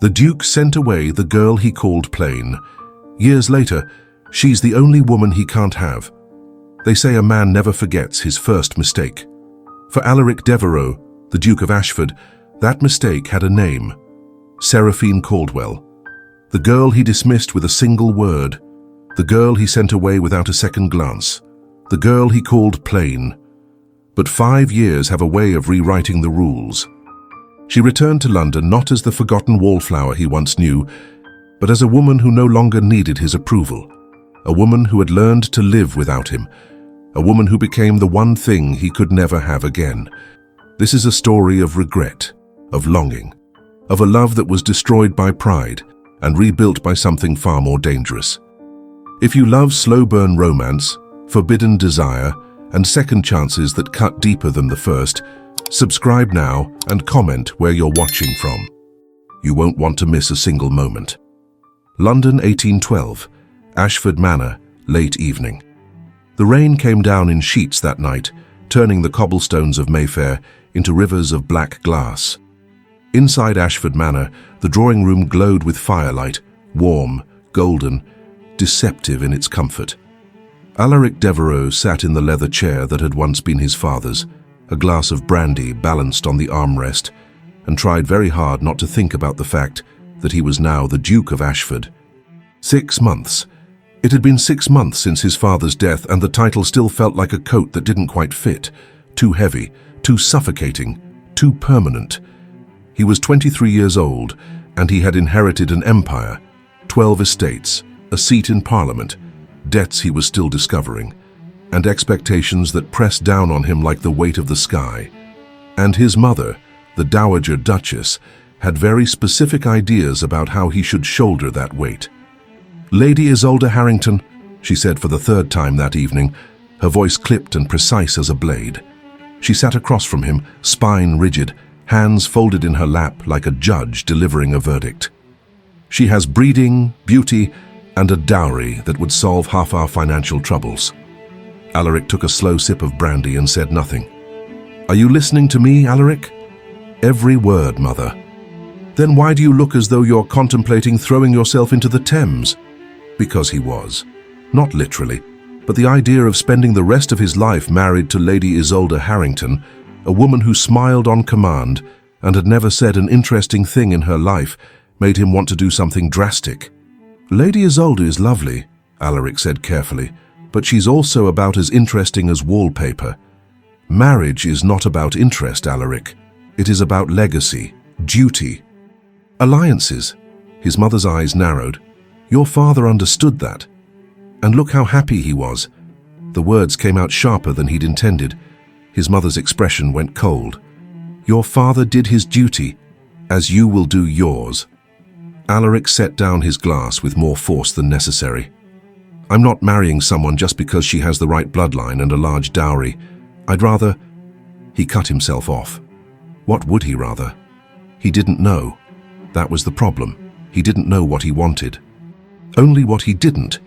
The Duke sent away the girl he called plain. Years later, she's the only woman he can't have. They say a man never forgets his first mistake. For Alaric Devereux, the Duke of Ashford, that mistake had a name: Seraphine Caldwell. The girl he dismissed with a single word. The girl he sent away without a second glance. The girl he called plain. But 5 years have a way of rewriting the rules. She returned to London not as the forgotten wallflower he once knew, but as a woman who no longer needed his approval. A woman who had learned to live without him. A woman who became the one thing he could never have again. This is a story of regret, of longing, of a love that was destroyed by pride and rebuilt by something far more dangerous. If you love slow-burn romance, forbidden desire, and second chances that cut deeper than the first, subscribe now and comment where you're watching from. You won't want to miss a single moment. London, 1812, Ashford Manor, late evening. The rain came down in sheets that night, turning the cobblestones of Mayfair into rivers of black glass. Inside Ashford Manor, the drawing room glowed with firelight, warm, golden, deceptive in its comfort. Alaric Devereux sat in the leather chair that had once been his father's, a glass of brandy balanced on the armrest, and tried very hard not to think about the fact that he was now the Duke of Ashford. 6 months. It had been 6 months since his father's death, and the title still felt like a coat that didn't quite fit, too heavy, too suffocating, too permanent. He was 23 years old, and he had inherited an empire, 12 estates, a seat in Parliament, debts he was still discovering, and expectations that pressed down on him like the weight of the sky. And his mother, the Dowager Duchess, had very specific ideas about how he should shoulder that weight. "Lady Isolde Harrington," she said for the 3rd time that evening, her voice clipped and precise as a blade. She sat across from him, spine rigid, hands folded in her lap like a judge delivering a verdict. "She has breeding, beauty, and a dowry that would solve half our financial troubles." Alaric took a slow sip of brandy and said nothing. "Are you listening to me, Alaric?" "Every word, Mother." "Then why do you look as though you're contemplating throwing yourself into the Thames?" Because he was. Not literally, but the idea of spending the rest of his life married to Lady Isolde Harrington, a woman who smiled on command and had never said an interesting thing in her life, made him want to do something drastic. "Lady Isolde is lovely," Alaric said carefully, "but she's also about as interesting as wallpaper. Marriage is not about interest, Alaric. It is about legacy, duty, alliances." His mother's eyes narrowed. "Your father understood that. And look how happy he was." The words came out sharper than he'd intended. His mother's expression went cold. "Your father did his duty, as you will do yours." Alaric set down his glass with more force than necessary. "I'm not marrying someone just because she has the right bloodline and a large dowry. I'd rather—" He cut himself off. What would he rather? He didn't know. That was the problem. He didn't know what he wanted. Only what he didn't.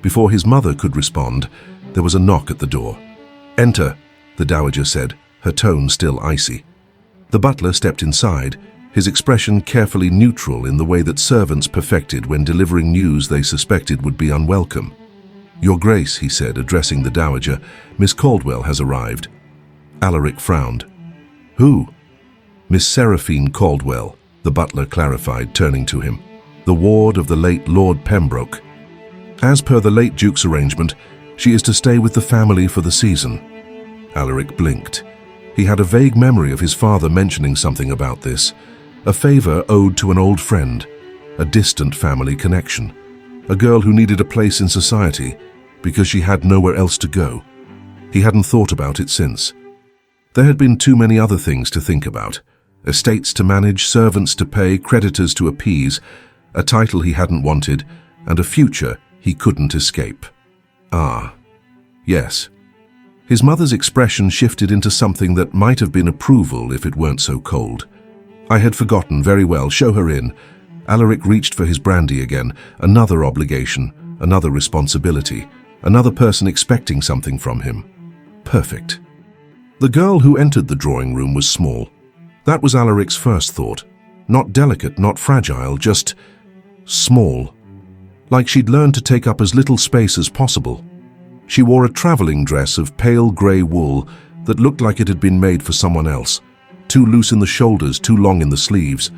Before his mother could respond, there was a knock at the door. "Enter," the Dowager said, her tone still icy. The butler stepped inside, his expression carefully neutral in the way that servants perfected when delivering news they suspected would be unwelcome. "Your Grace," he said, addressing the Dowager, "Miss Caldwell has arrived." Alaric frowned. "Who?" "Miss Seraphine Caldwell," the butler clarified, turning to him. "The ward of the late Lord Pembroke. As per the late Duke's arrangement, she is to stay with the family for the season." Alaric blinked. He had a vague memory of his father mentioning something about this, a favor owed to an old friend, a distant family connection, a girl who needed a place in society because she had nowhere else to go. He hadn't thought about it since. There had been too many other things to think about. Estates to manage, servants to pay, creditors to appease, a title he hadn't wanted, and a future he couldn't escape. Ah, yes. His mother's expression shifted into something that might have been approval if it weren't so cold. "I had forgotten. Very well, show her in." Alaric reached for his brandy again. Another obligation, another responsibility, another person expecting something from him. Perfect. The girl who entered the drawing room was small. That was Alaric's first thought. Not delicate, not fragile, just small. Like she'd learned to take up as little space as possible. She wore a traveling dress of pale grey wool that looked like it had been made for someone else, too loose in the shoulders, too long in the sleeves.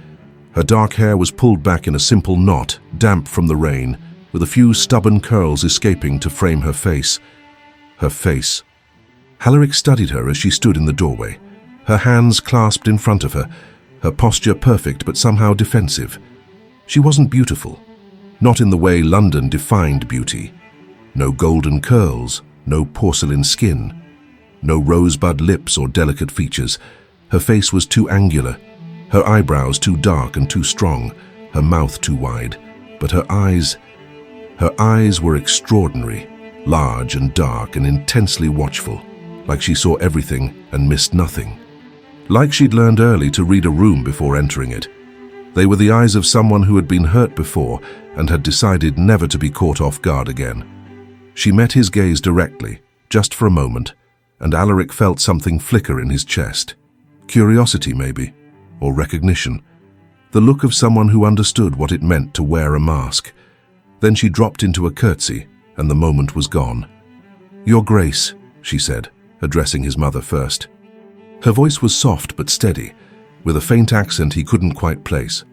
Her dark hair was pulled back in a simple knot, damp from the rain, with a few stubborn curls escaping to frame her face. Her face. Alaric studied her as she stood in the doorway, her hands clasped in front of her, her posture perfect but somehow defensive. She wasn't beautiful, not in the way London defined beauty. No golden curls, no porcelain skin, no rosebud lips or delicate features. Her face was too angular, her eyebrows too dark and too strong, her mouth too wide, but her eyes were extraordinary, large and dark and intensely watchful, like she saw everything and missed nothing. Like she'd learned early to read a room before entering it. They were the eyes of someone who had been hurt before and had decided never to be caught off guard again. She met his gaze directly, just for a moment, and Alaric felt something flicker in his chest. Curiosity, maybe, or recognition. The look of someone who understood what it meant to wear a mask. Then she dropped into a curtsy, and the moment was gone. "Your Grace," she said, addressing his mother first. Her voice was soft but steady, with a faint accent he couldn't quite place.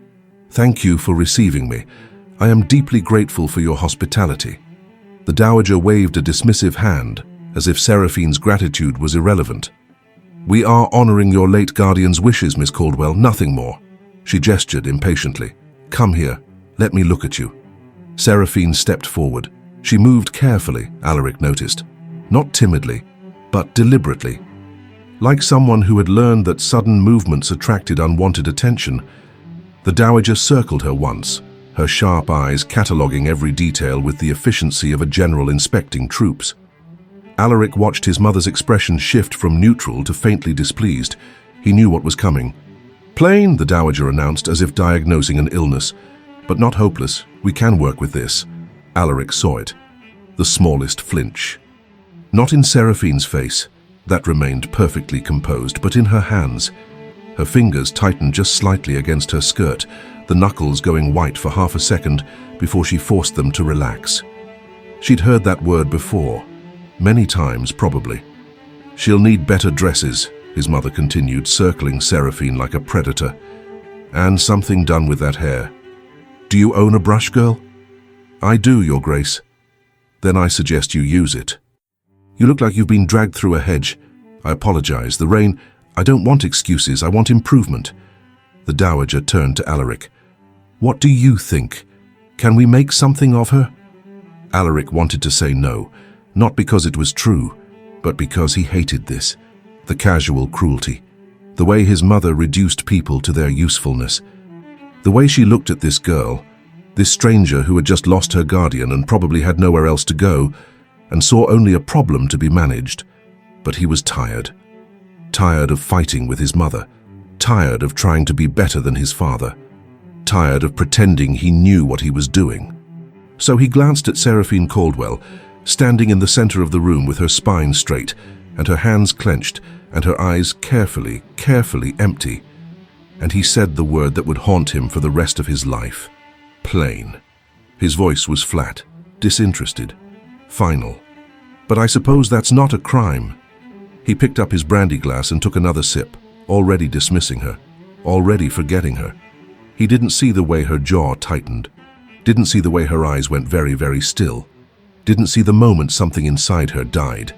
"Thank you for receiving me. I am deeply grateful for your hospitality." The dowager waved a dismissive hand, as if Seraphine's gratitude was irrelevant. "We are honoring your late guardian's wishes, Miss Caldwell, nothing more." She gestured impatiently. "Come here, let me look at you." Seraphine stepped forward. She moved carefully, Alaric noticed. Not timidly, but deliberately. Like someone who had learned that sudden movements attracted unwanted attention. The dowager circled her once, her sharp eyes cataloguing every detail with the efficiency of a general inspecting troops. Alaric watched his mother's expression shift from neutral to faintly displeased. He knew what was coming. "Plain," the dowager announced, as if diagnosing an illness. "But not hopeless. We can work with this." Alaric saw it. The smallest flinch. Not in Seraphine's face. That remained perfectly composed, but in her hands. Her fingers tightened just slightly against her skirt, the knuckles going white for half a second before she forced them to relax. She'd heard that word before. Many times, probably. "She'll need better dresses," his mother continued, circling Seraphine like a predator. "And something done with that hair. Do you own a brush, girl?" "I do, Your Grace." "Then I suggest you use it. You look like you've been dragged through a hedge. I apologize. The rain... I don't want excuses. I want improvement." The dowager turned to Alaric. "What do you think? Can we make something of her?" Alaric wanted to say no, not because it was true, but because he hated this. The casual cruelty. The way his mother reduced people to their usefulness. The way she looked at this girl, this stranger who had just lost her guardian and probably had nowhere else to go, and saw only a problem to be managed. But he was tired. Tired of fighting with his mother. Tired of trying to be better than his father. Tired of pretending he knew what he was doing. So he glanced at Seraphine Caldwell, standing in the center of the room with her spine straight, and her hands clenched, and her eyes carefully empty. And he said the word that would haunt him for the rest of his life. Plain. His voice was flat, disinterested, final. "But I suppose that's not a crime." He picked up his brandy glass and took another sip, already dismissing her, already forgetting her. He didn't see the way her jaw tightened, didn't see the way her eyes went very still, didn't see the moment something inside her died.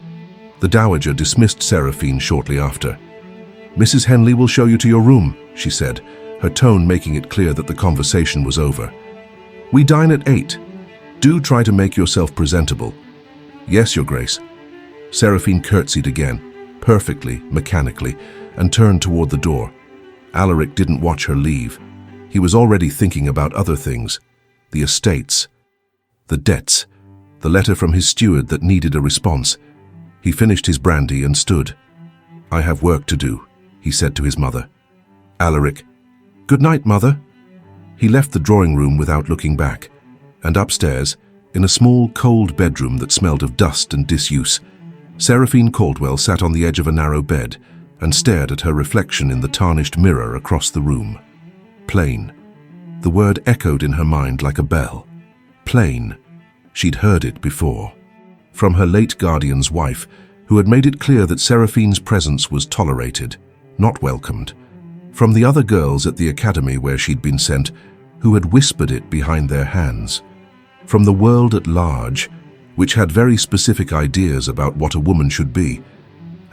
The dowager dismissed Seraphine shortly after. "Mrs. Henley will show you to your room," she said, her tone making it clear that the conversation was over. "We dine at 8. Do try to make yourself presentable." "Yes, Your Grace." Seraphine curtsied again, perfectly, mechanically, and turned toward the door. Alaric didn't watch her leave. He was already thinking about other things. The estates. The debts. The letter from his steward that needed a response. He finished his brandy and stood. "I have work to do," he said to his mother. Alaric, "Good night, Mother." He left the drawing room without looking back, and upstairs, in a small, cold bedroom that smelled of dust and disuse, Seraphine Caldwell sat on the edge of a narrow bed and stared at her reflection in the tarnished mirror across the room. Plain. The word echoed in her mind like a bell. Plain. She'd heard it before. From her late guardian's wife, who had made it clear that Seraphine's presence was tolerated, not welcomed. From the other girls at the academy where she'd been sent, who had whispered it behind their hands. From the world at large, which had very specific ideas about what a woman should be.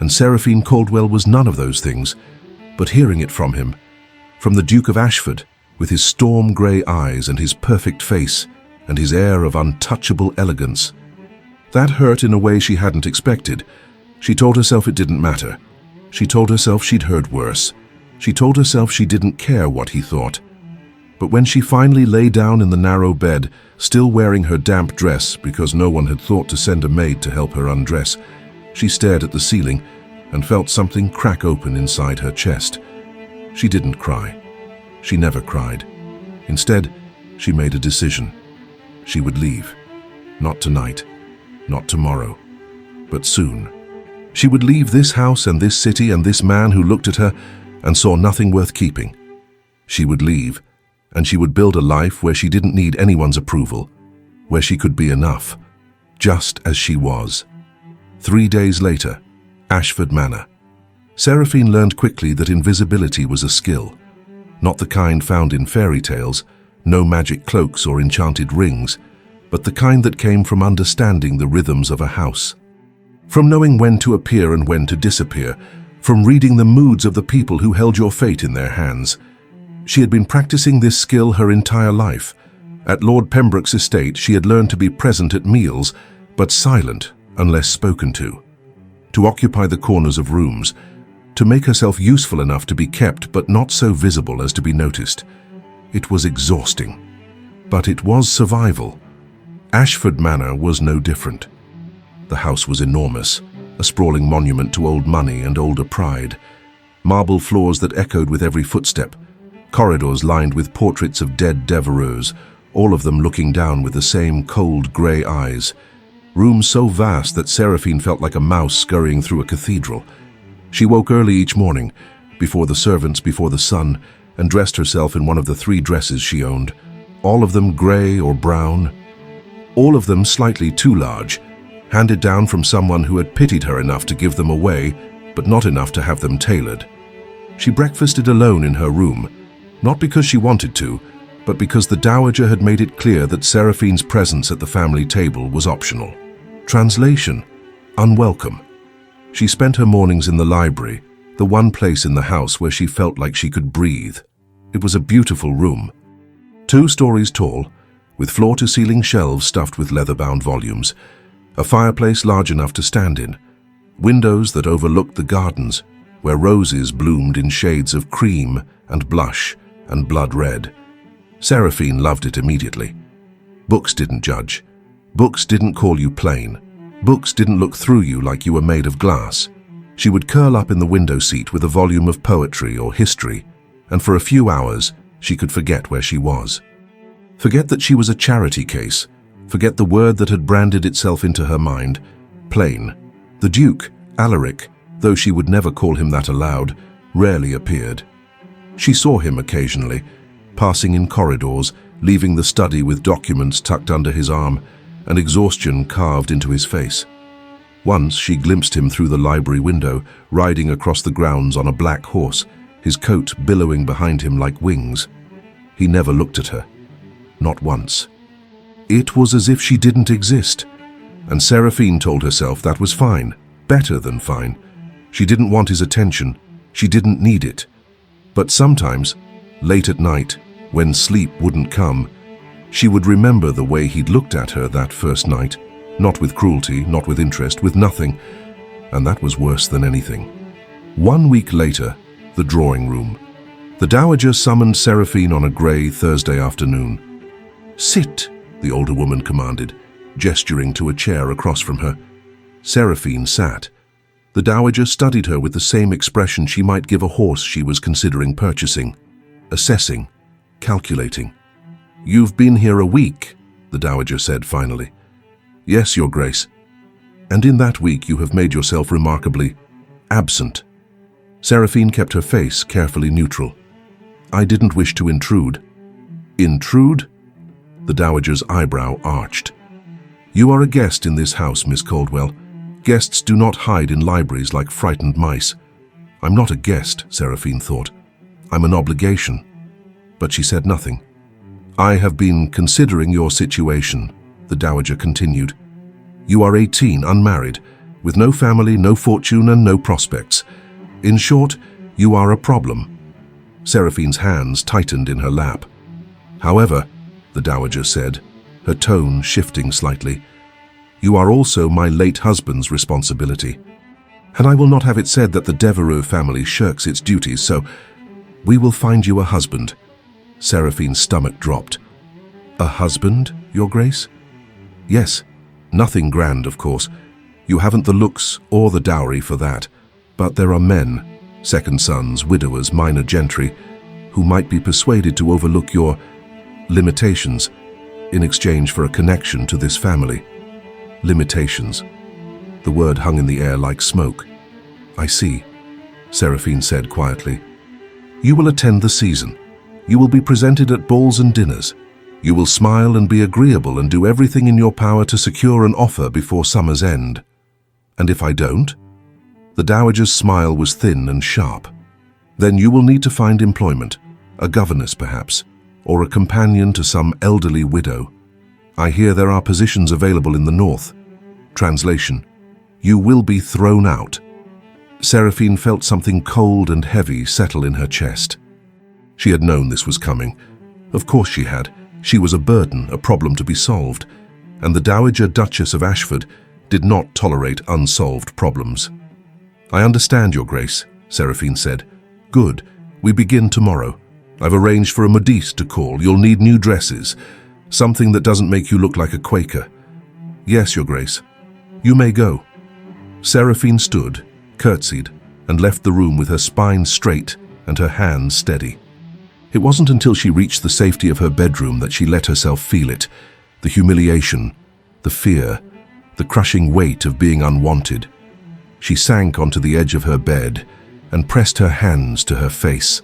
And Seraphine Caldwell was none of those things, but hearing it from him, from the Duke of Ashford, with his storm-grey eyes and his perfect face and his air of untouchable elegance. That hurt in a way she hadn't expected. She told herself it didn't matter. She told herself she'd heard worse. She told herself she didn't care what he thought. But when she finally lay down in the narrow bed, still wearing her damp dress because no one had thought to send a maid to help her undress, she stared at the ceiling and felt something crack open inside her chest. She didn't cry. She never cried. Instead, she made a decision. She would leave. Not tonight, not tomorrow, but soon. She would leave this house and this city and this man who looked at her and saw nothing worth keeping. She would leave, and she would build a life where she didn't need anyone's approval, where she could be enough, just as she was. 3 days later, Ashford Manor. Seraphine learned quickly that invisibility was a skill, not the kind found in fairy tales, no magic cloaks or enchanted rings, but the kind that came from understanding the rhythms of a house. From knowing when to appear and when to disappear, from reading the moods of the people who held your fate in their hands. She had been practicing this skill her entire life. At Lord Pembroke's estate, she had learned to be present at meals, but silent unless spoken to occupy the corners of rooms, to make herself useful enough to be kept but not so visible as to be noticed. It was exhausting, but it was survival. Ashford Manor was no different. The house was enormous, a sprawling monument to old money and older pride. Marble floors that echoed with every footstep, corridors lined with portraits of dead Devereux, all of them looking down with the same cold grey eyes. Rooms so vast that Seraphine felt like a mouse scurrying through a cathedral. She woke early each morning, before the servants, before the sun, and dressed herself in one of the 3 dresses she owned, all of them grey or brown, all of them slightly too large, handed down from someone who had pitied her enough to give them away, but not enough to have them tailored. She breakfasted alone in her room, not because she wanted to, but because the Dowager had made it clear that Seraphine's presence at the family table was optional. Translation: unwelcome. She spent her mornings in the library, the one place in the house where she felt like she could breathe. It was a beautiful room, 2 stories tall, with floor-to-ceiling shelves stuffed with leather-bound volumes, a fireplace large enough to stand in, windows that overlooked the gardens, where roses bloomed in shades of cream and blush and blood red. Seraphine loved it immediately. Books didn't judge. Books didn't call you plain. Books didn't look through you like you were made of glass. She would curl up in the window seat with a volume of poetry or history, and for a few hours she could forget where she was. Forget that she was a charity case. Forget the word that had branded itself into her mind. Plain. The Duke, Alaric, though she would never call him that aloud, rarely appeared. She saw him occasionally, passing in corridors, leaving the study with documents tucked under his arm, and exhaustion carved into his face. Once she glimpsed him through the library window, riding across the grounds on a black horse, his coat billowing behind him like wings. He never looked at her. Not once. It was as if she didn't exist, and Seraphine told herself that was fine, better than fine. She didn't want his attention. She didn't need it. But sometimes, late at night, when sleep wouldn't come, she would remember the way he'd looked at her that first night, not with cruelty, not with interest, with nothing, and that was worse than anything. 1 week later, the drawing room. The Dowager summoned Seraphine on a grey Thursday afternoon. "Sit," the older woman commanded, gesturing to a chair across from her. Seraphine sat. The Dowager studied her with the same expression she might give a horse she was considering purchasing. Assessing, calculating. "You've been here a week," the Dowager said finally. "Yes, Your Grace. And in that week you have made yourself remarkably absent." Seraphine kept her face carefully neutral. I didn't wish to intrude." "Intrude?" The dowager's eyebrow arched. "You are a guest in this house, Miss Caldwell. Guests do not hide in libraries like frightened mice." "I'm not a guest," Seraphine thought. "I'm an obligation." But she said nothing. "I have been considering your situation," the dowager continued. "You are 18, unmarried, with no family, no fortune, and no prospects. In short, you are a problem." Seraphine's hands tightened in her lap. "However," the dowager said, her tone shifting slightly, "you are also my late husband's responsibility. And I will not have it said that the Devereux family shirks its duties, so we will find you a husband." Seraphine's stomach dropped. "A husband, Your Grace?" "Yes. Nothing grand, of course. You haven't the looks or the dowry for that. But there are men, second sons, widowers, minor gentry, who might be persuaded to overlook your limitations in exchange for a connection to this family." Limitations. The word hung in the air like smoke. "I see," Seraphine said quietly. "You will attend the season. You will be presented at balls and dinners. You will smile and be agreeable and do everything in your power to secure an offer before summer's end. And if I don't?" The dowager's smile was thin and sharp. "Then you will need to find employment, a governess perhaps, or a companion to some elderly widow. I hear there are positions available in the north." Translation: "You will be thrown out." Seraphine felt something cold and heavy settle in her chest. She had known this was coming. Of course she had. She was a burden, a problem to be solved, and the Dowager Duchess of Ashford did not tolerate unsolved problems. "I understand, Your Grace," Seraphine said. "Good. We begin tomorrow. I've arranged for a modiste to call. You'll need new dresses. Something that doesn't make you look like a Quaker." "Yes, Your Grace. You may go." Seraphine stood, curtsied, and left the room with her spine straight and her hands steady. It wasn't until she reached the safety of her bedroom that she let herself feel it, the humiliation, the fear, the crushing weight of being unwanted. She sank onto the edge of her bed and pressed her hands to her face.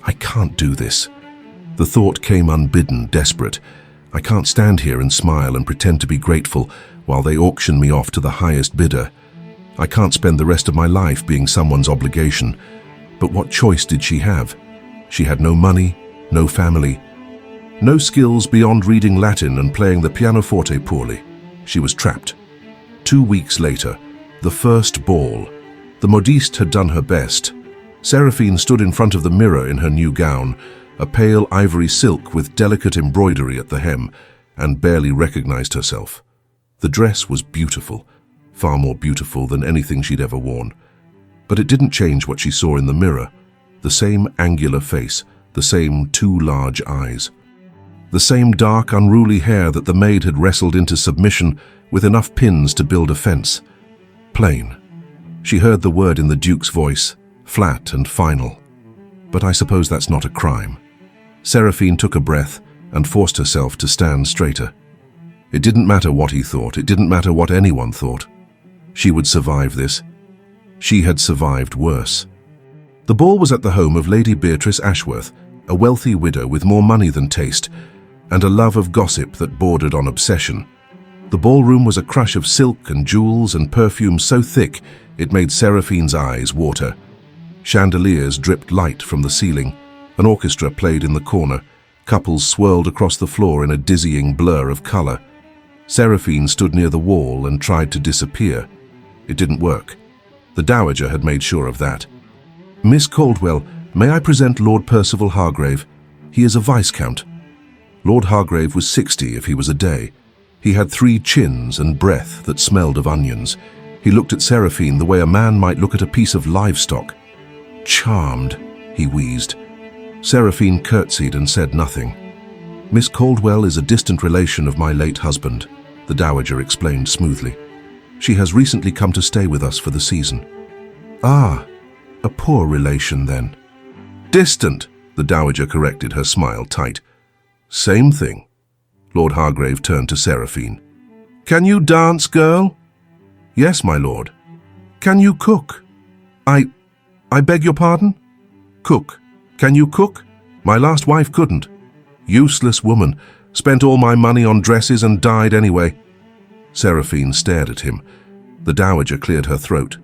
"I can't do this." The thought came unbidden, desperate. "I can't stand here and smile and pretend to be grateful while they auction me off to the highest bidder. I can't spend the rest of my life being someone's obligation." But what choice did she have? She had no money, no family, no skills beyond reading Latin and playing the pianoforte poorly. She was trapped. 2 weeks later, the first ball. The modiste had done her best. Seraphine stood in front of the mirror in her new gown, a pale ivory silk with delicate embroidery at the hem, and barely recognized herself. The dress was beautiful, far more beautiful than anything she'd ever worn. But it didn't change what she saw in the mirror. The same angular face, the same 2 large eyes. The same dark, unruly hair that the maid had wrestled into submission with enough pins to build a fence. Plain. She heard the word in the Duke's voice, flat and final. But I suppose that's not a crime. Seraphine took a breath and forced herself to stand straighter. It didn't matter what he thought, it didn't matter what anyone thought. She would survive this. She had survived worse. The ball was at the home of Lady Beatrice Ashworth, a wealthy widow with more money than taste, and a love of gossip that bordered on obsession. The ballroom was a crush of silk and jewels and perfume so thick it made Seraphine's eyes water. Chandeliers dripped light from the ceiling. An orchestra played in the corner. Couples swirled across the floor in a dizzying blur of color. Seraphine stood near the wall and tried to disappear. It didn't work. The Dowager had made sure of that. "Miss Caldwell, may I present Lord Percival Hargrave? He is a Viscount." Lord Hargrave was 60 if he was a day. He had 3 chins and breath that smelled of onions. He looked at Seraphine the way a man might look at a piece of livestock. "Charmed," he wheezed. Seraphine curtsied and said nothing. "Miss Caldwell is a distant relation of my late husband," the Dowager explained smoothly. "She has recently come to stay with us for the season." "Ah, a poor relation then." "Distant," the Dowager corrected, her smile tight. "Same thing." Lord Hargrave turned to Seraphine. "Can you dance, girl?" "Yes, my lord." "Can you cook?" I beg your pardon?" "Cook. Can you cook?" My last wife couldn't. Useless woman. Spent all my money on dresses and died anyway. Seraphine stared at him. The dowager cleared her throat.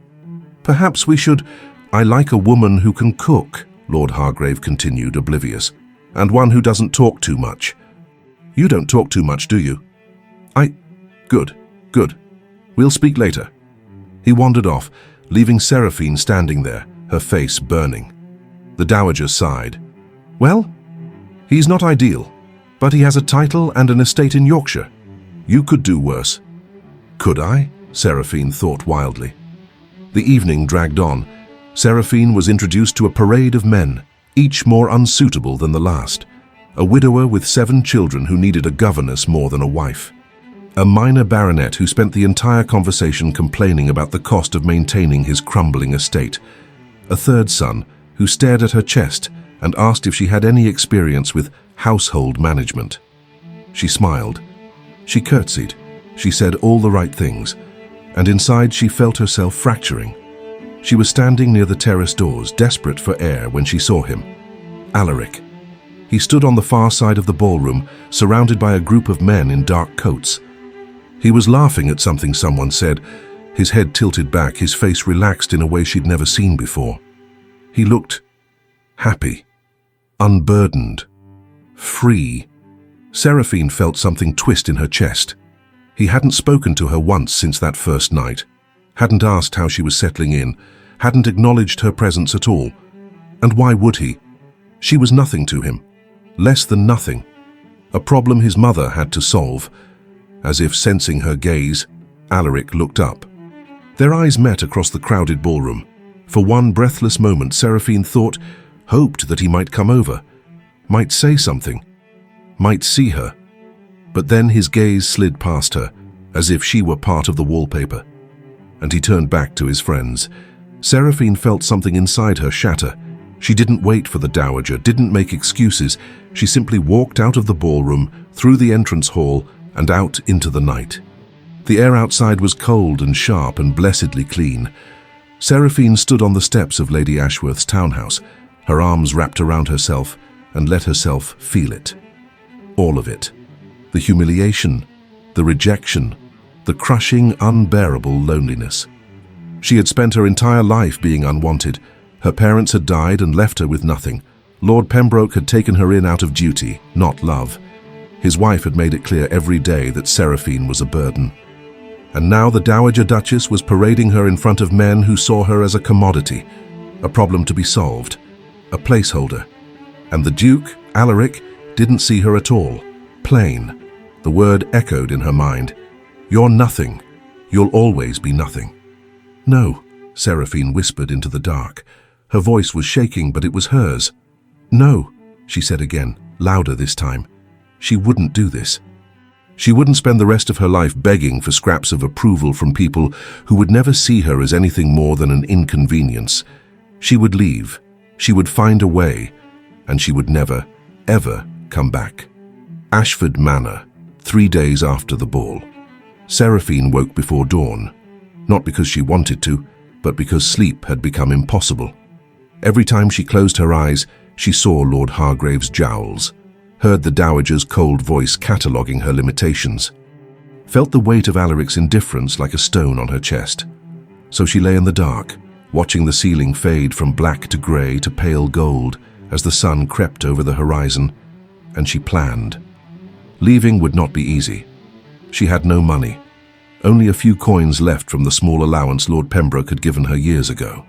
Perhaps we should... I like a woman who can cook, Lord Hargrave continued, oblivious, and one who doesn't talk too much. You don't talk too much, do you? Good, good. We'll speak later. He wandered off, leaving Seraphine standing there, her face burning. The dowager sighed. Well, he's not ideal, but he has a title and an estate in Yorkshire. You could do worse. Could I? Seraphine thought wildly. The evening dragged on. Seraphine was introduced to a parade of men, each more unsuitable than the last. A widower with 7 children who needed a governess more than a wife. A minor baronet who spent the entire conversation complaining about the cost of maintaining his crumbling estate. A third son who stared at her chest and asked if she had any experience with household management. She smiled. She curtsied. She said all the right things, and inside she felt herself fracturing. She was standing near the terrace doors, desperate for air, when she saw him. Alaric. He stood on the far side of the ballroom, surrounded by a group of men in dark coats. He was laughing at something someone said, his head tilted back, his face relaxed in a way she'd never seen before. He looked happy, unburdened, free. Seraphine felt something twist in her chest. He hadn't spoken to her once since that first night, hadn't asked how she was settling in, hadn't acknowledged her presence at all. And why would he? She was nothing to him, less than nothing, a problem his mother had to solve. As if sensing her gaze, Alaric looked up. Their eyes met across the crowded ballroom. For one breathless moment, Seraphine hoped that he might come over, might say something, might see her. But then his gaze slid past her, as if she were part of the wallpaper, and he turned back to his friends. Seraphine felt something inside her shatter. She didn't wait for the dowager, didn't make excuses. She simply walked out of the ballroom, through the entrance hall, and out into the night. The air outside was cold and sharp and blessedly clean. Seraphine stood on the steps of Lady Ashworth's townhouse, her arms wrapped around herself, and let herself feel it. All of it. The humiliation, the rejection, the crushing, unbearable loneliness. She had spent her entire life being unwanted. Her parents had died and left her with nothing. Lord Pembroke had taken her in out of duty, not love. His wife had made it clear every day that Seraphine was a burden. And now the Dowager Duchess was parading her in front of men who saw her as a commodity, a problem to be solved, a placeholder. And the Duke, Alaric, didn't see her at all. Plain. The word echoed in her mind. You're nothing. You'll always be nothing. No, Seraphine whispered into the dark. Her voice was shaking, but it was hers. No, she said again, louder this time. She wouldn't do this. She wouldn't spend the rest of her life begging for scraps of approval from people who would never see her as anything more than an inconvenience. She would leave. She would find a way, and she would never, ever come back. Ashford Manor, 3 days after the ball. Seraphine woke before dawn, not because she wanted to, but because sleep had become impossible. Every time she closed her eyes, she saw Lord Hargrave's jowls, heard the Dowager's cold voice cataloguing her limitations, felt the weight of Alaric's indifference like a stone on her chest. So she lay in the dark, watching the ceiling fade from black to grey to pale gold as the sun crept over the horizon, and she planned. Leaving would not be easy. She had no money, only a few coins left from the small allowance Lord Pembroke had given her years ago.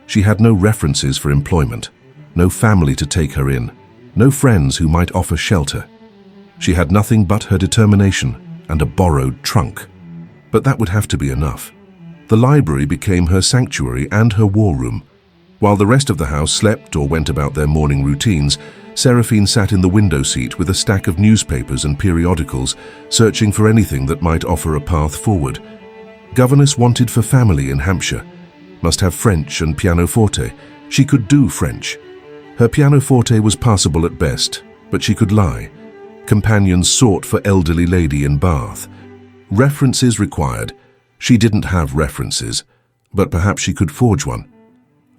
She had no references for employment, no family to take her in, no friends who might offer shelter. She had nothing but her determination and a borrowed trunk. But that would have to be enough. The library became her sanctuary and her war room. While the rest of the house slept or went about their morning routines, Seraphine sat in the window seat with a stack of newspapers and periodicals, searching for anything that might offer a path forward. Governess wanted for family in Hampshire. Must have French and pianoforte. She could do French. Her pianoforte was passable at best, but she could lie. Companions sought for elderly lady in Bath. References required. She didn't have references, but perhaps she could forge one.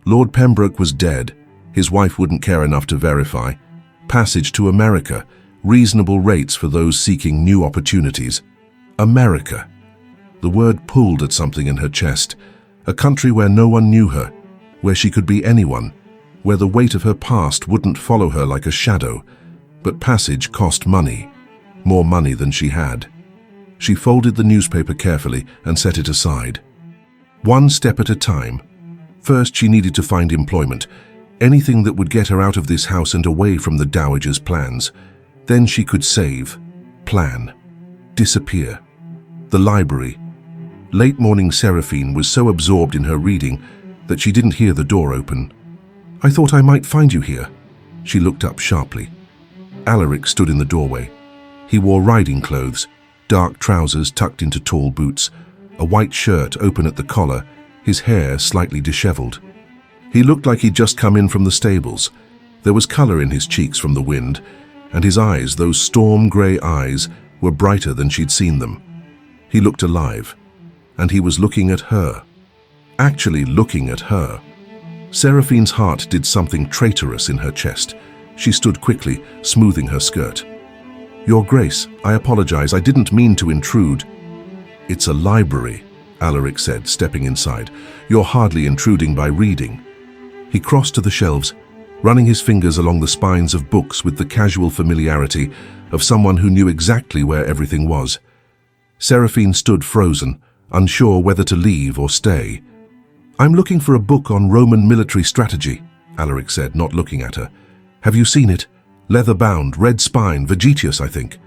Lord Pembroke was dead. His wife wouldn't care enough to verify. Passage to America. Reasonable rates for those seeking new opportunities. America. The word pulled at something in her chest. A country where no one knew her, where she could be anyone, where the weight of her past wouldn't follow her like a shadow. But passage cost money, more money than she had. She folded the newspaper carefully and set it aside. One step at a time. First, she needed to find employment, anything that would get her out of this house and away from the dowager's plans. Then she could save, plan, disappear. The library. Late morning Seraphine was so absorbed in her reading that she didn't hear the door open. "I thought I might find you here." She looked up sharply. Alaric stood in the doorway. He wore riding clothes, dark trousers tucked into tall boots, a white shirt open at the collar, his hair slightly disheveled. He looked like he'd just come in from the stables. There was color in his cheeks from the wind, and his eyes, those storm-grey eyes, were brighter than she'd seen them. He looked alive, and he was looking at her. Actually looking at her. Seraphine's heart did something traitorous in her chest. She stood quickly, smoothing her skirt. "Your Grace, I apologize. I didn't mean to intrude." "It's a library," Alaric said, stepping inside. "You're hardly intruding by reading." He crossed to the shelves, running his fingers along the spines of books with the casual familiarity of someone who knew exactly where everything was. Seraphine stood frozen, unsure whether to leave or stay. "I'm looking for a book on Roman military strategy," Alaric said, not looking at her. "Have you seen it? Leather-bound, red spine, Vegetius, I think."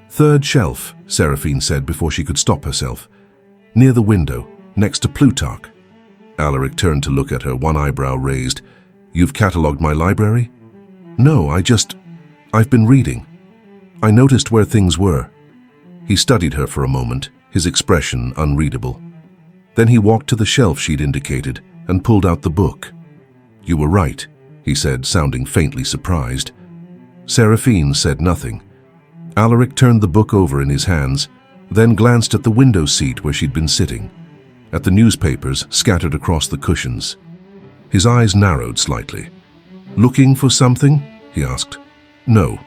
"Third shelf," Seraphine said before she could stop herself. "Near the window, next to Plutarch." Alaric turned to look at her, one eyebrow raised. "You've catalogued my library?" "No, I've been reading. I noticed where things were." He studied her for a moment, his expression unreadable. Then he walked to the shelf she'd indicated and pulled out the book. "You were right," he said, sounding faintly surprised. Seraphine said nothing. Alaric turned the book over in his hands, then glanced at the window seat where she'd been sitting, at the newspapers scattered across the cushions. His eyes narrowed slightly. "Looking for something?" he asked. "No."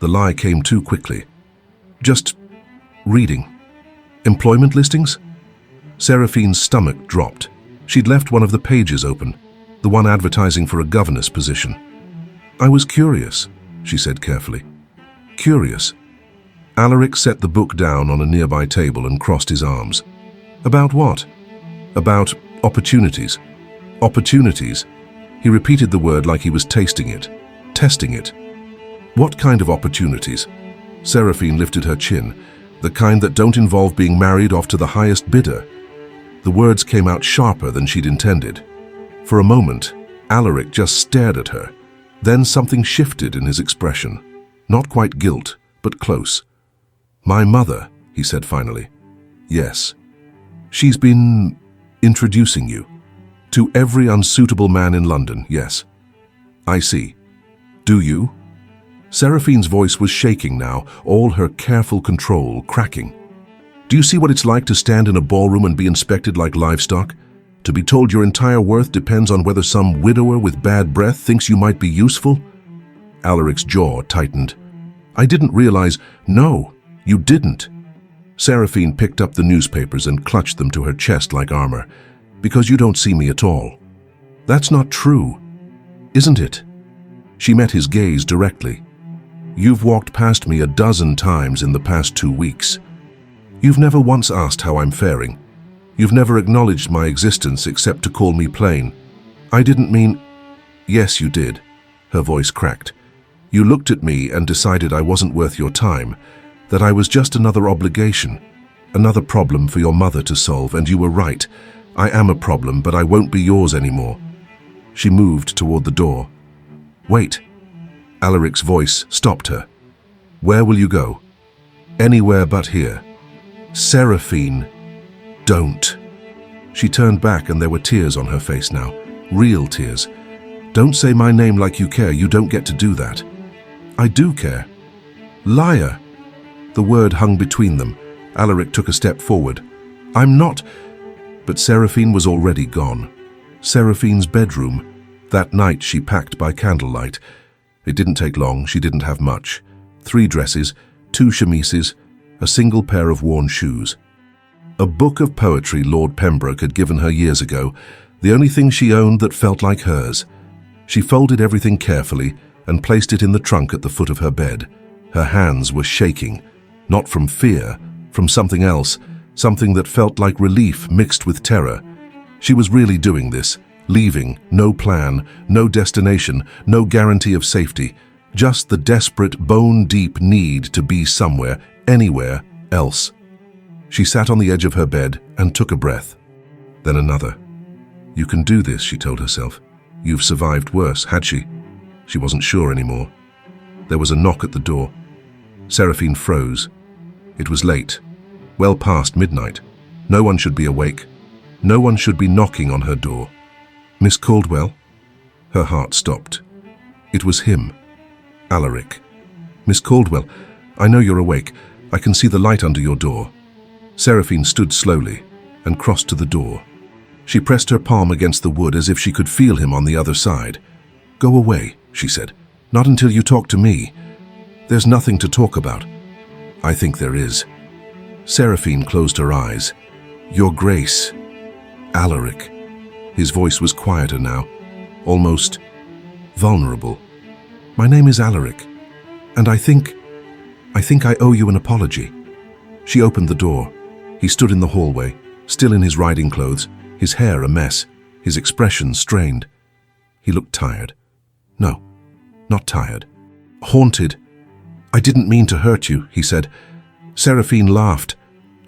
The lie came too quickly. "Just reading." "Employment listings?" Seraphine's stomach dropped. She'd left one of the pages open, the one advertising for a governess position. "I was curious," she said carefully. "Curious." Alaric set the book down on a nearby table and crossed his arms. "About what?" "About opportunities." "Opportunities?" He repeated the word like he was tasting it, testing it. "What kind of opportunities?" Seraphine lifted her chin. "The kind that don't involve being married off to the highest bidder." The words came out sharper than she'd intended. For a moment, Alaric just stared at her. Then something shifted in his expression. Not quite guilt, but close. "My mother," he said finally. "Yes. She's been introducing you. To every unsuitable man in London, yes." "I see. Do you?" Seraphine's voice was shaking now, all her careful control cracking. "Do you see what it's like to stand in a ballroom and be inspected like livestock? To be told your entire worth depends on whether some widower with bad breath thinks you might be useful?" Alaric's jaw tightened. "I didn't realize—" "No, you didn't." Seraphine picked up the newspapers and clutched them to her chest like armor. "Because you don't see me at all." "That's not true." "Isn't it?" She met his gaze directly. "You've walked past me a dozen times in the past 2 weeks. You've never once asked how I'm faring. You've never acknowledged my existence except to call me plain. I didn't mean—" "Yes, you did." Her voice cracked. "You looked at me and decided I wasn't worth your time, that I was just another obligation, another problem for your mother to solve, and you were right. I am a problem, but I won't be yours anymore." She moved toward the door. "Wait." Alaric's voice stopped her. "Where will you go?" "Anywhere but here." "Seraphine, don't." She turned back and there were tears on her face now, real tears. "Don't say my name like you care. You don't get to do that." "I do care." "Liar." The word hung between them. Alaric took a step forward. "I'm not—" But Seraphine was already gone. Seraphine's bedroom, that night she packed by candlelight, It didn't take long. She didn't have much. 3 dresses, 2 chemises, a single pair of worn shoes. A book of poetry Lord Pembroke had given her years ago, the only thing she owned that felt like hers. She folded everything carefully and placed it in the trunk at the foot of her bed. Her hands were shaking, not from fear, from something else, something that felt like relief mixed with terror. She was really doing this, leaving, no plan, no destination, no guarantee of safety, just the desperate, bone-deep need to be somewhere, anywhere else. She sat on the edge of her bed and took a breath. Then another. You can do this, she told herself. You've survived worse, had she? She wasn't sure anymore. There was a knock at the door. Seraphine froze. It was late, well past midnight. No one should be awake. No one should be knocking on her door. Miss Caldwell? Her heart stopped. It was him, Alaric. Miss Caldwell, I know you're awake. I can see the light under your door. Seraphine stood slowly and crossed to the door. She pressed her palm against the wood as if she could feel him on the other side. Go away, she said. Not until you talk to me. There's nothing to talk about. I think there is. Seraphine closed her eyes. Your Grace. Alaric. His voice was quieter now, almost vulnerable. My name is Alaric, and I think I owe you an apology. She opened the door. He stood in the hallway, still in his riding clothes, his hair a mess, his expression strained. He looked tired. No, not tired. Haunted. I didn't mean to hurt you, he said. Seraphine laughed,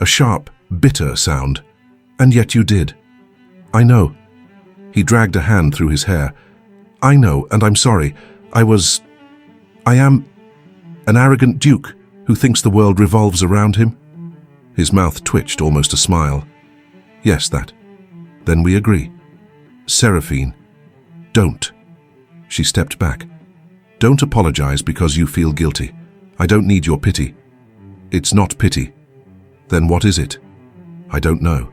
a sharp, bitter sound. And yet you did. I know. He dragged a hand through his hair. I know, and I'm sorry. I am an arrogant duke who thinks the world revolves around him. His mouth twitched, almost a smile. Yes, that. Then we agree. Seraphine, don't. She stepped back. Don't apologize because you feel guilty. I don't need your pity. It's not pity. Then what is it? I don't know.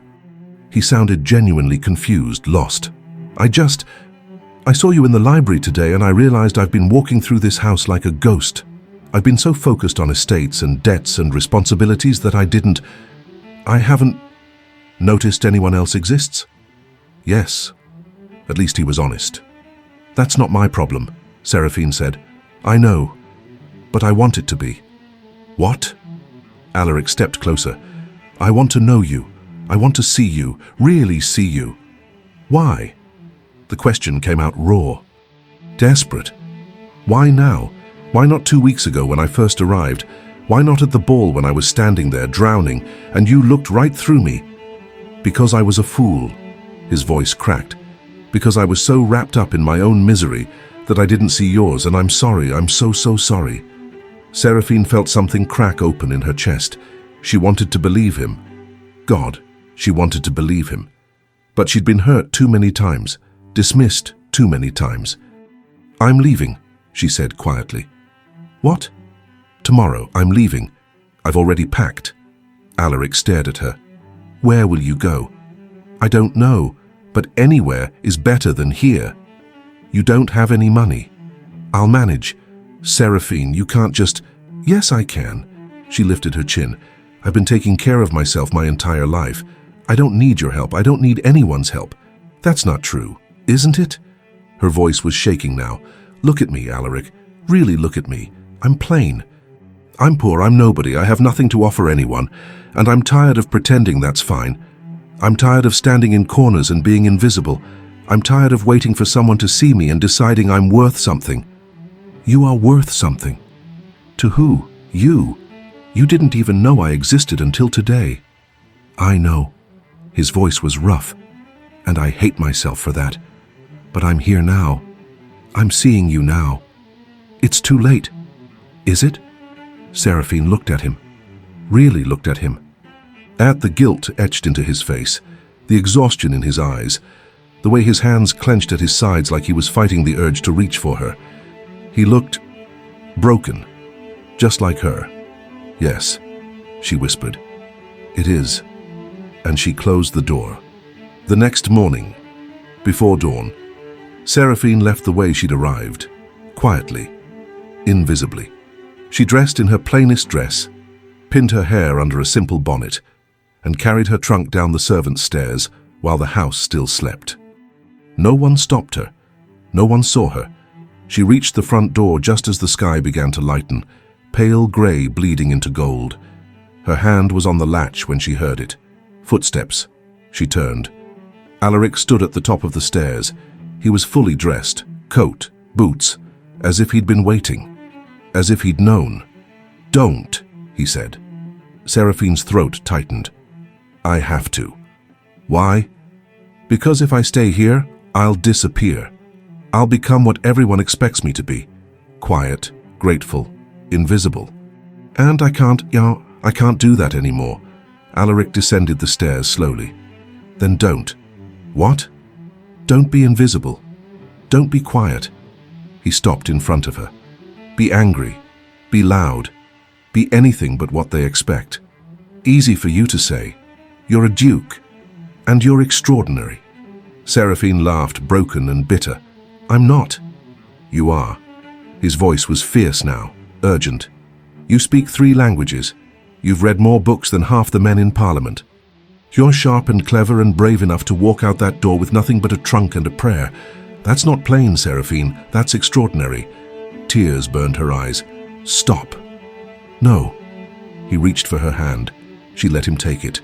He sounded genuinely confused, lost. I saw you in the library today and I realized I've been walking through this house like a ghost. I've been so focused on estates and debts and responsibilities that I haven't noticed anyone else exists. Yes, at least he was honest. That's not my problem, Seraphine said. I know, but I want it to be. What? Alaric stepped closer. I want to know you. I want to see you, really see you. Why? The question came out raw. Desperate. Why now? Why not 2 weeks ago when I first arrived? Why not at the ball when I was standing there drowning and you looked right through me? Because I was a fool. His voice cracked. Because I was so wrapped up in my own misery that I didn't see yours, and I'm sorry, I'm so sorry. Seraphine felt something crack open in her chest. She wanted to believe him. God, she wanted to believe him. But she'd been hurt too many times, dismissed too many times. I'm leaving, she said quietly. What? Tomorrow, I'm leaving. I've already packed. Alaric stared at her. Where will you go? I don't know, but anywhere is better than here. You don't have any money. I'll manage. Seraphine, you can't just... Yes, I can. She lifted her chin. I've been taking care of myself my entire life. I don't need your help. I don't need anyone's help. That's not true, isn't it? Her voice was shaking now. Look at me, Alaric. Really look at me. I'm plain. I'm poor, I'm nobody, I have nothing to offer anyone, and I'm tired of pretending that's fine. I'm tired of standing in corners and being invisible. I'm tired of waiting for someone to see me and deciding I'm worth something. You are worth something. To who? You. You didn't even know I existed until today. I know. His voice was rough, and I hate myself for that. But I'm here now. I'm seeing you now. It's too late. Is it? Seraphine looked at him. Really looked at him. At the guilt etched into his face, the exhaustion in his eyes, the way his hands clenched at his sides like he was fighting the urge to reach for her. He looked broken, just like her. Yes, she whispered. It is. And she closed the door. The next morning, before dawn, Seraphine left the way she'd arrived, quietly, invisibly. She dressed in her plainest dress, pinned her hair under a simple bonnet, and carried her trunk down the servants' stairs while the house still slept. No one stopped her. No one saw her. She reached the front door just as the sky began to lighten, pale grey bleeding into gold. Her hand was on the latch when she heard it. Footsteps. She turned. Alaric stood at the top of the stairs. He was fully dressed, coat, boots, as if he'd been waiting, as if he'd known. "Don't," he said. Seraphine's throat tightened. "I have to." "Why?" "Because if I stay here, I'll disappear. I'll become what everyone expects me to be. Quiet, grateful, invisible. And I can't do that anymore." Alaric descended the stairs slowly. "Then don't." "What?" "Don't be invisible. Don't be quiet." He stopped in front of her. "Be angry. Be loud. Be anything but what they expect. Easy for you to say. You're a duke. And you're extraordinary." Seraphine laughed, broken and bitter. "I'm not." "You are." His voice was fierce now, urgent. "You speak 3 languages. You've read more books than half the men in Parliament. You're sharp and clever and brave enough to walk out that door with nothing but a trunk and a prayer. That's not plain, Seraphine. That's extraordinary." Tears burned her eyes. "Stop." "No." He reached for her hand. She let him take it.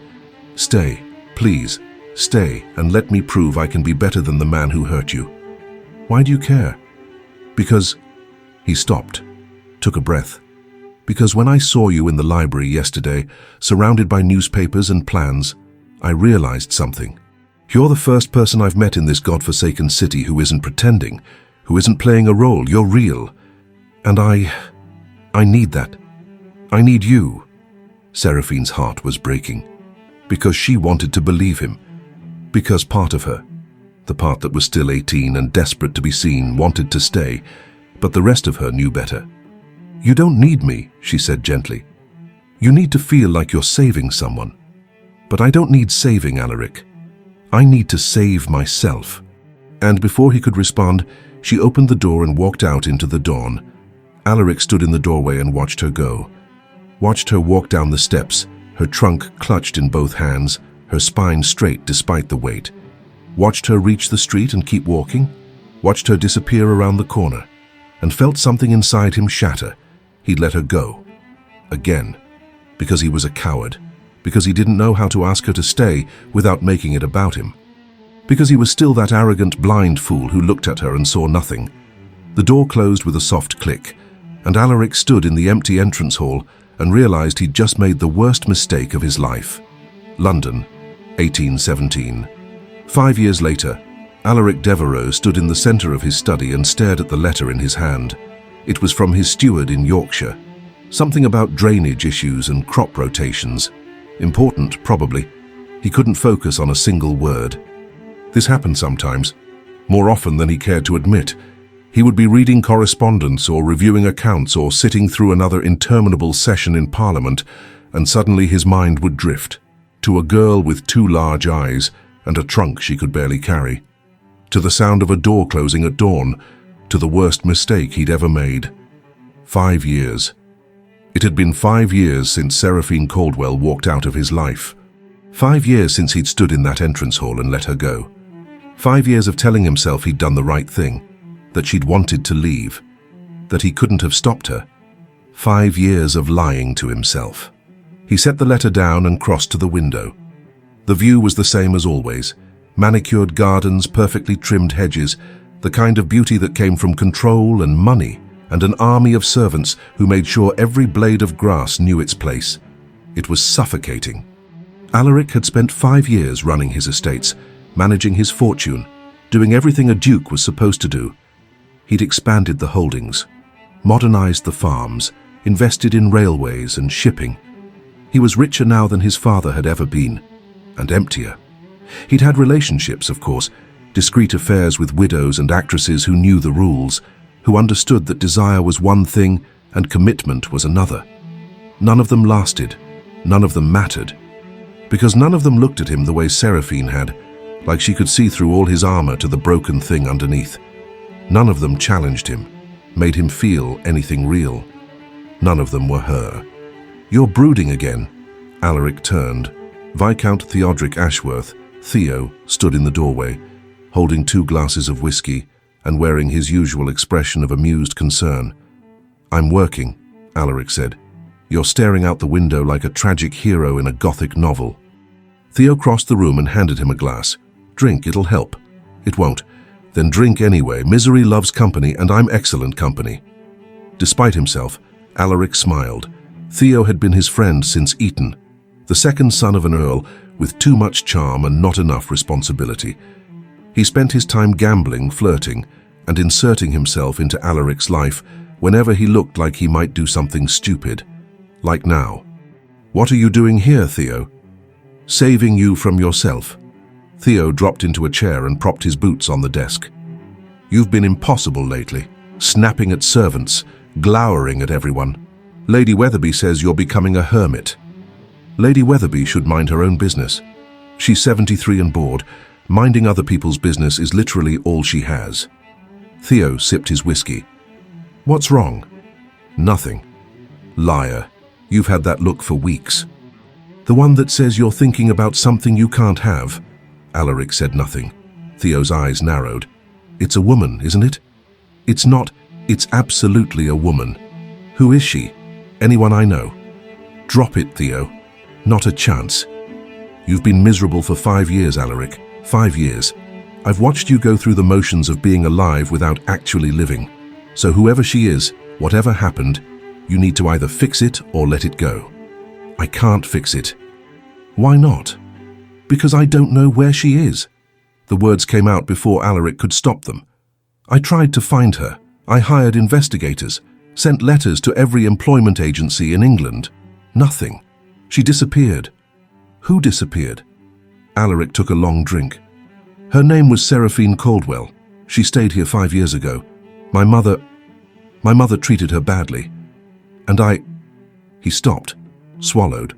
"Stay, please. Stay and let me prove I can be better than the man who hurt you." "Why do you care?" "Because—" He stopped, took a breath. "Because when I saw you in the library yesterday, surrounded by newspapers and plans, I realized something. You're the first person I've met in this godforsaken city who isn't pretending, who isn't playing a role. You're real. And I need that. I need you." Seraphine's heart was breaking. Because she wanted to believe him. Because part of her, the part that was still 18 and desperate to be seen, wanted to stay, but the rest of her knew better. "You don't need me," she said gently. "You need to feel like you're saving someone. But I don't need saving, Alaric. I need to save myself." And before he could respond, she opened the door and walked out into the dawn. Alaric stood in the doorway and watched her go. Watched her walk down the steps, her trunk clutched in both hands, her spine straight despite the weight. Watched her reach the street and keep walking. Watched her disappear around the corner, and felt something inside him shatter. He'd let her go. Again. Because he was a coward. Because he didn't know how to ask her to stay without making it about him. Because he was still that arrogant, blind fool who looked at her and saw nothing. The door closed with a soft click, and Alaric stood in the empty entrance hall and realized he'd just made the worst mistake of his life. London, 1817. 5 years later, Alaric Devereux stood in the center of his study and stared at the letter in his hand. It was from his steward in Yorkshire. Something about drainage issues and crop rotations. Important, probably. He couldn't focus on a single word. This happened sometimes, more often than he cared to admit. He would be reading correspondence or reviewing accounts or sitting through another interminable session in Parliament, and suddenly his mind would drift to a girl with 2 large eyes and a trunk she could barely carry, to the sound of a door closing at dawn, to the worst mistake he'd ever made. 5 years. It had been 5 years since Seraphine Caldwell walked out of his life. 5 years since he'd stood in that entrance hall and let her go. 5 years of telling himself he'd done the right thing, that she'd wanted to leave, that he couldn't have stopped her. 5 years of lying to himself. He set the letter down and crossed to the window. The view was the same as always. Manicured gardens, perfectly trimmed hedges, the kind of beauty that came from control and money, and an army of servants who made sure every blade of grass knew its place. It was suffocating. Alaric had spent 5 years running his estates, managing his fortune, doing everything a duke was supposed to do. He'd expanded the holdings, modernized the farms, invested in railways and shipping. He was richer now than his father had ever been, and emptier. He'd had relationships, of course, discreet affairs with widows and actresses who knew the rules, who understood that desire was one thing and commitment was another. None of them lasted, none of them mattered, because none of them looked at him the way Seraphine had, like she could see through all his armor to the broken thing underneath. None of them challenged him, made him feel anything real. None of them were her. "You're brooding again." Alaric turned. Viscount Theodoric Ashworth, Theo, stood in the doorway, holding 2 glasses of whiskey and wearing his usual expression of amused concern. "I'm working," Alaric said. "You're staring out the window like a tragic hero in a Gothic novel." Theo crossed the room and handed him a glass. "Drink, it'll help." "It won't." "Then drink anyway. Misery loves company, and I'm excellent company." Despite himself, Alaric smiled. Theo had been his friend since Eton, the second son of an earl with too much charm and not enough responsibility. He spent his time gambling, flirting, and inserting himself into Alaric's life whenever he looked like he might do something stupid. Like now. "What are you doing here, Theo?" "Saving you from yourself." Theo dropped into a chair and propped his boots on the desk. "You've been impossible lately, snapping at servants, glowering at everyone. Lady Weatherby says you're becoming a hermit." Lady Weatherby should mind her own business. She's 73 and bored. Minding other people's business is literally all she has. Theo sipped his whiskey. "What's wrong?" "Nothing." "Liar. You've had that look for weeks." "The one that says you're thinking about something you can't have." Alaric said nothing. Theo's eyes narrowed. "It's a woman, isn't it?" "It's not. It's absolutely a woman." "Who is she?" "Anyone I know." "Drop it, Theo." "Not a chance." "You've been miserable for 5 years, Alaric. 5 years. I've watched you go through the motions of being alive without actually living. So whoever she is, whatever happened, you need to either fix it or let it go." "I can't fix it." "Why not?" "Because I don't know where she is." The words came out before Alaric could stop them. "I tried to find her. I hired investigators, sent letters to every employment agency in England. Nothing. She disappeared." "Who disappeared?" Alaric took a long drink. "Her name was Seraphine Caldwell. She stayed here 5 years ago. My mother treated her badly. And He stopped, swallowed.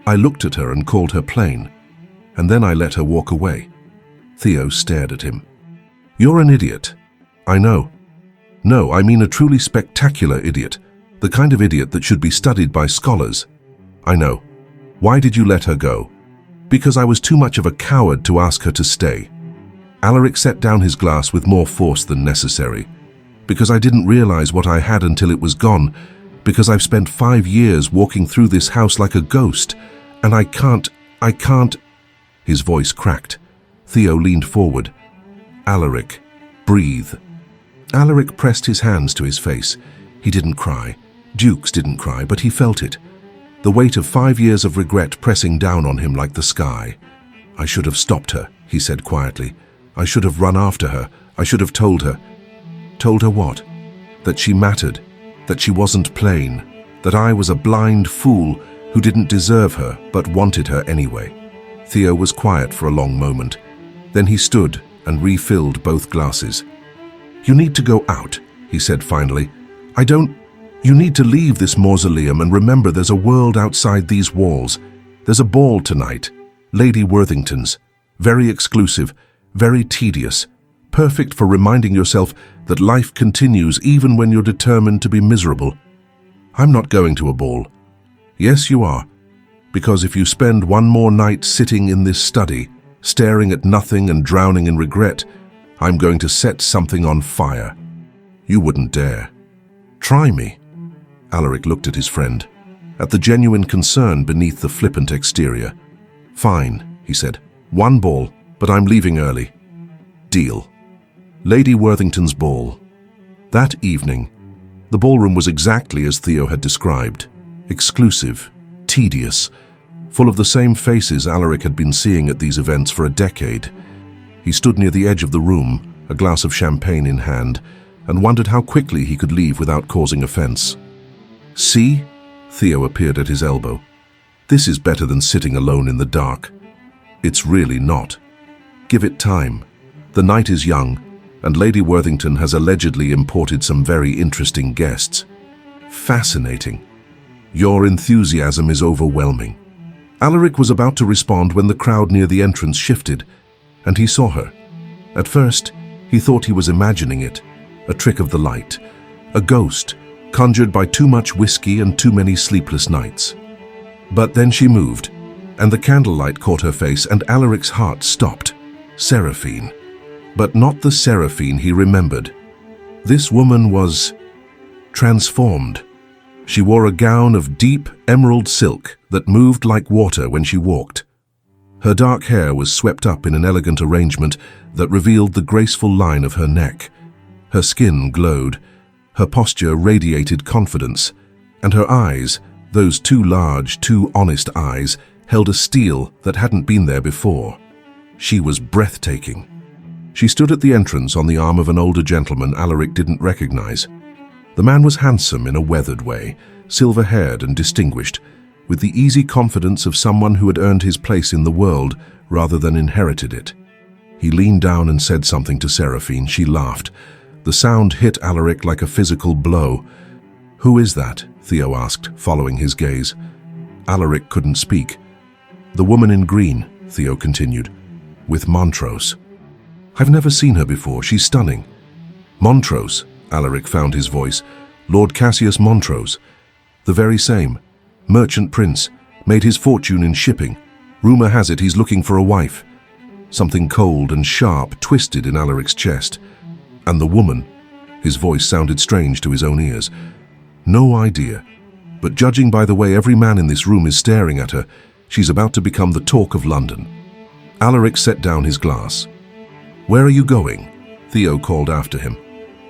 "I looked at her and called her plain. And then I let her walk away." Theo stared at him. "You're an idiot." "I know." "No, I mean a truly spectacular idiot. The kind of idiot that should be studied by scholars." "I know. Why did you let her go?" "Because I was too much of a coward to ask her to stay." Alaric set down his glass with more force than necessary. "Because I didn't realize what I had until it was gone. Because I've spent 5 years walking through this house like a ghost. And I can't. His voice cracked. Theo leaned forward. "Alaric, breathe." Alaric pressed his hands to his face. He didn't cry. Dukes didn't cry, but he felt it. The weight of 5 years of regret pressing down on him like the sky. "I should have stopped her," he said quietly. "I should have run after her. I should have told her." "Told her what?" "That she mattered. That she wasn't plain. That I was a blind fool who didn't deserve her but wanted her anyway." Theo was quiet for a long moment. Then he stood and refilled both glasses. "You need to go out," he said finally. You need to leave this mausoleum and remember there's a world outside these walls. There's a ball tonight. Lady Worthington's. Very exclusive, very tedious. Perfect for reminding yourself that life continues even when you're determined to be miserable. I'm not going to a ball. Yes, you are. Because if you spend one more night sitting in this study, staring at nothing and drowning in regret, I'm going to set something on fire. You wouldn't dare. Try me." Alaric looked at his friend, at the genuine concern beneath the flippant exterior. "Fine," he said. "One ball, but I'm leaving early." "Deal." Lady Worthington's ball. That evening, the ballroom was exactly as Theo had described. Exclusive, tedious, full of the same faces Alaric had been seeing at these events for a decade. He stood near the edge of the room, a glass of champagne in hand, and wondered how quickly he could leave without causing offense. "See?" Theo appeared at his elbow. "This is better than sitting alone in the dark." "It's really not. Give it time. The night is young, and Lady Worthington has allegedly imported some very interesting guests." "Fascinating. Your enthusiasm is overwhelming." Alaric was about to respond when the crowd near the entrance shifted, and he saw her. At first, he thought he was imagining it, a trick of the light, a ghost, conjured by too much whiskey and too many sleepless nights. But then she moved, and the candlelight caught her face, and Alaric's heart stopped. Seraphine. But not the Seraphine he remembered. This woman was transformed. She wore a gown of deep emerald silk that moved like water when she walked. Her dark hair was swept up in an elegant arrangement that revealed the graceful line of her neck. Her skin glowed, her posture radiated confidence, and her eyes, those two large, two honest eyes, held a steel that hadn't been there before. She was breathtaking. She stood at the entrance on the arm of an older gentleman Alaric didn't recognize. The man was handsome in a weathered way, silver-haired and distinguished, with the easy confidence of someone who had earned his place in the world rather than inherited it. He leaned down and said something to Seraphine. She laughed. The sound hit Alaric like a physical blow. "Who is that?" Theo asked, following his gaze. Alaric couldn't speak. "The woman in green," Theo continued, "with Montrose. I've never seen her before. She's stunning." "Montrose," Alaric found his voice. "Lord Cassius Montrose. The very same. Merchant prince, made his fortune in shipping. Rumor has it he's looking for a wife." Something cold and sharp twisted in Alaric's chest. "And the woman?" His voice sounded strange to his own ears. "No idea. But judging by the way every man in this room is staring at her, she's about to become the talk of London." Alaric set down his glass. "Where are you going?" Theo called after him.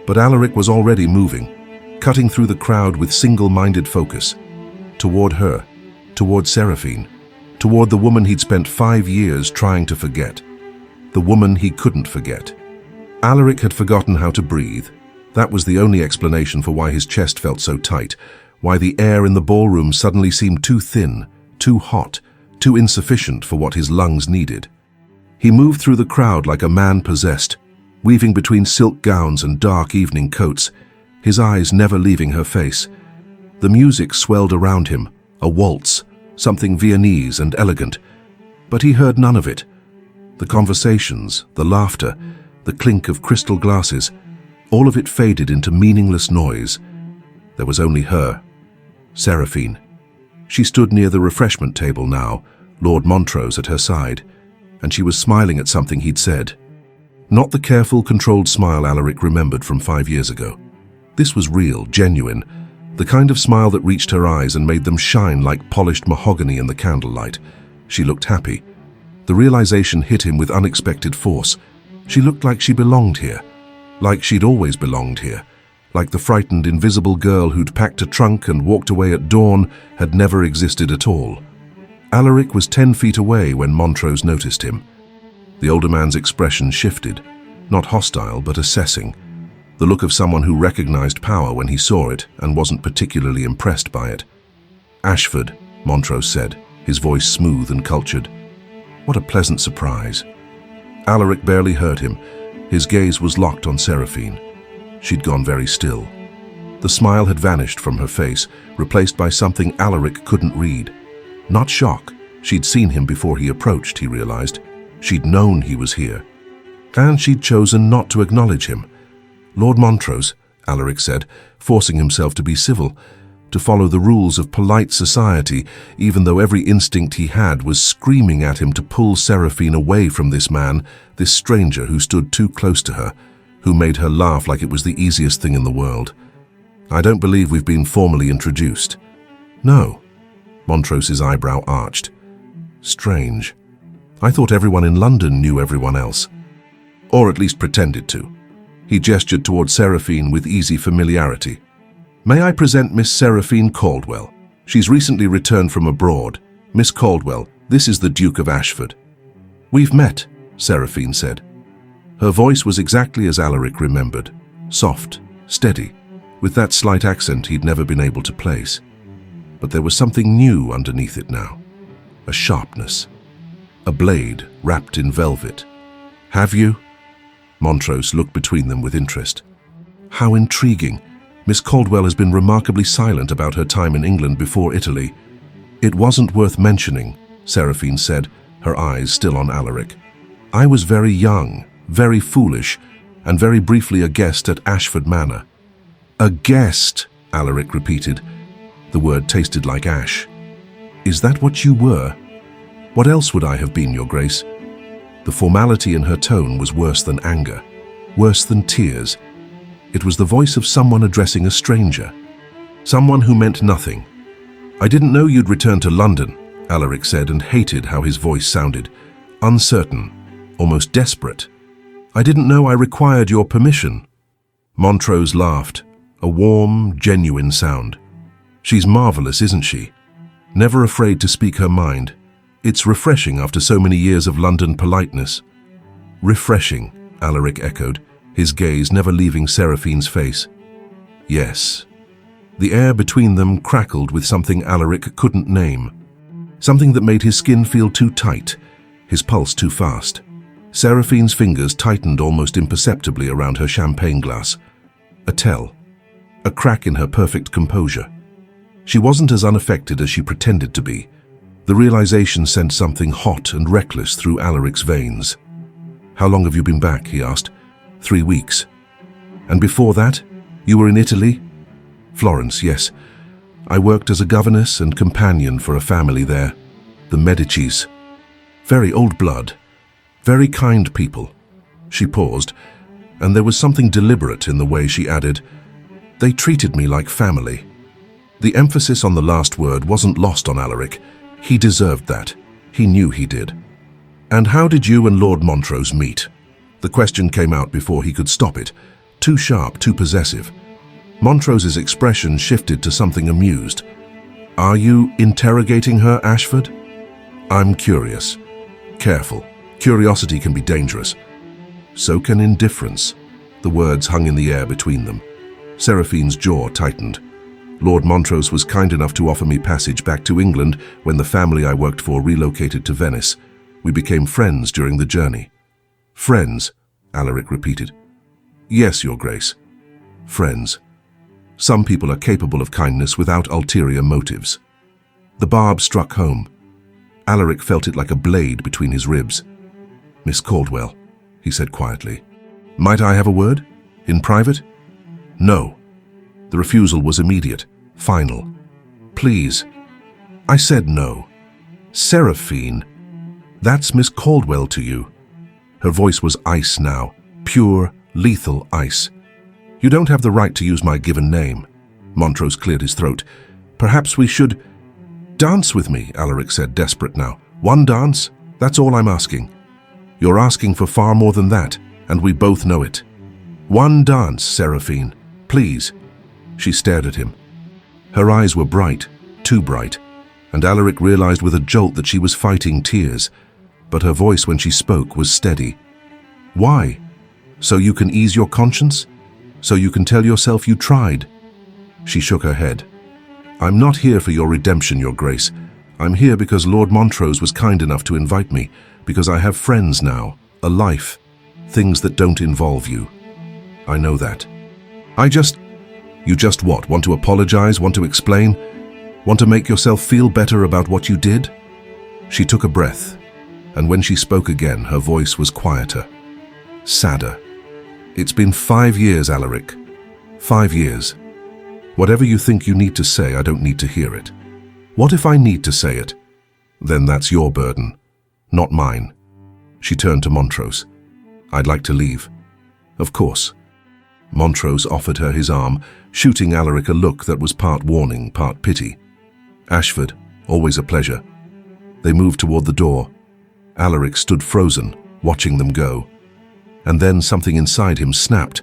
But Alaric was already moving, cutting through the crowd with single-minded focus. Toward her, toward Seraphine, toward the woman he'd spent 5 years trying to forget. The woman he couldn't forget. Alaric had forgotten how to breathe. That was the only explanation for why his chest felt so tight, why the air in the ballroom suddenly seemed too thin, too hot, too insufficient for what his lungs needed. He moved through the crowd like a man possessed, weaving between silk gowns and dark evening coats, his eyes never leaving her face. The music swelled around him, a waltz, something Viennese and elegant. But he heard none of it. The conversations, the laughter, the clink of crystal glasses, all of it faded into meaningless noise. There was only her, Seraphine. She stood near the refreshment table now, Lord Montrose at her side, and she was smiling at something he'd said. Not the careful, controlled smile Alaric remembered from 5 years ago. This was real, genuine, the kind of smile that reached her eyes and made them shine like polished mahogany in the candlelight. She looked happy. The realization hit him with unexpected force. She looked like she belonged here, like she'd always belonged here, like the frightened, invisible girl who'd packed a trunk and walked away at dawn had never existed at all. Alaric was 10 feet away when Montrose noticed him. The older man's expression shifted, not hostile but assessing, the look of someone who recognized power when he saw it and wasn't particularly impressed by it. "Ashford," Montrose said, his voice smooth and cultured. What a pleasant surprise. Alaric barely heard him. His gaze was locked on Seraphine. She'd gone very still. The smile had vanished from her face, replaced by something Alaric couldn't read. Not shock. She'd seen him before he approached, he realized. She'd known he was here. And she'd chosen not to acknowledge him. "Lord Montrose," Alaric said, forcing himself to be civil, to follow the rules of polite society, even though every instinct he had was screaming at him to pull Seraphine away from this man, this stranger who stood too close to her, who made her laugh like it was the easiest thing in the world. "I don't believe we've been formally introduced." "No." Montrose's eyebrow arched. "Strange. I thought everyone in London knew everyone else. Or at least pretended to." He gestured toward Seraphine with easy familiarity. "May I present Miss Seraphine Caldwell? She's recently returned from abroad. Miss Caldwell, this is the Duke of Ashford." "We've met," Seraphine said. Her voice was exactly as Alaric remembered, soft, steady, with that slight accent he'd never been able to place. But there was something new underneath it now, a sharpness, a blade wrapped in velvet. "Have you?" Montrose looked between them with interest. "How intriguing. Miss Caldwell has been remarkably silent about her time in England before Italy." "It wasn't worth mentioning," Seraphine said, her eyes still on Alaric. "I was very young, very foolish, and very briefly a guest at Ashford Manor." A guest, Alaric repeated. The word tasted like ash. Is that what you were? What else would I have been, Your Grace? The formality in her tone was worse than anger, worse than tears. It was the voice of someone addressing a stranger, someone who meant nothing. I didn't know you'd return to London, Alaric said, and hated how his voice sounded. Uncertain, almost desperate. I didn't know I required your permission. Montrose laughed, a warm, genuine sound. She's marvelous, isn't she? Never afraid to speak her mind. It's refreshing after so many years of London politeness. Refreshing, Alaric echoed, his gaze never leaving Seraphine's face. Yes. The air between them crackled with something Alaric couldn't name. Something that made his skin feel too tight, his pulse too fast. Seraphine's fingers tightened almost imperceptibly around her champagne glass. A tell. A crack in her perfect composure. She wasn't as unaffected as she pretended to be. The realization sent something hot and reckless through Alaric's veins. How long have you been back, he asked. 3 weeks. And before that, you were in Italy? Florence, yes. I worked as a governess and companion for a family there, the Medicis. Very old blood, very kind people. She paused, and there was something deliberate in the way she added, they treated me like family. The emphasis on the last word wasn't lost on Alaric. He deserved that. He knew he did. And how did you and Lord Montrose meet? The question came out before he could stop it. Too sharp, too possessive. Montrose's expression shifted to something amused. Are you interrogating her, Ashford? I'm curious. Careful. Curiosity can be dangerous. So can indifference. The words hung in the air between them. Seraphine's jaw tightened. Lord Montrose was kind enough to offer me passage back to England when the family I worked for relocated to Venice. We became friends during the journey. Friends, Alaric repeated. Yes, Your Grace. Friends. Some people are capable of kindness without ulterior motives. The barb struck home. Alaric felt it like a blade between his ribs. Miss Caldwell, he said quietly. Might I have a word? In private? No. The refusal was immediate, final. Please. I said no. Seraphine, that's Miss Caldwell to you. Her voice was ice now, pure, lethal ice. You don't have the right to use my given name. Montrose cleared his throat. Perhaps we should... Dance with me, Alaric said, desperate now. One dance? That's all I'm asking. You're asking for far more than that, and we both know it. One dance, Seraphine. Please. She stared at him. Her eyes were bright, too bright, and Alaric realized with a jolt that she was fighting tears, but her voice when she spoke was steady. Why? So you can ease your conscience? So you can tell yourself you tried? She shook her head. I'm not here for your redemption, Your Grace. I'm here because Lord Montrose was kind enough to invite me, because I have friends now, a life, things that don't involve you. I know that. You just what? Want to apologize? Want to explain? Want to make yourself feel better about what you did? She took a breath, and when she spoke again, her voice was quieter, sadder. It's been 5 years, Alaric. 5 years. Whatever you think you need to say, I don't need to hear it. What if I need to say it? Then that's your burden, not mine. She turned to Montrose. I'd like to leave. Of course. Montrose offered her his arm, shooting Alaric a look that was part warning, part pity. Ashford, always a pleasure. They moved toward the door. Alaric stood frozen, watching them go. And then something inside him snapped.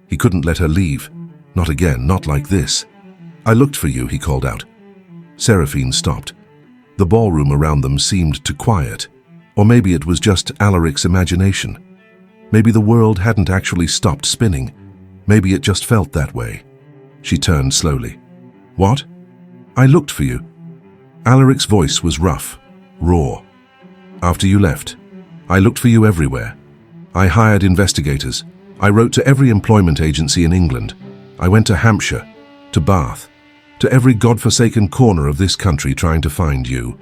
He couldn't let her leave. Not again, not like this. I looked for you, he called out. Seraphine stopped. The ballroom around them seemed to quiet. Or maybe it was just Alaric's imagination. Maybe the world hadn't actually stopped spinning. Maybe it just felt that way. She turned slowly. What? I looked for you. Alaric's voice was rough, raw. After you left, I looked for you everywhere. I hired investigators. I wrote to every employment agency in England. I went to Hampshire, to Bath, to every godforsaken corner of this country trying to find you.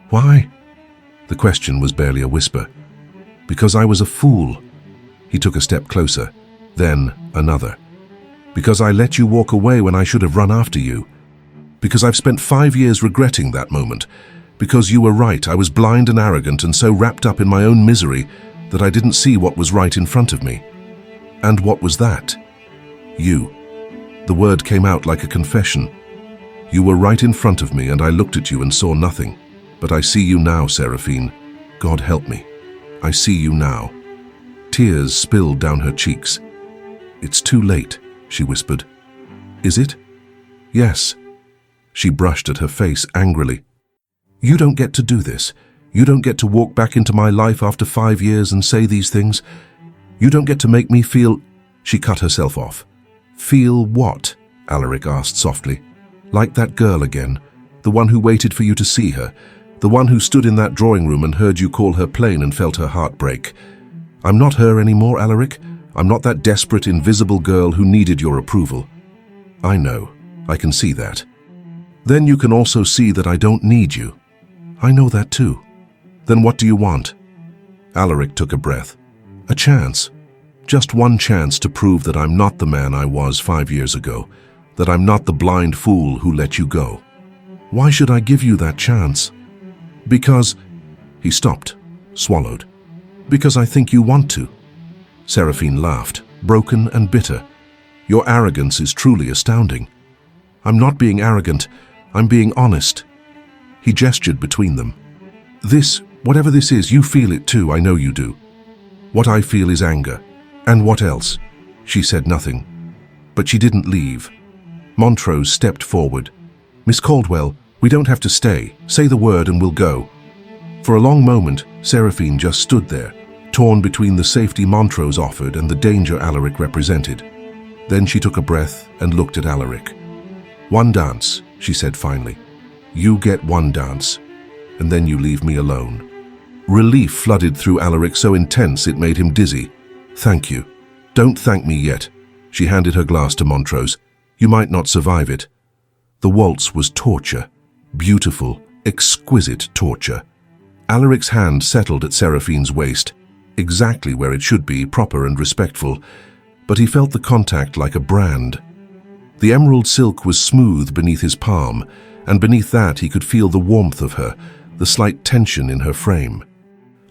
Why? The question was barely a whisper. Because I was a fool. He took a step closer, then another. Because I let you walk away when I should have run after you. Because I've spent 5 years regretting that moment. Because you were right, I was blind and arrogant and so wrapped up in my own misery that I didn't see what was right in front of me. And what was that? You. The word came out like a confession. You were right in front of me and I looked at you and saw nothing. But I see you now, Seraphine. God help me. I see you now. Tears spilled down her cheeks. It's too late, she whispered. Is it? Yes. She brushed at her face angrily. You don't get to do this. You don't get to walk back into my life after 5 years and say these things. You don't get to make me feel... She cut herself off. Feel what? Alaric asked softly. Like that girl again, the one who waited for you to see her, the one who stood in that drawing room and heard you call her plain and felt her heart break. I'm not her anymore, Alaric. I'm not that desperate, invisible girl who needed your approval. I know. I can see that. Then you can also see that I don't need you. I know that too. Then what do you want? Alaric took a breath. A chance. Just one chance to prove that I'm not the man I was 5 years ago, that I'm not the blind fool who let you go. Why should I give you that chance? Because... He stopped, swallowed. Because I think you want to. Seraphine laughed, broken and bitter. Your arrogance is truly astounding. I'm not being arrogant, I'm being honest. He gestured between them. This, whatever this is, you feel it too, I know you do. What I feel is anger. And what else? She said nothing. But she didn't leave. Montrose stepped forward. Miss Caldwell, we don't have to stay. Say the word and we'll go. For a long moment, Seraphine just stood there, torn between the safety Montrose offered and the danger Alaric represented. Then she took a breath and looked at Alaric. One dance, she said finally. You get one dance, and then you leave me alone. Relief flooded through Alaric so intense it made him dizzy. Thank you. Don't thank me yet. She handed her glass to Montrose. You might not survive it. The waltz was torture. Beautiful, exquisite torture. Alaric's hand settled at Seraphine's waist, exactly where it should be, proper and respectful, but he felt the contact like a brand. The emerald silk was smooth beneath his palm, and beneath that he could feel the warmth of her, the slight tension in her frame.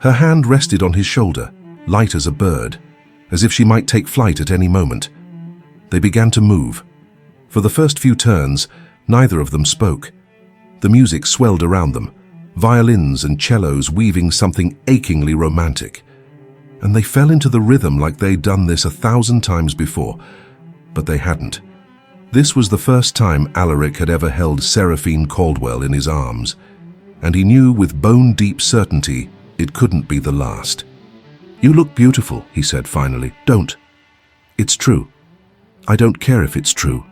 Her hand rested on his shoulder, light as a bird, as if she might take flight at any moment. They began to move. For the first few turns, neither of them spoke. The music swelled around them, violins and cellos weaving something achingly romantic. And they fell into the rhythm like they'd done this 1,000 times before, but they hadn't. This was the first time Alaric had ever held Seraphine Caldwell in his arms, and he knew with bone-deep certainty it couldn't be the last. You look beautiful, he said finally. Don't. It's true. I don't care if it's true.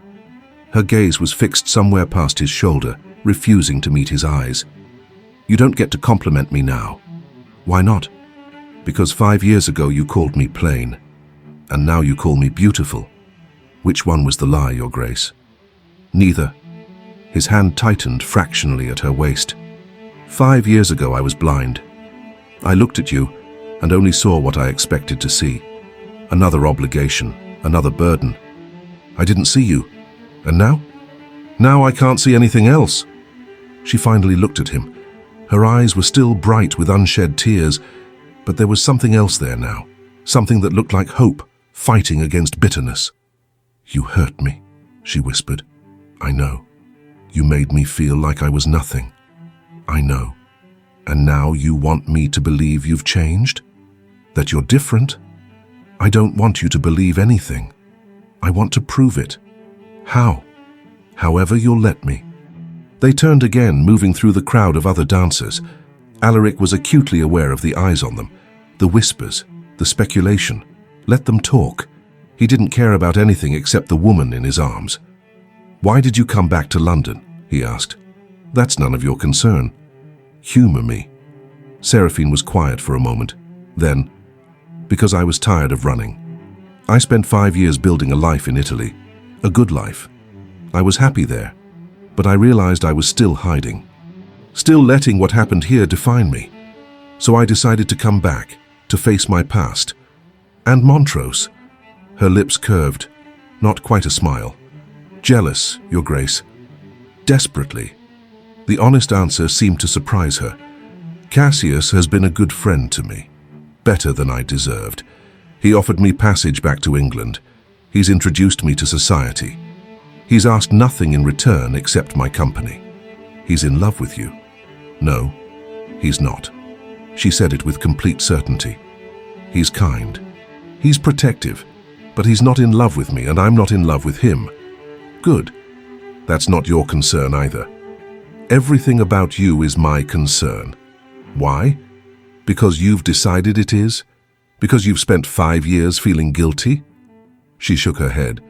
Her gaze was fixed somewhere past his shoulder, refusing to meet his eyes. You don't get to compliment me now. Why not? Because 5 years ago you called me plain, and now you call me beautiful. Which one was the lie, Your Grace? Neither. His hand tightened fractionally at her waist. 5 years ago I was blind. I looked at you and only saw what I expected to see. Another obligation, another burden. I didn't see you. And now? Now I can't see anything else. She finally looked at him. Her eyes were still bright with unshed tears, but there was something else there now. Something that looked like hope, fighting against bitterness. You hurt me, she whispered. I know. You made me feel like I was nothing. I know. And now you want me to believe you've changed? That you're different? I don't want you to believe anything. I want to prove it. How? However you'll let me. They turned again, moving through the crowd of other dancers. Alaric was acutely aware of the eyes on them, the whispers, the speculation. Let them talk. He didn't care about anything except the woman in his arms. Why did you come back to London? He asked. That's none of your concern. Humor me. Seraphine was quiet for a moment. Then, because I was tired of running. I spent 5 years building a life in Italy, a good life. I was happy there, but I realized I was still hiding, still letting what happened here define me. So I decided to come back, to face my past. And Montrose. Her lips curved. Not quite a smile. Jealous, Your Grace. Desperately. The honest answer seemed to surprise her. Cassius has been a good friend to me. Better than I deserved. He offered me passage back to England. He's introduced me to society. He's asked nothing in return except my company. He's in love with you. No, he's not. She said it with complete certainty. He's kind. He's protective. But he's not in love with me, and I'm not in love with him. Good. That's not your concern either. Everything about you is my concern. Why? Because you've decided it is? Because you've spent 5 years feeling guilty? She shook her head.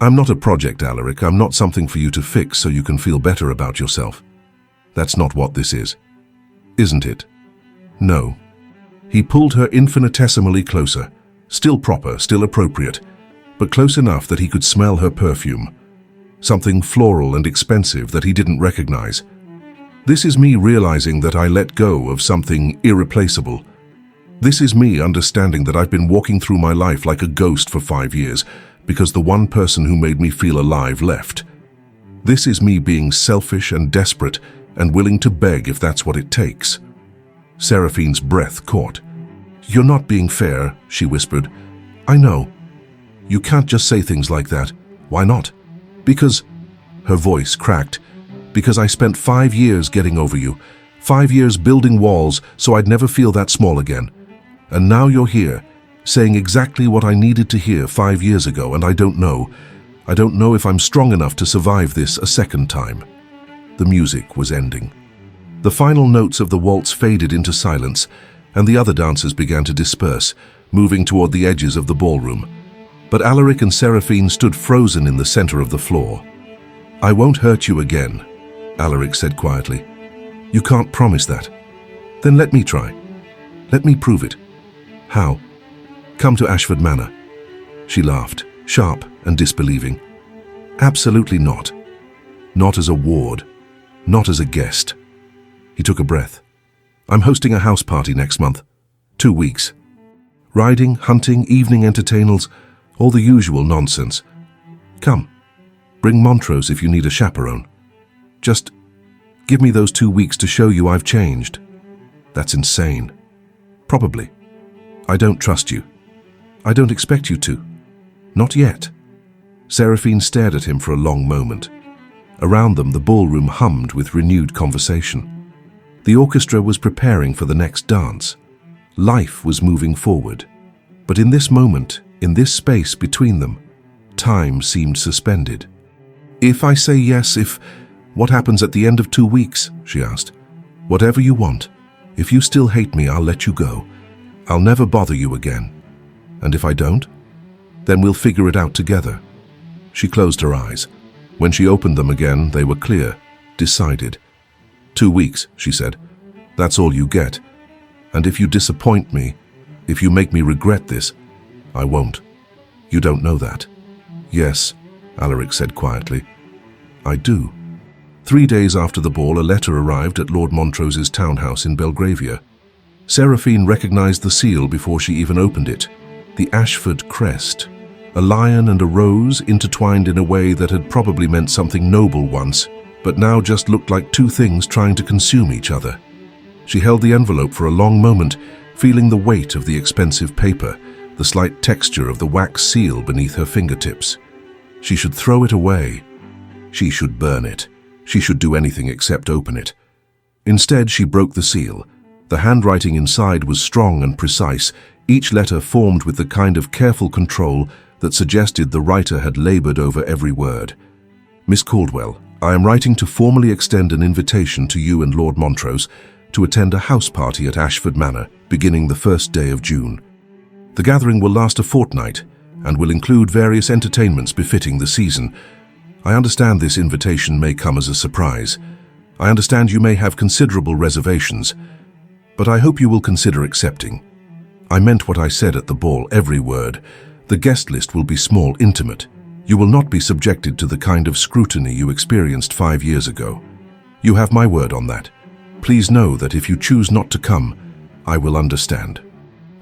I'm not a project, Alaric. I'm not something for you to fix so you can feel better about yourself. That's not what this is. Isn't it? No. He pulled her infinitesimally closer. Still proper, still appropriate, but close enough that he could smell her perfume. Something floral and expensive that he didn't recognize. This is me realizing that I let go of something irreplaceable. This is me understanding that I've been walking through my life like a ghost for 5 years because the one person who made me feel alive left. This is me being selfish and desperate and willing to beg if that's what it takes. Seraphine's breath caught. You're not being fair, she whispered. I know. You can't just say things like that. Why not? Because, her voice cracked, because I spent 5 years getting over you, 5 years building walls so I'd never feel that small again. And now you're here, saying exactly what I needed to hear 5 years ago, and I don't know. I don't know if I'm strong enough to survive this a second time. The music was ending. The final notes of the waltz faded into silence, and the other dancers began to disperse, moving toward the edges of the ballroom. But Alaric and Seraphine stood frozen in the center of the floor. I won't hurt you again, Alaric said quietly. You can't promise that. Then let me try. Let me prove it. How? Come to Ashford Manor. She laughed, sharp and disbelieving. Absolutely not. Not as a ward. Not as a guest. He took a breath. I'm hosting a house party next month. 2 weeks. Riding, hunting, evening entertainals, all the usual nonsense. Come. Bring Montrose if you need a chaperone. Just give me those 2 weeks to show you I've changed. That's insane. Probably. I don't trust you. I don't expect you to. Not yet. Seraphine stared at him for a long moment. Around them, the ballroom hummed with renewed conversation. The orchestra was preparing for the next dance. Life was moving forward. But in this moment, in this space between them, time seemed suspended. If I say yes, what happens at the end of 2 weeks? She asked. Whatever you want. If you still hate me, I'll let you go. I'll never bother you again. And if I don't, then we'll figure it out together. She closed her eyes. When she opened them again, they were clear, decided. 2 weeks, she said. That's all you get. And if you disappoint me, if you make me regret this, I won't. You don't know that. Yes, Alaric said quietly. I do. 3 days after the ball, a letter arrived at Lord Montrose's townhouse in Belgravia. Seraphine recognized the seal before she even opened it. The Ashford crest. A lion and a rose intertwined in a way that had probably meant something noble once, but now just looked like two things trying to consume each other. She held the envelope for a long moment, feeling the weight of the expensive paper, the slight texture of the wax seal beneath her fingertips. She should throw it away. She should burn it. She should do anything except open it. Instead, she broke the seal. The handwriting inside was strong and precise, each letter formed with the kind of careful control that suggested the writer had labored over every word. Miss Caldwell, I am writing to formally extend an invitation to you and Lord Montrose to attend a house party at Ashford Manor, beginning the 1st day of June. The gathering will last a fortnight and will include various entertainments befitting the season. I understand this invitation may come as a surprise. I understand you may have considerable reservations, but I hope you will consider accepting. I meant what I said at the ball, every word. The guest list will be small, intimate. You will not be subjected to the kind of scrutiny you experienced 5 years ago. You have my word on that. Please know that if you choose not to come, I will understand.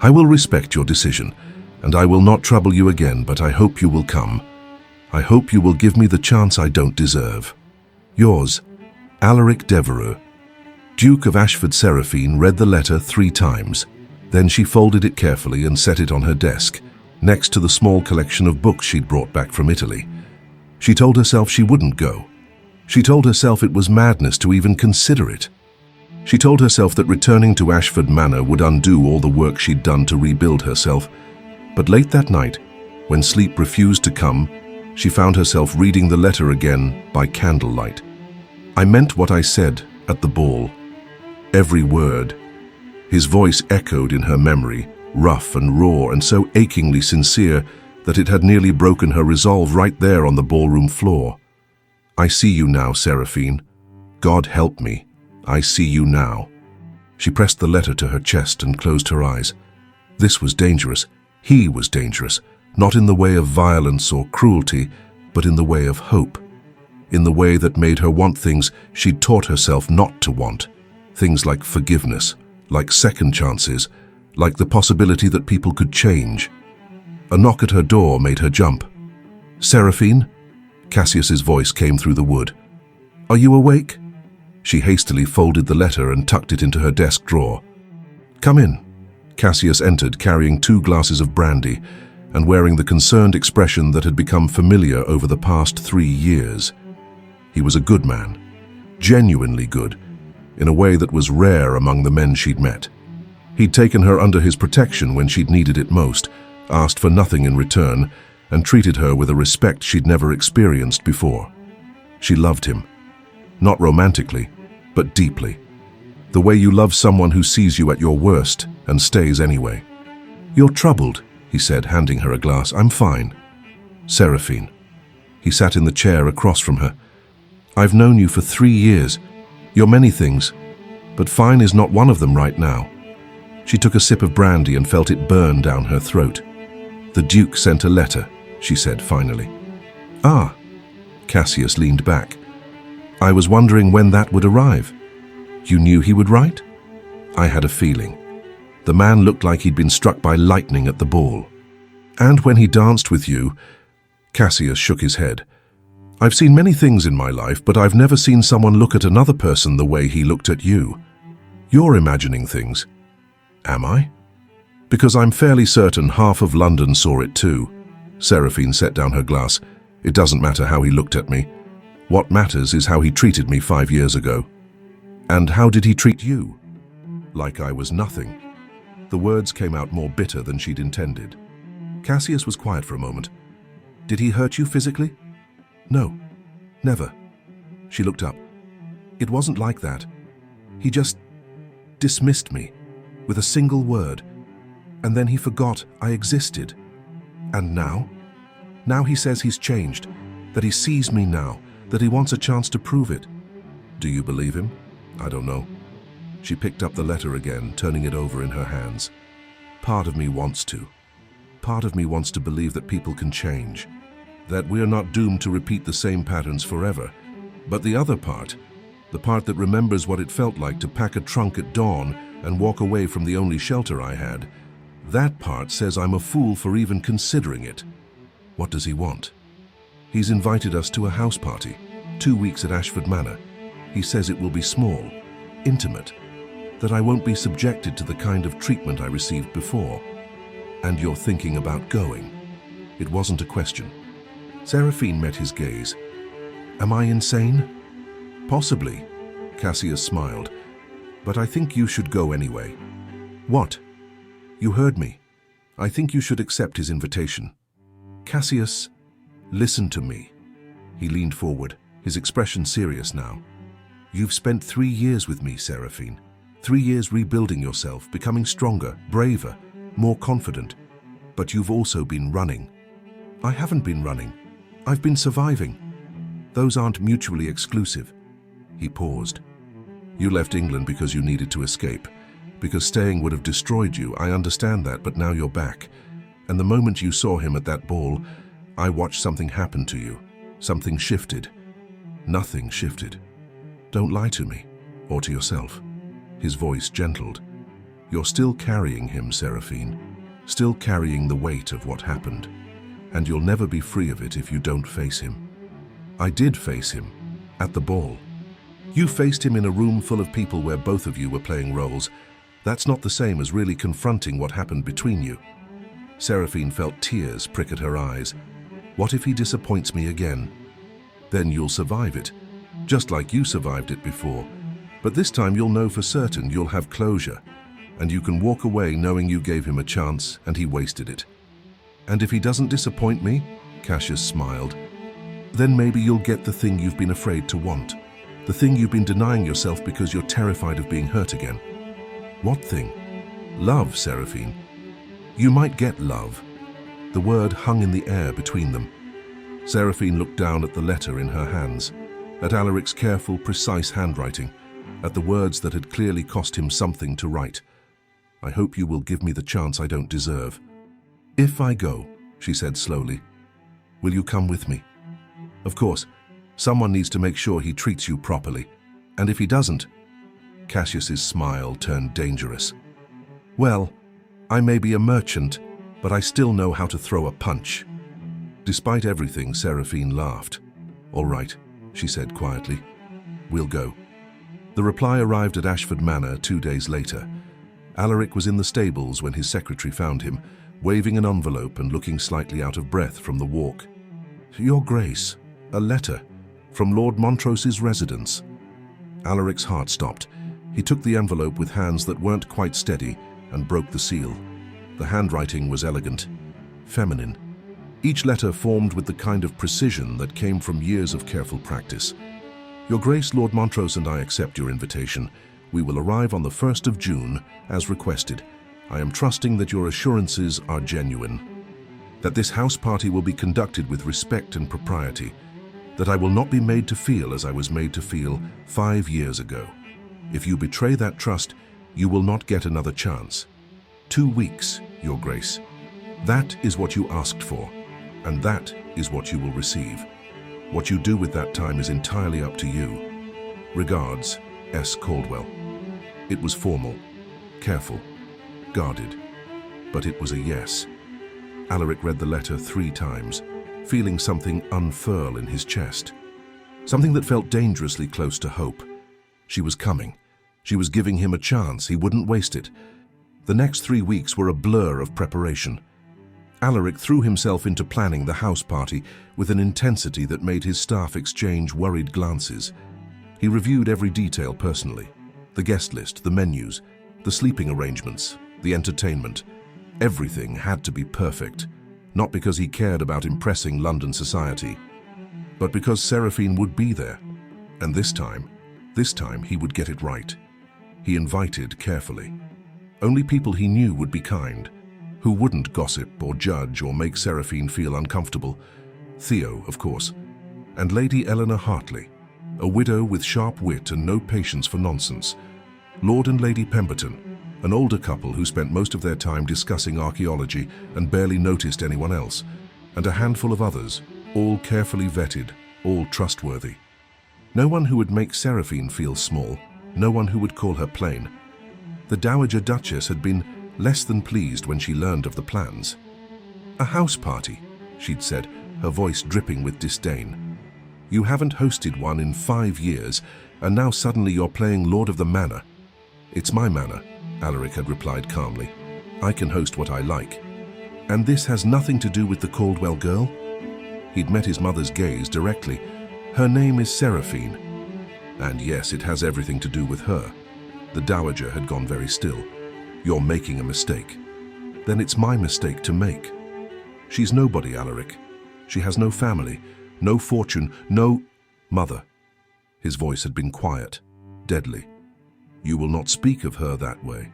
I will respect your decision, and I will not trouble you again, but I hope you will come. I hope you will give me the chance I don't deserve. Yours, Alaric Devereux. Duke of Ashford. Seraphine read the letter 3 times. Then she folded it carefully and set it on her desk, next to the small collection of books she'd brought back from Italy. She told herself she wouldn't go. She told herself it was madness to even consider it. She told herself that returning to Ashford Manor would undo all the work she'd done to rebuild herself. But late that night, when sleep refused to come, she found herself reading the letter again by candlelight. I meant what I said at the ball. Every word. His voice echoed in her memory, rough and raw and so achingly sincere that it had nearly broken her resolve right there on the ballroom floor. I see you now, Seraphine. God help me. I see you now. She pressed the letter to her chest and closed her eyes. This was dangerous. He was dangerous, not in the way of violence or cruelty, but in the way of hope. In the way that made her want things she'd taught herself not to want. Things like forgiveness, like second chances, like the possibility that people could change. A knock at her door made her jump. Seraphine? Cassius's voice came through the wood. Are you awake? She hastily folded the letter and tucked it into her desk drawer. Come in. Cassius entered carrying 2 glasses of brandy and wearing the concerned expression that had become familiar over the past 3 years. He was a good man, genuinely good, in a way that was rare among the men she'd met. He'd taken her under his protection when she'd needed it most, asked for nothing in return, and treated her with a respect she'd never experienced before. She loved him. Not romantically, but deeply. The way you love someone who sees you at your worst and stays anyway. You're troubled, he said, handing her a glass. I'm fine. Seraphine. He sat in the chair across from her. I've known you for 3 years. You're many things, but fine is not one of them right now. She took a sip of brandy and felt it burn down her throat. The Duke sent a letter, she said finally. Ah. Cassius leaned back. I was wondering when that would arrive. You knew he would write? I had a feeling. The man looked like he'd been struck by lightning at the ball. And when he danced with you, Cassius shook his head. I've seen many things in my life, but I've never seen someone look at another person the way he looked at you. You're imagining things. Am I? Because I'm fairly certain half of London saw it too. Seraphine set down her glass. It doesn't matter how he looked at me. What matters is how he treated me 5 years ago. And how did he treat you? Like I was nothing. The words came out more bitter than she'd intended. Cassius was quiet for a moment. Did he hurt you physically? No, never. She looked up. It wasn't like that. He just dismissed me with a single word, and then he forgot I existed. And now? Now he says he's changed, that he sees me now, that he wants a chance to prove it. Do you believe him? I don't know. She picked up the letter again, turning it over in her hands. Part of me wants to. Part of me wants to believe that people can change, that we're not doomed to repeat the same patterns forever. But the other part, the part that remembers what it felt like to pack a trunk at dawn and walk away from the only shelter I had, that part says I'm a fool for even considering it. What does he want? He's invited us to a house party, 2 weeks at Ashford Manor. He says it will be small, intimate, that I won't be subjected to the kind of treatment I received before. And you're thinking about going. It wasn't a question. Seraphine met his gaze. Am I insane? Possibly, Cassius smiled. But I think you should go anyway. What? You heard me. I think you should accept his invitation. Cassius, listen to me. He leaned forward, his expression serious now. You've spent 3 years with me, Seraphine. 3 years rebuilding yourself, becoming stronger, braver, more confident. But you've also been running. I haven't been running. I've been surviving. Those aren't mutually exclusive. He paused. You left England because you needed to escape, because staying would have destroyed you. I understand that, but now you're back. And the moment you saw him at that ball, I watched something happen to you. Something shifted. Nothing shifted. Don't lie to me, or to yourself. His voice gentled. You're still carrying him, Seraphine. Still carrying the weight of what happened. and you'll never be free of it if you don't face him. I did face him, at the ball. You faced him in a room full of people where both of you were playing roles. That's not the same as really confronting what happened between you. Seraphine felt tears prick at her eyes. What if he disappoints me again? Then you'll survive it, just like you survived it before. But this time you'll know for certain you'll have closure, and you can walk away knowing you gave him a chance and he wasted it. And if he doesn't disappoint me, Cassius smiled, then maybe you'll get the thing you've been afraid to want. The thing you've been denying yourself because you're terrified of being hurt again. What thing? Love, Seraphine. You might get love. The word hung in the air between them. Seraphine looked down at the letter in her hands, at Alaric's careful, precise handwriting, at the words that had clearly cost him something to write. I hope you will give me the chance I don't deserve. If I go, she said slowly, will you come with me? Of course, someone needs to make sure he treats you properly, and if he doesn't... Cassius's smile turned dangerous. Well, I may be a merchant, but I still know how to throw a punch. Despite everything, Seraphine laughed. All right, she said quietly. We'll go. The reply arrived at Ashford Manor 2 days later. Alaric was in the stables when his secretary found him, waving an envelope and looking slightly out of breath from the walk. Your Grace, a letter from Lord Montrose's residence. Alaric's heart stopped. He took the envelope with hands that weren't quite steady and broke the seal. The handwriting was elegant, feminine. Each letter formed with the kind of precision that came from years of careful practice. Your Grace, Lord Montrose and I accept your invitation. We will arrive on the 1st of June, as requested. I am trusting that your assurances are genuine, that this house party will be conducted with respect and propriety, that I will not be made to feel as I was made to feel 5 years ago. If you betray that trust, you will not get another chance. 2 weeks, Your Grace. That is what you asked for, and that is what you will receive. What you do with that time is entirely up to you. Regards, S. Caldwell. It was formal, careful, guarded, but it was a yes. Alaric read the letter 3 times, feeling something unfurl in his chest. Something that felt dangerously close to hope. She was coming. She was giving him a chance. He wouldn't waste it. The next 3 weeks were a blur of preparation. Alaric threw himself into planning the house party with an intensity that made his staff exchange worried glances. He reviewed every detail personally. The guest list, the menus, the sleeping arrangements, the entertainment. Everything had to be perfect, not because he cared about impressing London society, but because Seraphine would be there. And this time he would get it right. He invited carefully. Only people he knew would be kind, who wouldn't gossip or judge or make Seraphine feel uncomfortable. Theo, of course, and Lady Eleanor Hartley, a widow with sharp wit and no patience for nonsense. Lord and Lady Pemberton, an older couple who spent most of their time discussing archaeology and barely noticed anyone else, and a handful of others, all carefully vetted, all trustworthy. No one who would make Seraphine feel small, no one who would call her plain. The Dowager Duchess had been less than pleased when she learned of the plans. A house party, she'd said, her voice dripping with disdain. You haven't hosted one in 5 years, and now suddenly you're playing Lord of the Manor. It's my manor, Alaric had replied calmly. I can host what I like. And this has nothing to do with the Caldwell girl? He'd met his mother's gaze directly. Her name is Seraphine. And yes, it has everything to do with her. The Dowager had gone very still. You're making a mistake. Then it's my mistake to make. She's nobody, Alaric. She has no family, no fortune, no mother. His voice had been quiet, deadly. You will not speak of her that way.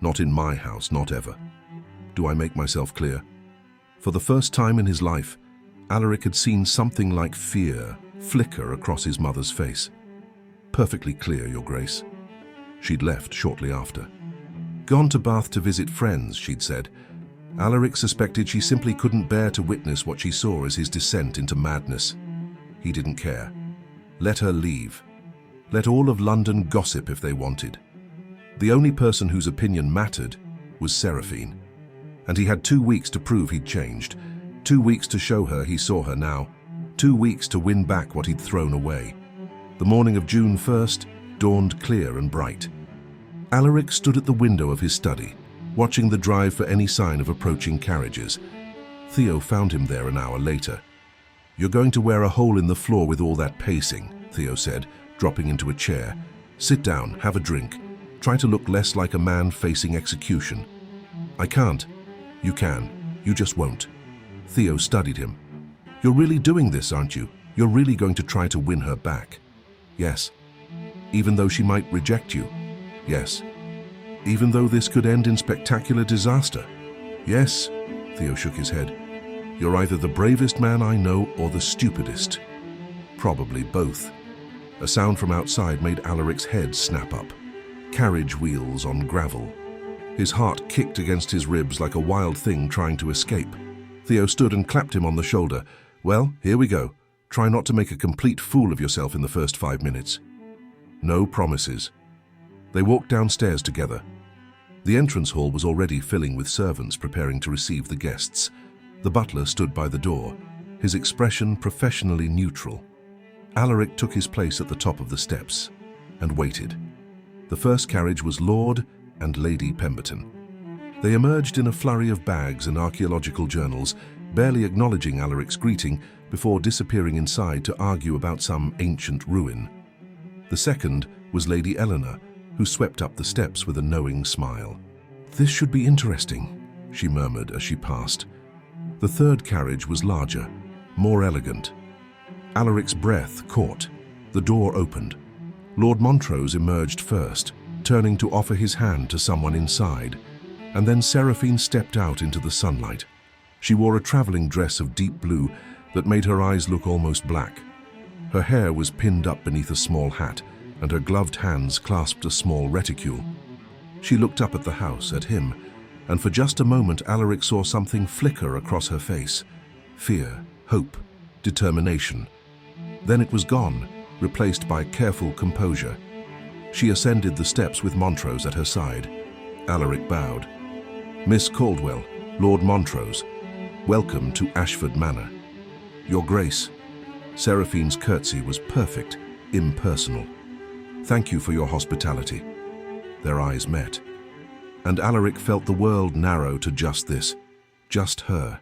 Not in my house, not ever. Do I make myself clear? For the first time in his life, Alaric had seen something like fear flicker across his mother's face. Perfectly clear, Your Grace. She'd left shortly after. Gone to Bath to visit friends, she'd said. Alaric suspected she simply couldn't bear to witness what she saw as his descent into madness. He didn't care. Let her leave. Let all of London gossip if they wanted. The only person whose opinion mattered was Seraphine. And he had 2 weeks to prove he'd changed. 2 weeks to show her he saw her now. 2 weeks to win back what he'd thrown away. The morning of June 1st dawned clear and bright. Alaric stood at the window of his study, watching the drive for any sign of approaching carriages. Theo found him there an hour later. "You're going to wear a hole in the floor with all that pacing," Theo said, dropping into a chair. "Sit down, have a drink. Try to look less like a man facing execution." "I can't." "You can. You just won't." Theo studied him. "You're really doing this, aren't you? You're really going to try to win her back?" "Yes." "Even though she might reject you?" "Yes." "Even though this could end in spectacular disaster?" "Yes." Theo shook his head. "You're either the bravest man I know or the stupidest." "Probably both." A sound from outside made Alaric's head snap up. Carriage wheels on gravel. His heart kicked against his ribs like a wild thing trying to escape. Theo stood and clapped him on the shoulder. "Well, here we go. Try not to make a complete fool of yourself in the first 5 minutes." No promises. They walked downstairs together. The entrance hall was already filling with servants preparing to receive the guests. The butler stood by the door, his expression professionally neutral. Alaric took his place at the top of the steps and waited. The first carriage was Lord and Lady Pemberton. They emerged in a flurry of bags and archaeological journals, barely acknowledging Alaric's greeting before disappearing inside to argue about some ancient ruin. The second was Lady Eleanor, who swept up the steps with a knowing smile. "This should be interesting," she murmured as she passed. The third carriage was larger, more elegant. Alaric's breath caught. The door opened. Lord Montrose emerged first, turning to offer his hand to someone inside, and then Seraphine stepped out into the sunlight. She wore a traveling dress of deep blue that made her eyes look almost black. Her hair was pinned up beneath a small hat, and her gloved hands clasped a small reticule. She looked up at the house, at him, and for just a moment Alaric saw something flicker across her face. Fear, hope, determination. Then it was gone, replaced by careful composure. She ascended the steps with Montrose at her side. Alaric bowed. "Miss Caldwell, Lord Montrose, welcome to Ashford Manor." "Your Grace." Seraphine's curtsy was perfect, impersonal. "Thank you for your hospitality." Their eyes met, and Alaric felt the world narrow to just this, just her.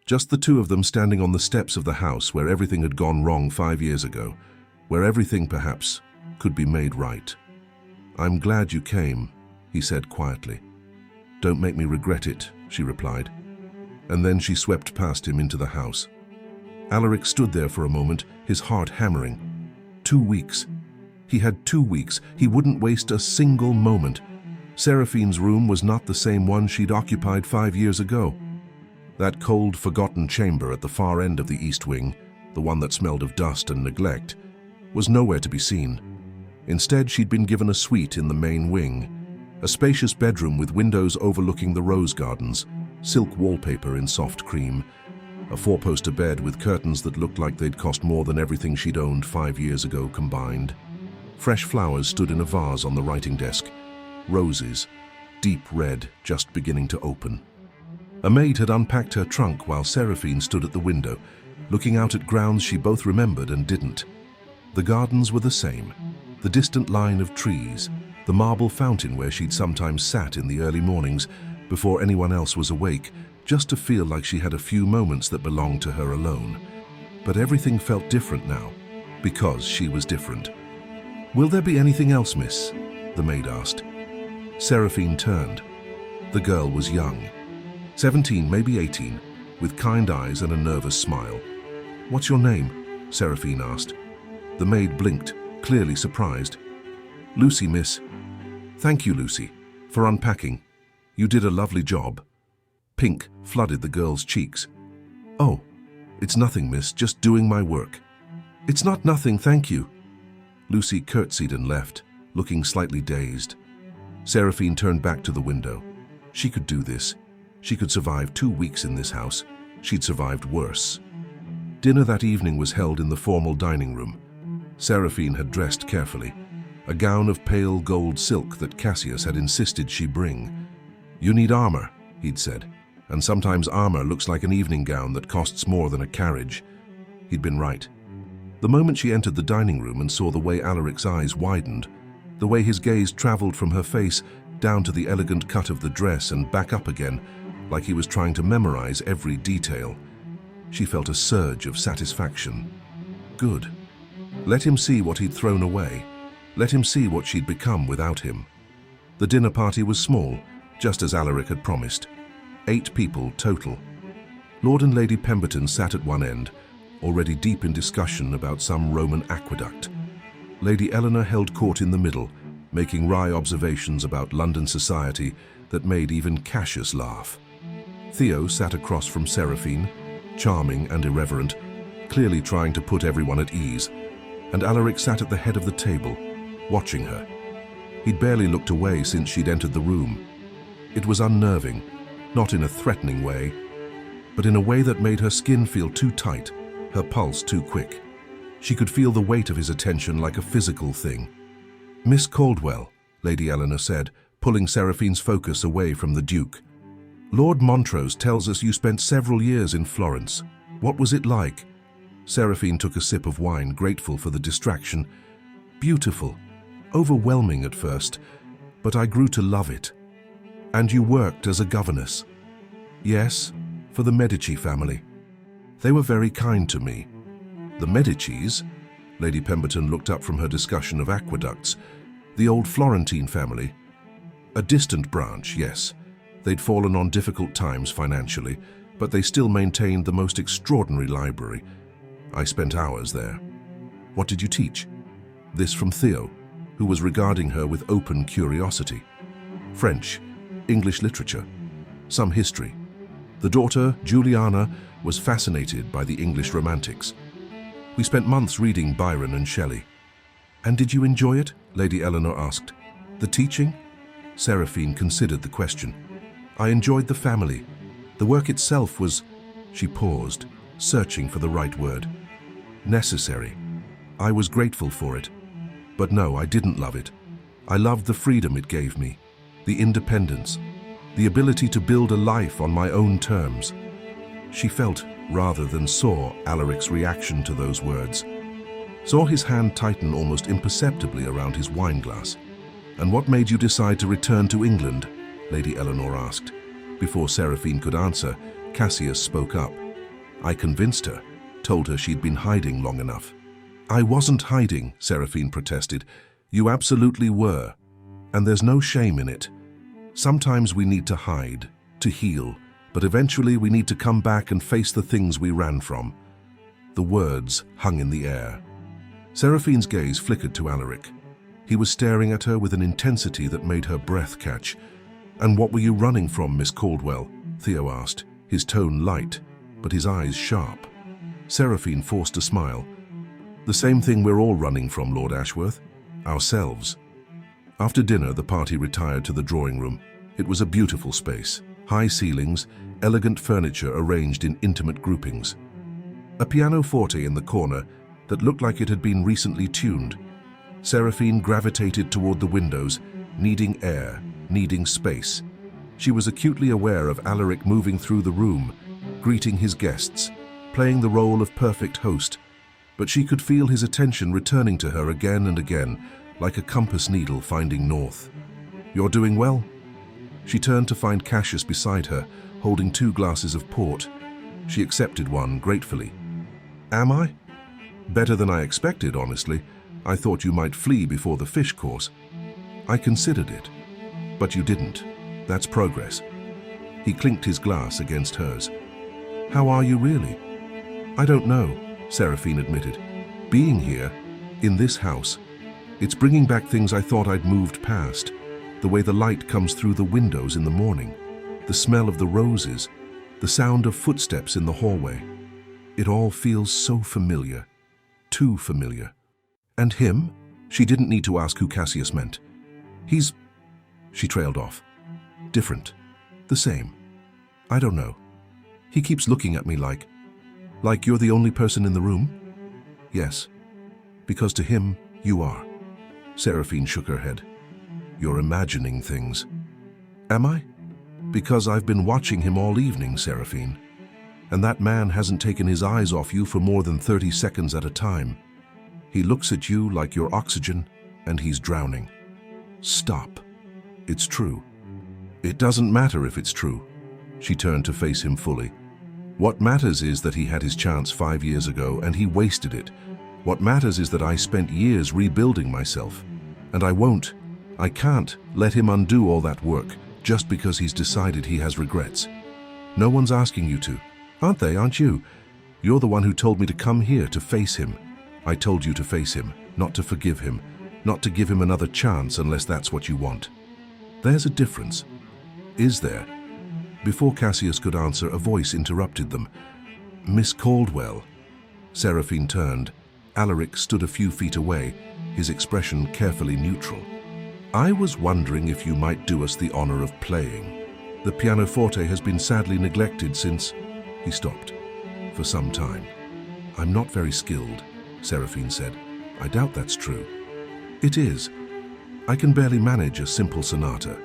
Just the two of them standing on the steps of the house where everything had gone wrong 5 years ago, where everything, perhaps, could be made right. "I'm glad you came," he said quietly. "Don't make me regret it," she replied. And then she swept past him into the house. Alaric stood there for a moment, his heart hammering. 2 weeks. He had 2 weeks. He wouldn't waste a single moment. Seraphine's room was not the same one she'd occupied 5 years ago. That cold, forgotten chamber at the far end of the east wing, the one that smelled of dust and neglect, was nowhere to be seen. Instead, she'd been given a suite in the main wing, a spacious bedroom with windows overlooking the rose gardens, silk wallpaper in soft cream, a 4-poster bed with curtains that looked like they'd cost more than everything she'd owned 5 years ago combined. Fresh flowers stood in a vase on the writing desk, roses, deep red, just beginning to open. A maid had unpacked her trunk while Seraphine stood at the window, looking out at grounds she both remembered and didn't. The gardens were the same, the distant line of trees, the marble fountain where she'd sometimes sat in the early mornings before anyone else was awake, just to feel like she had a few moments that belonged to her alone. But everything felt different now, because she was different. "Will there be anything else, miss?" the maid asked. Seraphine turned. The girl was young, 17, maybe 18, with kind eyes and a nervous smile. "What's your name?" Seraphine asked. The maid blinked, clearly surprised. "Lucy, miss." "Thank you, Lucy, for unpacking. You did a lovely job." Pink flooded the girl's cheeks. "Oh, it's nothing, miss, just doing my work." "It's not nothing, thank you." Lucy curtsied and left, looking slightly dazed. Seraphine turned back to the window. She could do this. She could survive 2 weeks in this house. She'd survived worse. Dinner that evening was held in the formal dining room. Seraphine had dressed carefully, a gown of pale gold silk that Cassius had insisted she bring. "You need armor," he'd said. and sometimes armor looks like an evening gown that costs more than a carriage. He'd been right. The moment she entered the dining room and saw the way Alaric's eyes widened, the way his gaze traveled from her face down to the elegant cut of the dress and back up again, like he was trying to memorize every detail, she felt a surge of satisfaction. Good. Let him see what he'd thrown away. Let him see what she'd become without him. The dinner party was small, just as Alaric had promised. 8 people total. Lord and Lady Pemberton sat at one end, already deep in discussion about some Roman aqueduct. Lady Eleanor held court in the middle, making wry observations about London society that made even Cassius laugh. Theo sat across from Seraphine, charming and irreverent, clearly trying to put everyone at ease, and Alaric sat at the head of the table, watching her. He'd barely looked away since she'd entered the room. It was unnerving, not in a threatening way, but in a way that made her skin feel too tight, her pulse too quick. She could feel the weight of his attention like a physical thing. "Miss Caldwell," Lady Eleanor said, pulling Seraphine's focus away from the Duke. "Lord Montrose tells us you spent several years in Florence. What was it like?" Seraphine took a sip of wine, grateful for the distraction. "Beautiful. Overwhelming at first, but I grew to love it." "And you worked as a governess?" "Yes, for the Medici family. They were very kind to me." "The Medicis?" Lady Pemberton looked up from her discussion of aqueducts. "The old Florentine family?" "A distant branch, yes. They'd fallen on difficult times financially, but they still maintained the most extraordinary library. I spent hours there." "What did you teach?" This from Theo, who was regarding her with open curiosity. "French, English literature, some history. The daughter, Juliana, was fascinated by the English romantics. We spent months reading Byron and Shelley." "And did you enjoy it?" Lady Eleanor asked. "The teaching?" Seraphine considered the question. "I enjoyed the family. The work itself was..." She paused, searching for the right word. "Necessary. I was grateful for it. But no, I didn't love it. I loved the freedom it gave me, the independence, the ability to build a life on my own terms." She felt, rather than saw, Alaric's reaction to those words. Saw his hand tighten almost imperceptibly around his wineglass. "And what made you decide to return to England?" Lady Eleanor asked. Before Seraphine could answer, Cassius spoke up. "I convinced her, told her she'd been hiding long enough." "I wasn't hiding," Seraphine protested. "You absolutely were. And there's no shame in it. Sometimes we need to hide, to heal, but eventually we need to come back and face the things we ran from." The words hung in the air. Seraphine's gaze flickered to Alaric. He was staring at her with an intensity that made her breath catch. "And what were you running from, Miss Caldwell?" Theo asked, his tone light, but his eyes sharp. Seraphine forced a smile. "The same thing we're all running from, Lord Ashworth. Ourselves." After dinner, the party retired to the drawing room. It was a beautiful space. High ceilings, elegant furniture arranged in intimate groupings. A pianoforte in the corner that looked like it had been recently tuned. Seraphine gravitated toward the windows, needing air, needing space. She was acutely aware of Alaric moving through the room, greeting his guests, playing the role of perfect host, but she could feel his attention returning to her again and again, like a compass needle finding north. "You're doing well?" She turned to find Cassius beside her, holding 2 glasses of port. She accepted one gratefully. "Am I?" "Better than I expected, honestly. I thought you might flee before the fish course." "I considered it. But you didn't. That's progress." He clinked his glass against hers. "How are you really?" "I don't know," Seraphine admitted. "Being here, in this house, it's bringing back things I thought I'd moved past. The way the light comes through the windows in the morning, the smell of the roses, the sound of footsteps in the hallway. It all feels so familiar. Too familiar." "And him?" She didn't need to ask who Cassius meant. "He's..." She trailed off. "Different. The same. I don't know. He keeps looking at me like you're the only person in the room?" "Yes. Because to him, you are." Seraphine shook her head. "You're imagining things." "Am I?" Because I've been watching him all evening, Seraphine. And that man hasn't taken his eyes off you for more than 30 seconds at a time. He looks at you like you're oxygen, and he's drowning. Stop. It's true. It doesn't matter if it's true. She turned to face him fully. What matters is that he had his chance 5 years ago and he wasted it. What matters is that I spent years rebuilding myself. And I can't let him undo all that work just because he's decided he has regrets. No one's asking you to. Aren't you? You're the one who told me to come here to face him. I told you to face him, not to forgive him, not to give him another chance unless that's what you want. There's a difference. Is there? Before Cassius could answer, a voice interrupted them. Miss Caldwell. Seraphine turned. Alaric stood a few feet away, his expression carefully neutral. I was wondering if you might do us the honor of playing. The pianoforte has been sadly neglected since... He stopped. For some time. I'm not very skilled, Seraphine said. I doubt that's true. It is. I can barely manage a simple sonata.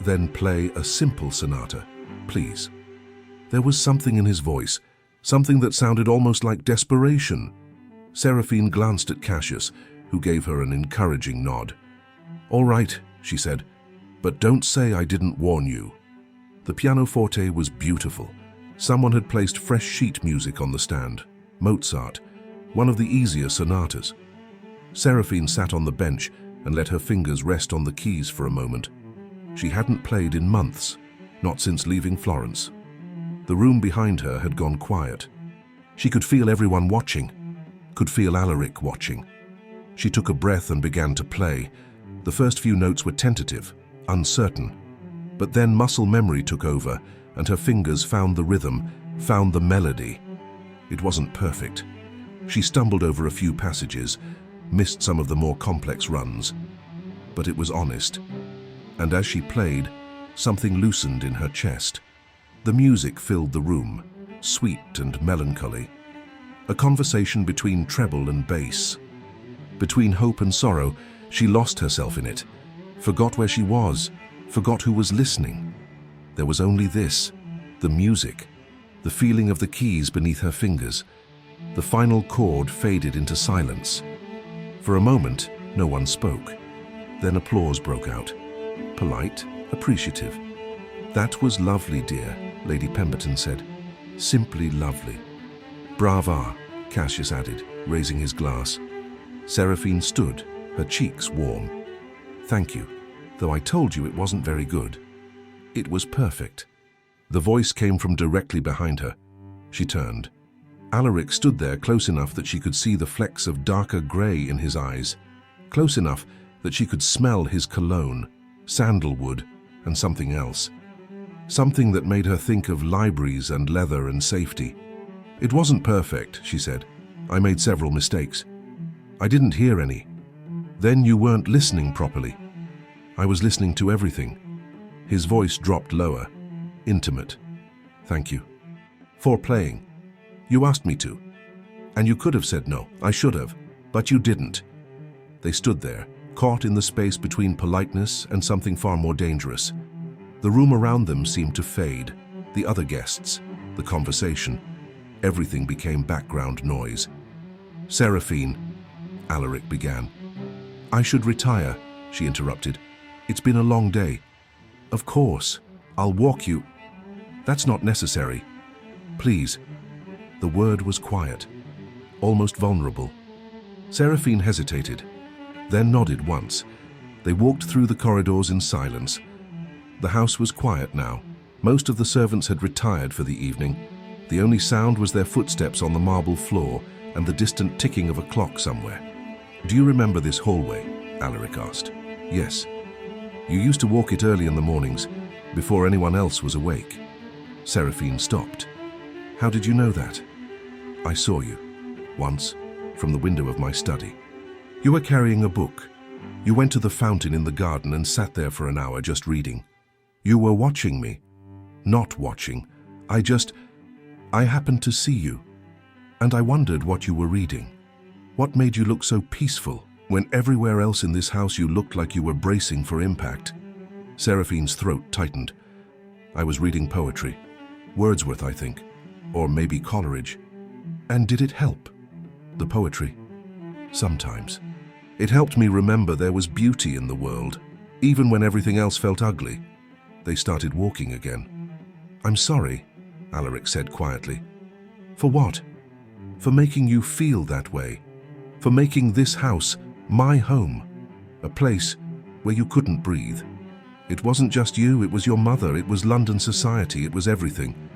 Then play a simple sonata, please. There was something in his voice, something that sounded almost like desperation. Seraphine glanced at Cassius, who gave her an encouraging nod. All right, she said, but don't say I didn't warn you. The pianoforte was beautiful. Someone had placed fresh sheet music on the stand. Mozart, one of the easier sonatas. Seraphine sat on the bench and let her fingers rest on the keys for a moment. She hadn't played in months, not since leaving Florence. The room behind her had gone quiet. She could feel everyone watching, could feel Alaric watching. She took a breath and began to play. The first few notes were tentative, uncertain. But then muscle memory took over, and her fingers found the rhythm, found the melody. It wasn't perfect. She stumbled over a few passages, missed some of the more complex runs. But it was honest. And as she played, something loosened in her chest. The music filled the room, sweet and melancholy. A conversation between treble and bass. Between hope and sorrow, she lost herself in it, forgot where she was, forgot who was listening. There was only this, the music, the feeling of the keys beneath her fingers. The final chord faded into silence. For a moment, no one spoke. Then applause broke out. Polite, appreciative. That was lovely, dear, Lady Pemberton said. Simply lovely. Brava, Cassius added, raising his glass. Seraphine stood, her cheeks warm. Thank you, though I told you it wasn't very good. It was perfect. The voice came from directly behind her. She turned. Alaric stood there close enough that she could see the flecks of darker grey in his eyes, close enough that she could smell his cologne, sandalwood, and something else. Something that made her think of libraries and leather and safety. It wasn't perfect, she said. I made several mistakes. I didn't hear any. Then you weren't listening properly. I was listening to everything. His voice dropped lower, intimate. Thank you. For playing. You asked me to. And you could have said no, I should have, but you didn't. They stood there, caught in the space between politeness and something far more dangerous. The room around them seemed to fade, the other guests, the conversation. Everything became background noise. Seraphine, Alaric began. I should retire, she interrupted. It's been a long day. Of course, I'll walk you. That's not necessary. Please. The word was quiet, almost vulnerable. Seraphine hesitated, then nodded once. They walked through the corridors in silence. The house was quiet now. Most of the servants had retired for the evening. The only sound was their footsteps on the marble floor and the distant ticking of a clock somewhere. Do you remember this hallway? Alaric asked. Yes. You used to walk it early in the mornings, before anyone else was awake. Seraphine stopped. How did you know that? I saw you, once, from the window of my study. You were carrying a book. You went to the fountain in the garden and sat there for an hour just reading. You were watching me. Not watching. I happened to see you. And I wondered what you were reading. What made you look so peaceful when everywhere else in this house you looked like you were bracing for impact? Seraphine's throat tightened. I was reading poetry. Wordsworth, I think. Or maybe Coleridge. And did it help? The poetry? Sometimes. It helped me remember there was beauty in the world, even when everything else felt ugly. They started walking again. I'm sorry, Alaric said quietly. For what? For making you feel that way. For making this house my home. A place where you couldn't breathe. It wasn't just you, it was your mother, it was London society, it was everything.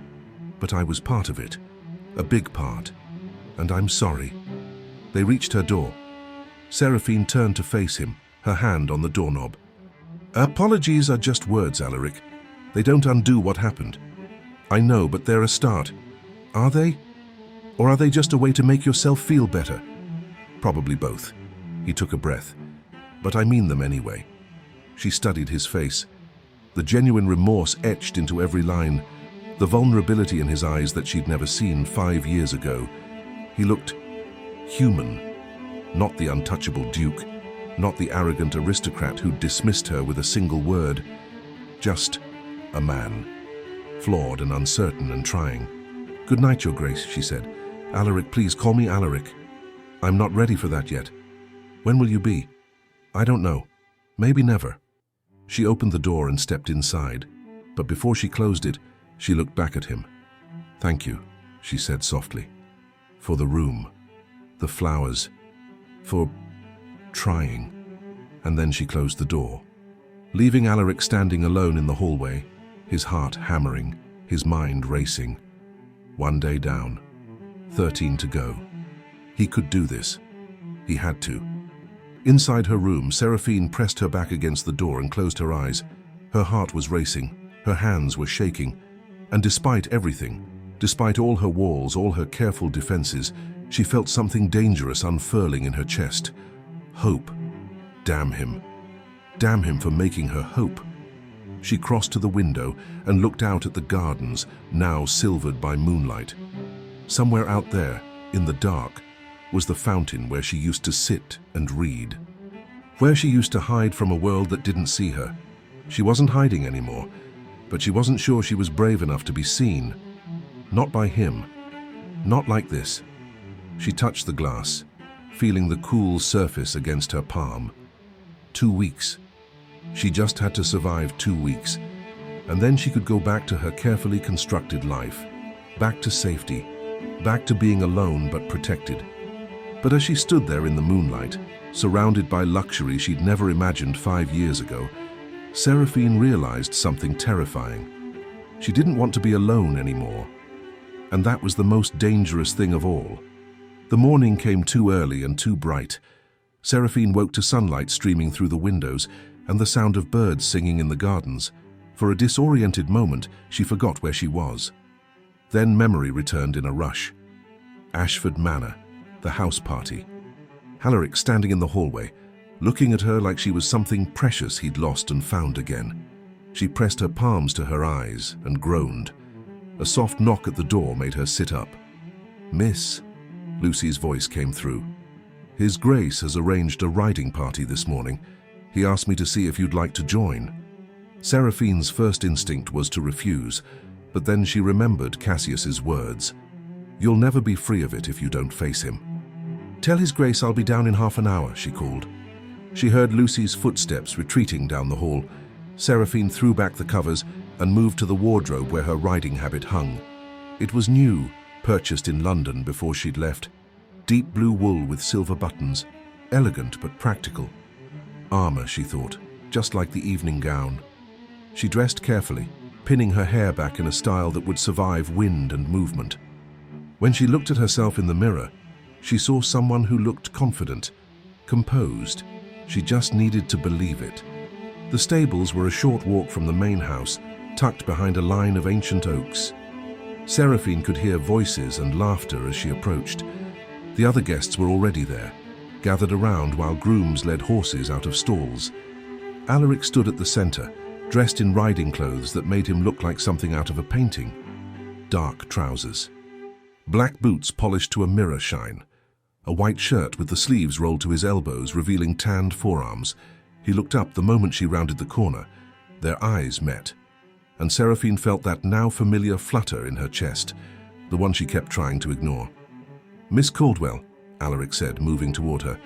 But I was part of it. A big part. And I'm sorry. They reached her door. Seraphine turned to face him, her hand on the doorknob. Apologies are just words, Alaric. They don't undo what happened. I know, but they're a start. Are they? Or are they just a way to make yourself feel better? Probably both. He took a breath. But I mean them anyway. She studied his face. The genuine remorse etched into every line. The vulnerability in his eyes that she'd never seen 5 years ago. He looked human. Not the untouchable duke. Not the arrogant aristocrat who dismissed her with a single word. Just a man. Flawed and uncertain and trying. Good night, Your Grace, she said. Alaric, please call me Alaric. I'm not ready for that yet. When will you be? I don't know. Maybe never. She opened the door and stepped inside, but before she closed it, she looked back at him. Thank you, she said softly. For the room. The flowers. For trying. And then she closed the door, leaving Alaric standing alone in the hallway, his heart hammering, his mind racing. 1 day down, 13 to go. He could do this. He had to. Inside her room, Seraphine pressed her back against the door and closed her eyes. Her heart was racing, her hands were shaking, and despite everything, despite all her walls, all her careful defenses, she felt something dangerous unfurling in her chest. Hope. Damn him. Damn him for making her hope. She crossed to the window and looked out at the gardens, now silvered by moonlight. Somewhere out there, in the dark, was the fountain where she used to sit and read. Where she used to hide from a world that didn't see her. She wasn't hiding anymore, but she wasn't sure she was brave enough to be seen. Not by him. Not like this. She touched the glass, feeling the cool surface against her palm. 2 weeks. She just had to survive 2 weeks, and then she could go back to her carefully constructed life, back to safety, back to being alone but protected. But as she stood there in the moonlight, surrounded by luxury she'd never imagined 5 years ago, Seraphine realized something terrifying. She didn't want to be alone anymore, and that was the most dangerous thing of all. The morning came too early and too bright. Seraphine woke to sunlight streaming through the windows and the sound of birds singing in the gardens. For a disoriented moment, she forgot where she was. Then memory returned in a rush. Ashford Manor, the house party. Alaric standing in the hallway, looking at her like she was something precious he'd lost and found again. She pressed her palms to her eyes and groaned. A soft knock at the door made her sit up. Miss, Lucy's voice came through. His Grace has arranged a riding party this morning. He asked me to see if you'd like to join. Seraphine's first instinct was to refuse, but then she remembered Cassius's words. You'll never be free of it if you don't face him. Tell His Grace I'll be down in half an hour, she called. She heard Lucy's footsteps retreating down the hall. Seraphine threw back the covers and moved to the wardrobe where her riding habit hung. It was new, purchased in London before she'd left. Deep blue wool with silver buttons, elegant but practical. Armor, she thought, just like the evening gown. She dressed carefully, pinning her hair back in a style that would survive wind and movement. When she looked at herself in the mirror, she saw someone who looked confident, composed. She just needed to believe it. The stables were a short walk from the main house, tucked behind a line of ancient oaks. Seraphine could hear voices and laughter as she approached. The other guests were already there, gathered around while grooms led horses out of stalls. Alaric stood at the center, dressed in riding clothes that made him look like something out of a painting. Dark trousers. Black boots polished to a mirror shine. A white shirt with the sleeves rolled to his elbows, revealing tanned forearms. He looked up the moment she rounded the corner. Their eyes met. and Seraphine felt that now familiar flutter in her chest, the one she kept trying to ignore. "Miss Caldwell," Alaric said, moving toward her,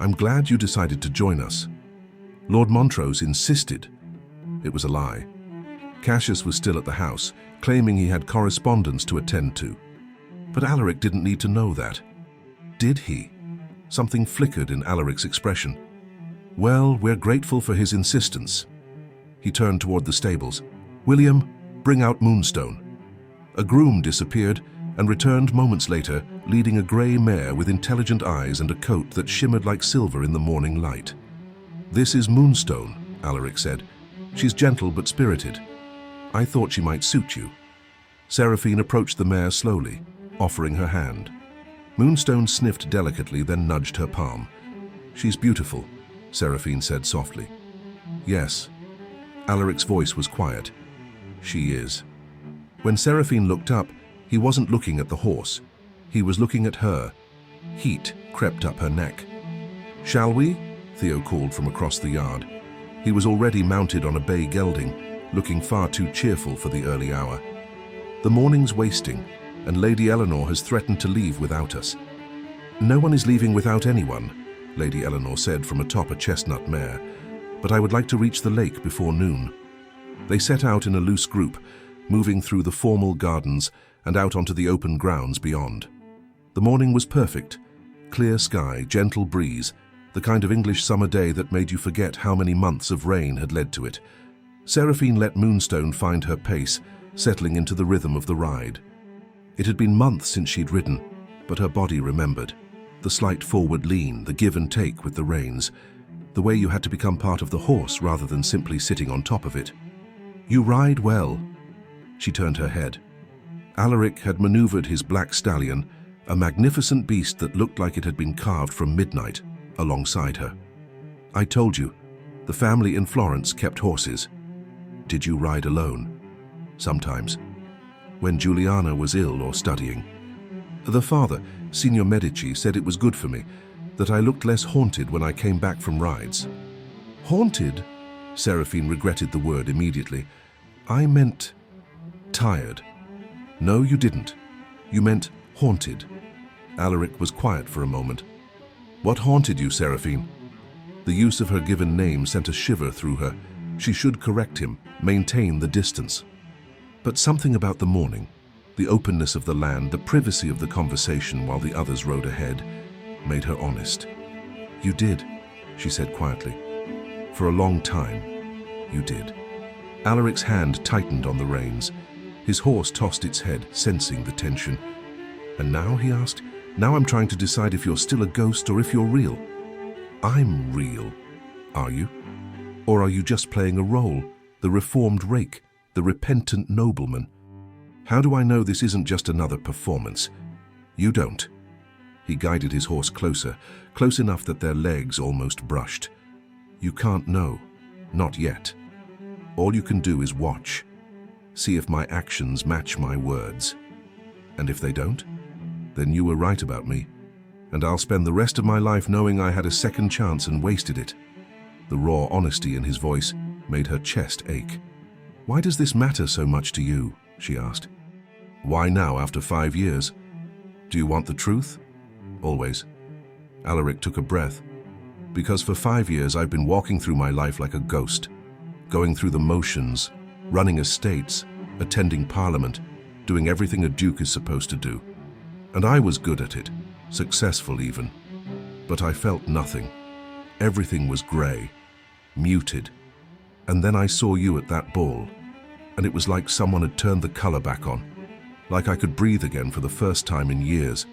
"I'm glad you decided to join us." Lord Montrose insisted. It was a lie. Cassius was still at the house, claiming he had correspondence to attend to. But Alaric didn't need to know that. Did he? Something flickered in Alaric's expression. "Well, we're grateful for his insistence." He turned toward the stables. "William, bring out Moonstone." A groom disappeared and returned moments later, leading a grey mare with intelligent eyes and a coat that shimmered like silver in the morning light. "This is Moonstone," Alaric said. "She's gentle but spirited. I thought she might suit you." Seraphine approached the mare slowly, offering her hand. Moonstone sniffed delicately, then nudged her palm. "She's beautiful," Seraphine said softly. "Yes." Alaric's voice was quiet. "She is." When Seraphine looked up, he wasn't looking at the horse. He was looking at her. Heat crept up her neck. "Shall we?" Theo called from across the yard. He was already mounted on a bay gelding, looking far too cheerful for the early hour. "The morning's wasting, and Lady Eleanor has threatened to leave without us." "No one is leaving without anyone," Lady Eleanor said from atop a chestnut mare, "but I would like to reach the lake before noon." They set out in a loose group, moving through the formal gardens and out onto the open grounds beyond. The morning was perfect. Clear sky, gentle breeze, the kind of English summer day that made you forget how many months of rain had led to it. Seraphine let Moonstone find her pace, settling into the rhythm of the ride. It had been months since she'd ridden, but her body remembered. The slight forward lean, the give and take with the reins, the way you had to become part of the horse rather than simply sitting on top of it. "You ride well." She turned her head. Alaric had maneuvered his black stallion, a magnificent beast that looked like it had been carved from midnight, alongside her. "I told you, the family in Florence kept horses." "Did you ride alone?" "Sometimes. When Juliana was ill or studying. The father, Signor Medici, said it was good for me, that I looked less haunted when I came back from rides." "Haunted?" Seraphine regretted the word immediately. "I meant tired." "No, you didn't. You meant haunted." Alaric was quiet for a moment. "What haunted you, Seraphine?" The use of her given name sent a shiver through her. She should correct him, maintain the distance. But something about the morning, the openness of the land, the privacy of the conversation while the others rode ahead, made her honest. "You did," she said quietly. "For a long time, you did." Alaric's hand tightened on the reins. His horse tossed its head, sensing the tension. "And now?" he asked. "Now I'm trying to decide if you're still a ghost or if you're real." "I'm real. Are you? Or are you just playing a role, the reformed rake, the repentant nobleman? How do I know this isn't just another performance?" "You don't." He guided his horse closer, close enough that their legs almost brushed. "You can't know. Not yet. All you can do is watch. See if my actions match my words. And if they don't, then you were right about me, and I'll spend the rest of my life knowing I had a second chance and wasted it." The raw honesty in his voice made her chest ache. "Why does this matter so much to you?" she asked. "Why now, after 5 years? Do you want the truth?" "Always." Alaric took a breath. "Because for 5 years I've been walking through my life like a ghost, going through the motions, running estates, attending parliament, doing everything a duke is supposed to do. And I was good at it, successful even. But I felt nothing. Everything was grey, muted. And then I saw you at that ball, and it was like someone had turned the colour back on, like I could breathe again for the first time in years."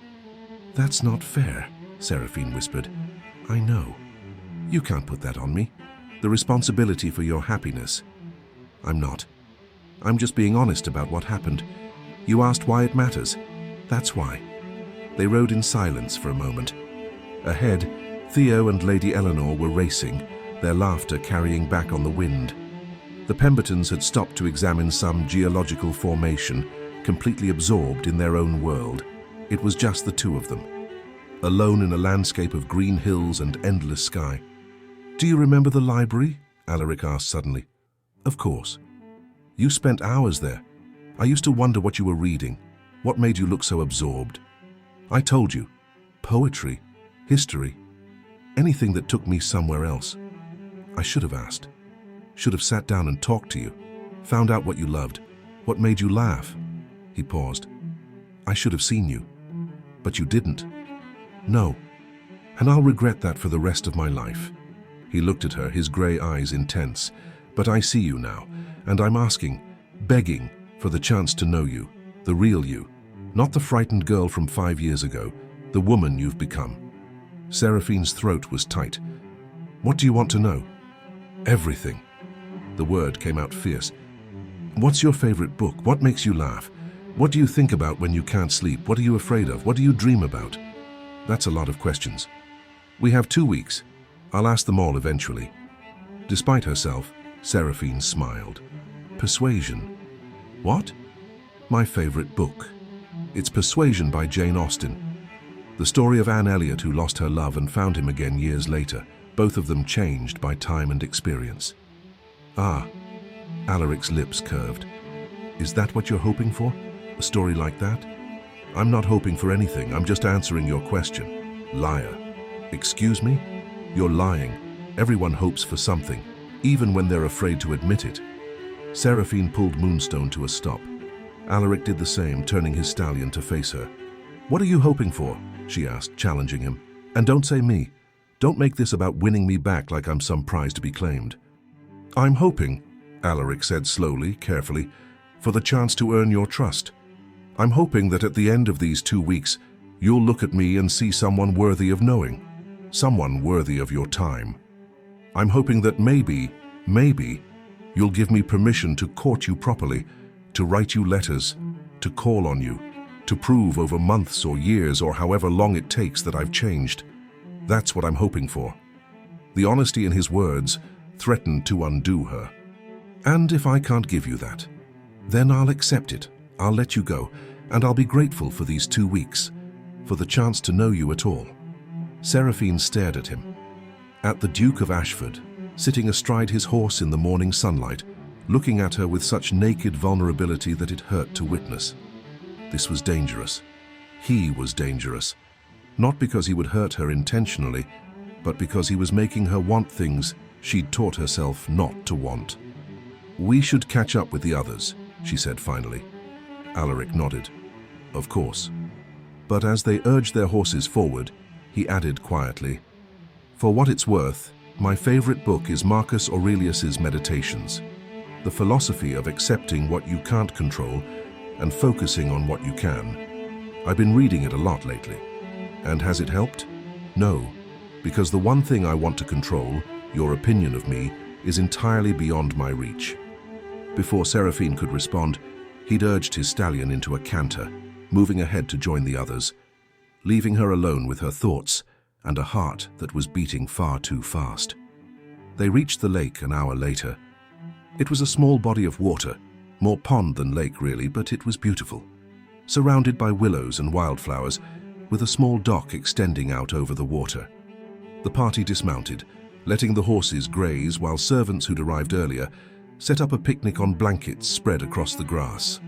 "That's not fair," Seraphine whispered. "I know. You can't put that on me. The responsibility for your happiness." "I'm not. I'm just being honest about what happened. You asked why it matters. That's why." They rode in silence for a moment. Ahead, Theo and Lady Eleanor were racing, their laughter carrying back on the wind. The Pembertons had stopped to examine some geological formation, completely absorbed in their own world. It was just the two of them, alone in a landscape of green hills and endless sky. "Do you remember the library?" Alaric asked suddenly. "Of course." You spent hours there. I used to wonder what you were reading, what made you look so absorbed. I told you, poetry, history, anything that took me somewhere else. I should have asked, should have sat down and talked to you, found out what you loved, what made you laugh. He paused. I should have seen you, but you didn't. No, and I'll regret that for the rest of my life. He looked at her, his grey eyes intense. But I see you now, and I'm asking, begging, for the chance to know you, the real you, not the frightened girl from 5 years ago, the woman you've become. Seraphine's throat was tight. What do you want to know? Everything. The word came out fierce. What's your favorite book? What makes you laugh? What do you think about when you can't sleep? What are you afraid of? What do you dream about? That's a lot of questions. We have 2 weeks. I'll ask them all eventually. Despite herself, Seraphine smiled. Persuasion. What? My favorite book. It's Persuasion by Jane Austen. The story of Anne Elliot who lost her love and found him again years later, both of them changed by time and experience. Ah, Alaric's lips curved. Is that what you're hoping for? A story like that? I'm not hoping for anything, I'm just answering your question. Liar. Excuse me? You're lying. Everyone hopes for something, even when they're afraid to admit it. Seraphine pulled Moonstone to a stop. Alaric did the same, turning his stallion to face her. What are you hoping for? She asked, challenging him. And don't say me. Don't make this about winning me back like I'm some prize to be claimed. I'm hoping, Alaric said slowly, carefully, for the chance to earn your trust. I'm hoping that at the end of these 2 weeks, you'll look at me and see someone worthy of knowing, someone worthy of your time. I'm hoping that maybe, you'll give me permission to court you properly, to write you letters, to call on you, to prove over months or years or however long it takes that I've changed. That's what I'm hoping for. The honesty in his words threatened to undo her. And if I can't give you that, then I'll accept it. I'll let you go, and I'll be grateful for these 2 weeks, for the chance to know you at all. Seraphine stared at him. At the Duke of Ashford, sitting astride his horse in the morning sunlight, looking at her with such naked vulnerability that it hurt to witness. This was dangerous. He was dangerous. Not because he would hurt her intentionally, but because he was making her want things she'd taught herself not to want. We should catch up with the others, she said finally. Alaric nodded. Of course. But as they urged their horses forward, he added quietly, For what it's worth, my favorite book is Marcus Aurelius's Meditations, the philosophy of accepting what you can't control and focusing on what you can. I've been reading it a lot lately. And has it helped? No, because the one thing I want to control, your opinion of me, is entirely beyond my reach. Before Seraphine could respond, he'd urged his stallion into a canter, moving ahead to join the others, leaving her alone with her thoughts and a heart that was beating far too fast. They reached the lake an hour later. It was a small body of water, more pond than lake really, but it was beautiful, surrounded by willows and wildflowers, with a small dock extending out over the water. The party dismounted, letting the horses graze while servants who'd arrived earlier set up a picnic on blankets spread across the grass.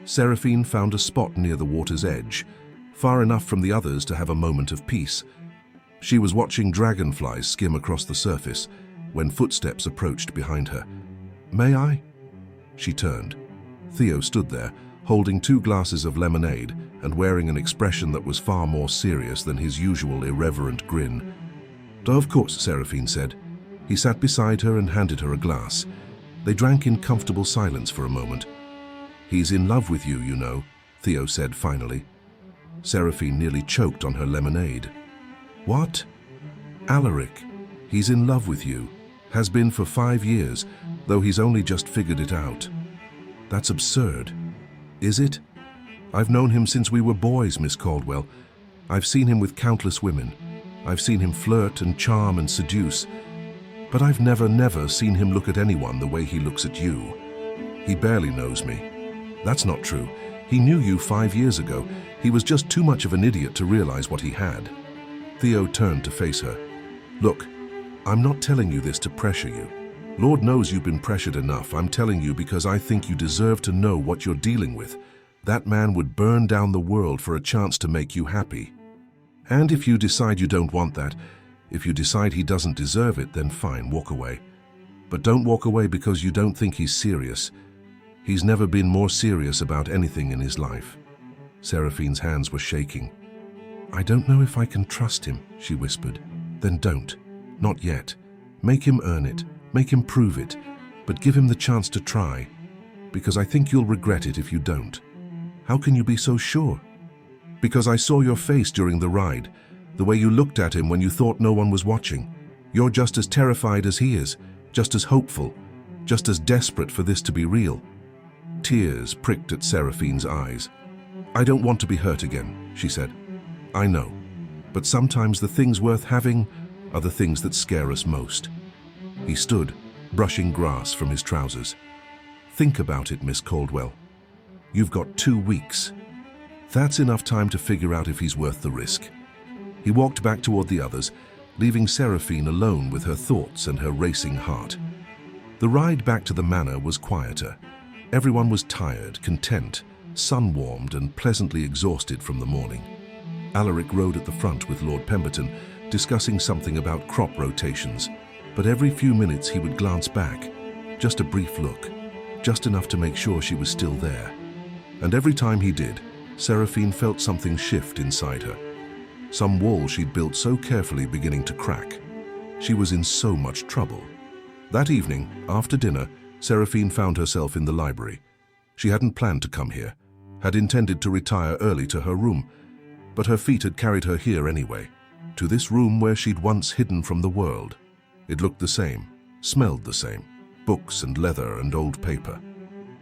Seraphine found a spot near the water's edge, far enough from the others to have a moment of peace. She was watching dragonflies skim across the surface when footsteps approached behind her. May I? She turned. Theo stood there, holding 2 glasses of lemonade and wearing an expression that was far more serious than his usual irreverent grin. Of course, Seraphine said. He sat beside her and handed her a glass. They drank in comfortable silence for a moment. He's in love with you, you know, Theo said finally. Seraphine nearly choked on her lemonade. What? Alaric, he's in love with you. Has been for 5 years, though he's only just figured it out. That's absurd. Is it? I've known him since we were boys, Miss Caldwell. I've seen him with countless women. I've seen him flirt and charm and seduce. But I've never seen him look at anyone the way he looks at you. He barely knows me. That's not true. He knew you 5 years ago. He was just too much of an idiot to realize what he had. Theo turned to face her. Look, I'm not telling you this to pressure you. Lord knows you've been pressured enough. I'm telling you because I think you deserve to know what you're dealing with. That man would burn down the world for a chance to make you happy. And if you decide you don't want that, if you decide he doesn't deserve it, then fine, walk away. But don't walk away because you don't think he's serious. He's never been more serious about anything in his life. Seraphine's hands were shaking. I don't know if I can trust him, she whispered. Then don't. Not yet. Make him earn it. Make him prove it. But give him the chance to try. Because I think you'll regret it if you don't. How can you be so sure? Because I saw your face during the ride. The way you looked at him when you thought no one was watching. You're just as terrified as he is. Just as hopeful. Just as desperate for this to be real. Tears pricked at Seraphine's eyes. I don't want to be hurt again, she said. I know. But sometimes the things worth having are the things that scare us most. He stood, brushing grass from his trousers. Think about it, Miss Caldwell. You've got 2 weeks. That's enough time to figure out if he's worth the risk. He walked back toward the others, leaving Seraphine alone with her thoughts and her racing heart. The ride back to the manor was quieter. Everyone was tired, content, sun-warmed and pleasantly exhausted from the morning. Alaric rode at the front with Lord Pemberton, discussing something about crop rotations, but every few minutes he would glance back, just a brief look, just enough to make sure she was still there. And every time he did, Seraphine felt something shift inside her. Some wall she'd built so carefully beginning to crack. She was in so much trouble. That evening, after dinner, Seraphine found herself in the library. She hadn't planned to come here, had intended to retire early to her room, but her feet had carried her here anyway, to this room where she'd once hidden from the world. It looked the same, smelled the same, books and leather and old paper.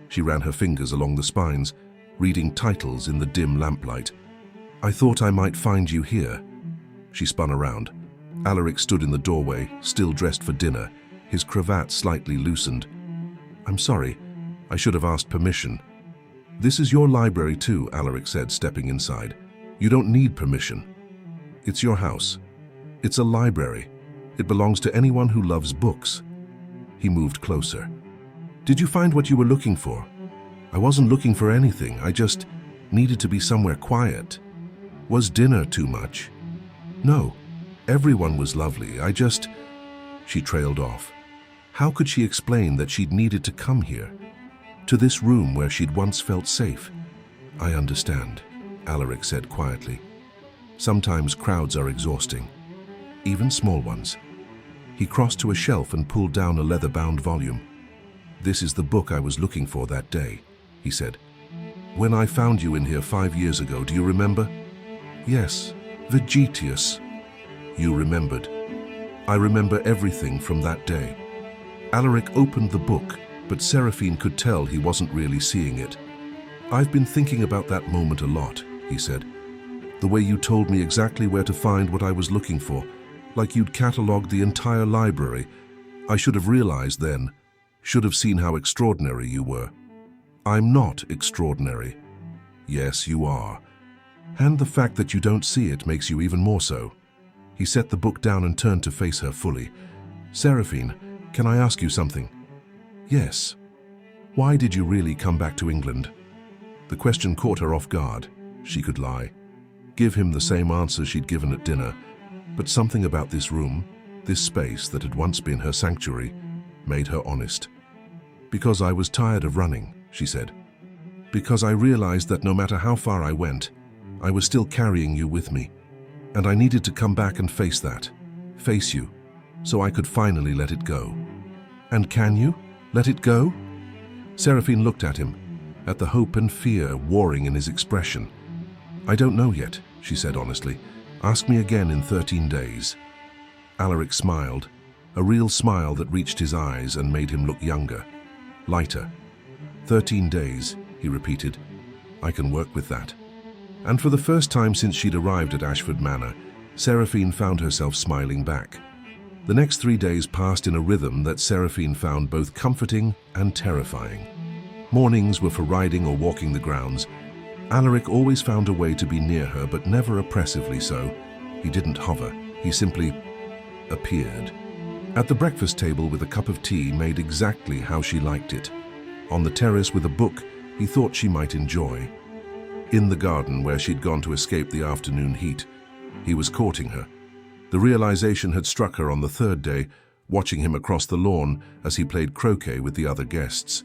She ran her fingers along the spines, reading titles in the dim lamplight. I thought I might find you here. She spun around. Alaric stood in the doorway, still dressed for dinner, his cravat slightly loosened. I'm sorry, I should have asked permission. This is your library too, Alaric said, stepping inside. You don't need permission. It's your house. It's a library. It belongs to anyone who loves books. He moved closer. Did you find what you were looking for? I wasn't looking for anything. I just needed to be somewhere quiet. Was dinner too much? No. Everyone was lovely. She trailed off. How could she explain that she'd needed to come here? To this room where she'd once felt safe? I understand, Alaric said quietly. Sometimes crowds are exhausting, even small ones. He crossed to a shelf and pulled down a leather-bound volume. This is the book I was looking for that day, he said. When I found you in here 5 years ago, do you remember? Yes, Vegetius. You remembered. I remember everything from that day. Alaric opened the book, but Seraphine could tell he wasn't really seeing it. I've been thinking about that moment a lot, he said. The way you told me exactly where to find what I was looking for, like you'd catalogued the entire library. I should have realized then, should have seen how extraordinary you were. I'm not extraordinary. Yes, you are. And the fact that you don't see it makes you even more so. He set the book down and turned to face her fully. Seraphine, can I ask you something? Yes. Why did you really come back to England? The question caught her off guard. She could lie. Give him the same answer she'd given at dinner. But something about this room, this space that had once been her sanctuary, made her honest. Because I was tired of running, she said. Because I realized that no matter how far I went, I was still carrying you with me. And I needed to come back and face that. Face you. So I could finally let it go. And can you? Let it go? Seraphine looked at him, at the hope and fear warring in his expression. I don't know yet, she said honestly. Ask me again in 13 days. Alaric smiled, a real smile that reached his eyes and made him look younger, lighter. 13 days, he repeated. I can work with that. And for the first time since she'd arrived at Ashford Manor, Seraphine found herself smiling back. The next 3 days passed in a rhythm that Seraphine found both comforting and terrifying. Mornings were for riding or walking the grounds. Alaric always found a way to be near her, but never oppressively so. He didn't hover. He simply appeared. At the breakfast table with a cup of tea made exactly how she liked it. On the terrace with a book he thought she might enjoy. In the garden where she'd gone to escape the afternoon heat. He was courting her. The realization had struck her on the third day, watching him across the lawn as he played croquet with the other guests.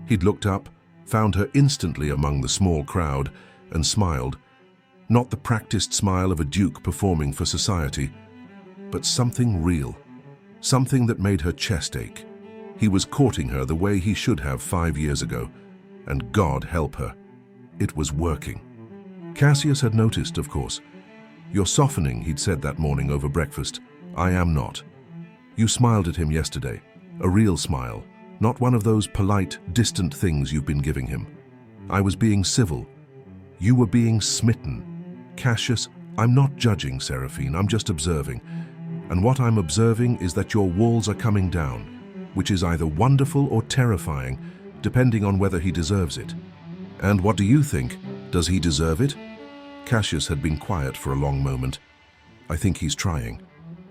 He'd looked up, found her instantly among the small crowd, and smiled. Not the practiced smile of a duke performing for society, but something real. Something that made her chest ache. He was courting her the way he should have 5 years ago, and God help her. It was working. Cassius had noticed, of course. "You're softening," he'd said that morning over breakfast. "I am not. You smiled at him yesterday, a real smile, not one of those polite, distant things you've been giving him. I was being civil. You were being smitten. Cassius, I'm not judging, Seraphine, I'm just observing. And what I'm observing is that your walls are coming down, which is either wonderful or terrifying, depending on whether he deserves it." "And what do you think? Does he deserve it?" Cassius had been quiet for a long moment. "I think he's trying.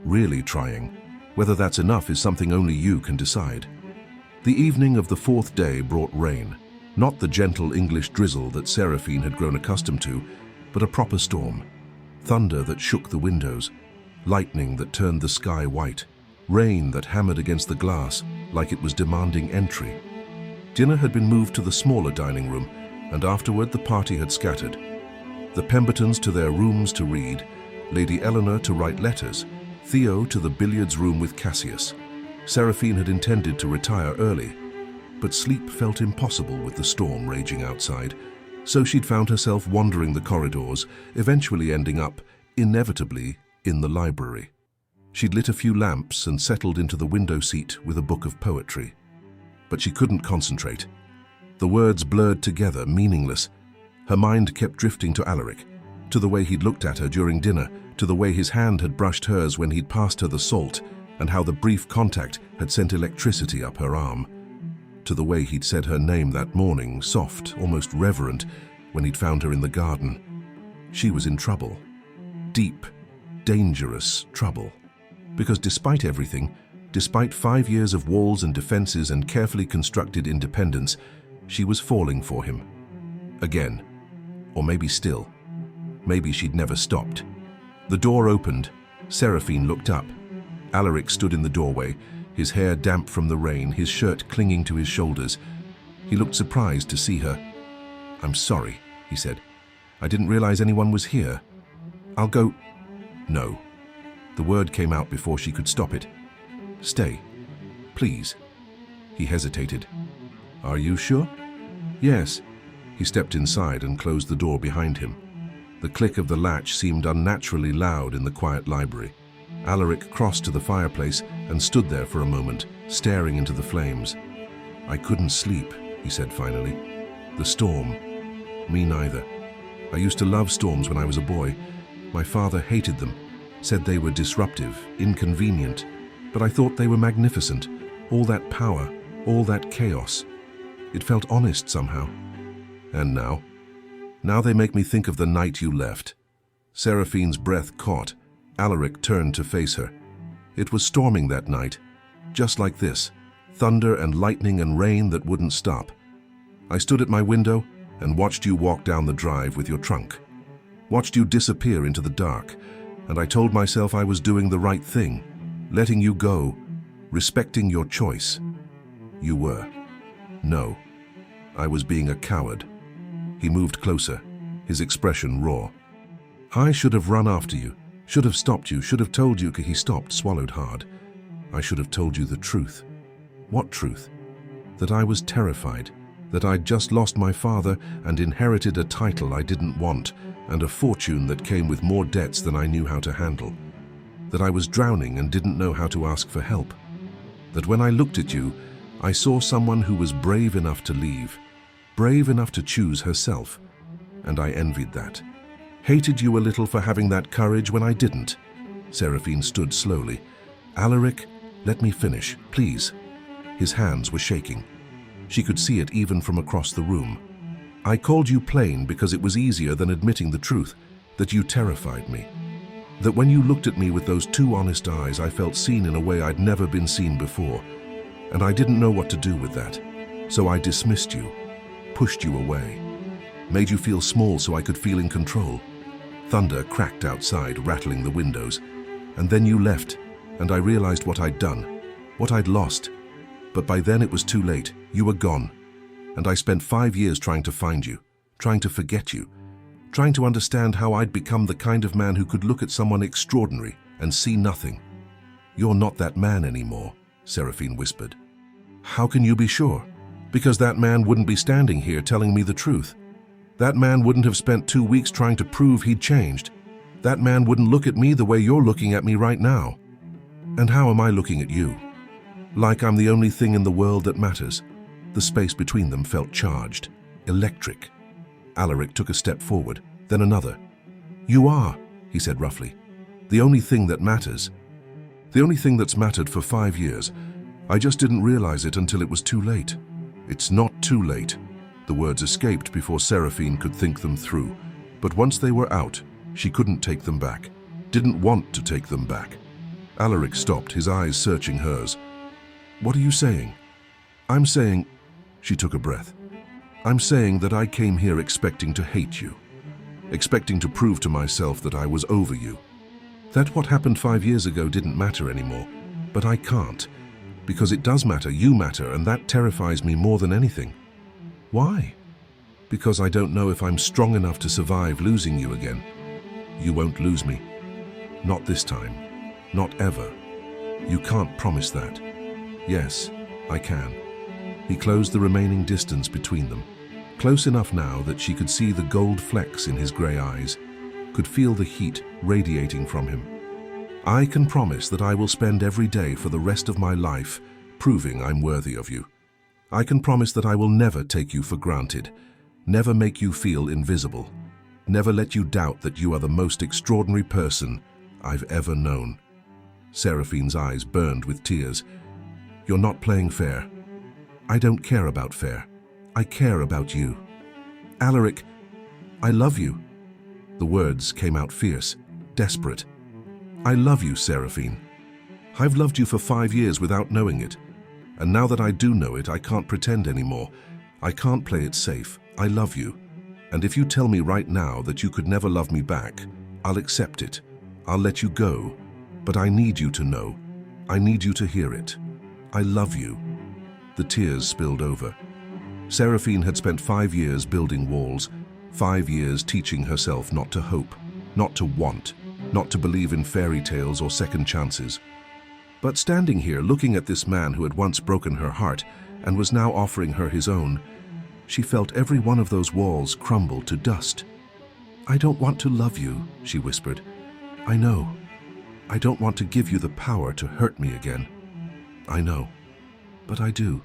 Really trying. Whether that's enough is something only you can decide." The evening of the fourth day brought rain. Not the gentle English drizzle that Seraphine had grown accustomed to, but a proper storm. Thunder that shook the windows. Lightning that turned the sky white. Rain that hammered against the glass like it was demanding entry. Dinner had been moved to the smaller dining room, and afterward the party had scattered. The Pembertons to their rooms to read, Lady Eleanor to write letters, Theo to the billiards room with Cassius. Seraphine had intended to retire early, but sleep felt impossible with the storm raging outside, so she'd found herself wandering the corridors, eventually ending up, inevitably, in the library. She'd lit a few lamps and settled into the window seat with a book of poetry. But she couldn't concentrate. The words blurred together, meaningless. Her mind kept drifting to Alaric, to the way he'd looked at her during dinner, to the way his hand had brushed hers when he'd passed her the salt, and how the brief contact had sent electricity up her arm. To the way he'd said her name that morning, soft, almost reverent, when he'd found her in the garden. She was in trouble. Deep, dangerous trouble. Because despite everything, despite 5 years of walls and defenses and carefully constructed independence, she was falling for him. Again. Or maybe still. Maybe she'd never stopped. The door opened. Seraphine looked up. Alaric stood in the doorway, his hair damp from the rain, his shirt clinging to his shoulders. He looked surprised to see her. "I'm sorry," he said. "I didn't realize anyone was here. I'll go—" "No." The word came out before she could stop it. "Stay. Please." He hesitated. "Are you sure?" "Yes." He stepped inside and closed the door behind him. The click of the latch seemed unnaturally loud in the quiet library. Alaric crossed to the fireplace and stood there for a moment, staring into the flames. "I couldn't sleep," he said finally. "The storm. Me neither. I used to love storms when I was a boy. My father hated them, said they were disruptive, inconvenient, but I thought they were magnificent. All that power, all that chaos. It felt honest somehow. And now? Now they make me think of the night you left." Seraphine's breath caught. Alaric turned to face her. "It was storming that night, just like this. Thunder and lightning and rain that wouldn't stop. I stood at my window and watched you walk down the drive with your trunk. Watched you disappear into the dark, and I told myself I was doing the right thing, letting you go, respecting your choice. You were. No, I was being a coward." He moved closer, his expression raw. "I should have run after you, should have stopped you, should have told you." He stopped, swallowed hard. "I should have told you the truth." "What truth?" "That I was terrified, that I'd just lost my father and inherited a title I didn't want, and a fortune that came with more debts than I knew how to handle. That I was drowning and didn't know how to ask for help. That when I looked at you, I saw someone who was brave enough to leave, brave enough to choose herself, and I envied that. Hated you a little for having that courage when I didn't." Seraphine stood slowly. "Alaric, let me finish, please." His hands were shaking. She could see it even from across the room. "I called you plain because it was easier than admitting the truth, that you terrified me. That when you looked at me with those two honest eyes, I felt seen in a way I'd never been seen before. And I didn't know what to do with that. So I dismissed you, pushed you away, made you feel small so I could feel in control. Thunder cracked outside, rattling the windows. And then you left, and I realized what I'd done, what I'd lost. But by then it was too late. You were gone. And I spent 5 years trying to find you, trying to forget you, trying to understand how I'd become the kind of man who could look at someone extraordinary and see nothing. You're not that man anymore, Seraphine whispered. How can you be sure? Because that man wouldn't be standing here telling me the truth. That man wouldn't have spent 2 weeks trying to prove he'd changed. That man wouldn't look at me the way you're looking at me right now. And how am I looking at you? Like I'm the only thing in the world that matters. The space between them felt charged, electric. Alaric took a step forward, then another. You are, he said roughly, the only thing that matters. The only thing that's mattered for 5 years. I just didn't realize it until it was too late. It's not too late. The words escaped before Seraphine could think them through. But once they were out, she couldn't take them back, didn't want to take them back. Alaric stopped, his eyes searching hers. What are you saying? I'm saying, she took a breath. I'm saying that I came here expecting to hate you, expecting to prove to myself that I was over you. That what happened 5 years ago didn't matter anymore, but I can't, because it does matter, you matter, and that terrifies me more than anything. Why? Because I don't know if I'm strong enough to survive losing you again. You won't lose me. Not this time. Not ever. You can't promise that. Yes, I can. He closed the remaining distance between them, close enough now that she could see the gold flecks in his grey eyes, could feel the heat radiating from him. I can promise that I will spend every day for the rest of my life proving I'm worthy of you. I can promise that I will never take you for granted, never make you feel invisible, never let you doubt that you are the most extraordinary person I've ever known. Seraphine's eyes burned with tears. You're not playing fair. I don't care about fair. I care about you. Alaric, I love you. The words came out fierce, desperate. I love you, Seraphine. I've loved you for 5 years without knowing it. And now that I do know it, I can't pretend anymore. I can't play it safe. I love you. And if you tell me right now that you could never love me back, I'll accept it. I'll let you go. But I need you to know. I need you to hear it. I love you. The tears spilled over. Seraphine had spent 5 years building walls, 5 years teaching herself not to hope, not to want, not to believe in fairy tales or second chances. But standing here, looking at this man who had once broken her heart and was now offering her his own, she felt every one of those walls crumble to dust. I don't want to love you, she whispered. I know. I don't want to give you the power to hurt me again. I know. But I do.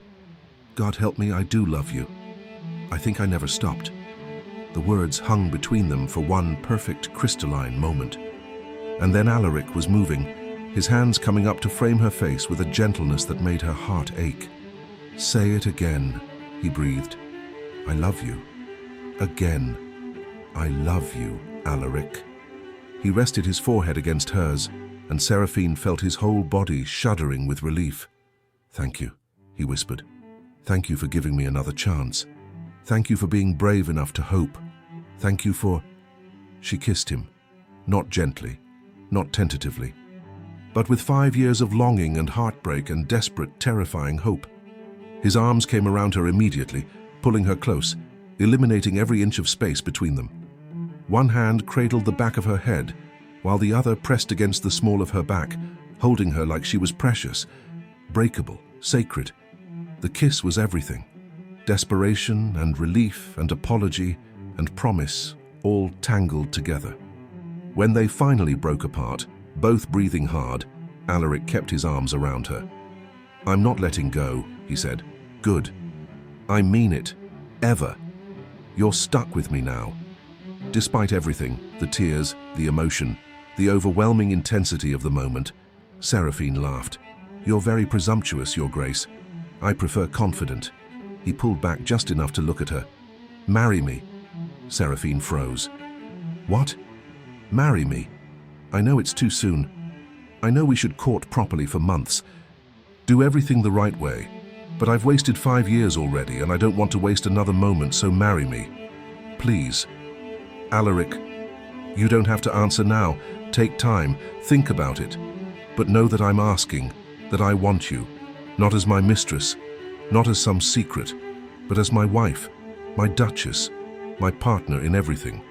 God help me, I do love you. I think I never stopped. The words hung between them for one perfect crystalline moment. And then Alaric was moving, his hands coming up to frame her face with a gentleness that made her heart ache. Say it again, he breathed. I love you. Again. I love you, Alaric. He rested his forehead against hers, and Seraphine felt his whole body shuddering with relief. Thank you, he whispered. Thank you for giving me another chance. Thank you for being brave enough to hope. Thank you for... She kissed him, not gently, not tentatively, but with 5 years of longing and heartbreak and desperate, terrifying hope. His arms came around her immediately, pulling her close, eliminating every inch of space between them. One hand cradled the back of her head, while the other pressed against the small of her back, holding her like she was precious, breakable, sacred. The kiss was everything. Desperation and relief and apology and promise, all tangled together. When they finally broke apart, both breathing hard, Alaric kept his arms around her. I'm not letting go, he said. Good. I mean it. Ever. You're stuck with me now. Despite everything, the tears, the emotion, the overwhelming intensity of the moment, Seraphine laughed. You're very presumptuous, Your Grace. I prefer confident. He pulled back just enough to look at her. Marry me. Seraphine froze. What? Marry me? I know it's too soon. I know we should court properly for months. Do everything the right way. But I've wasted 5 years already, and I don't want to waste another moment, so marry me. Please. Alaric, you don't have to answer now. Take time, think about it. But know that I'm asking, that I want you, not as my mistress, not as some secret, but as my wife, my duchess, my partner in everything.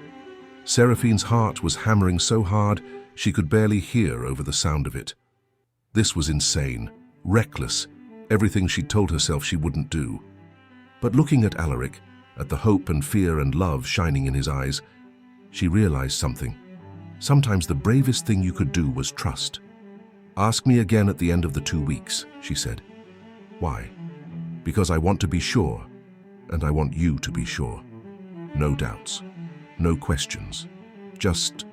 Seraphine's heart was hammering so hard she could barely hear over the sound of it. This was insane, reckless, everything she'd told herself she wouldn't do. But looking at Alaric, at the hope and fear and love shining in his eyes, she realized something. Sometimes the bravest thing you could do was trust. Ask me again at the end of the 2 weeks, she said. Why? Because I want to be sure, and I want you to be sure. No doubts, no questions, just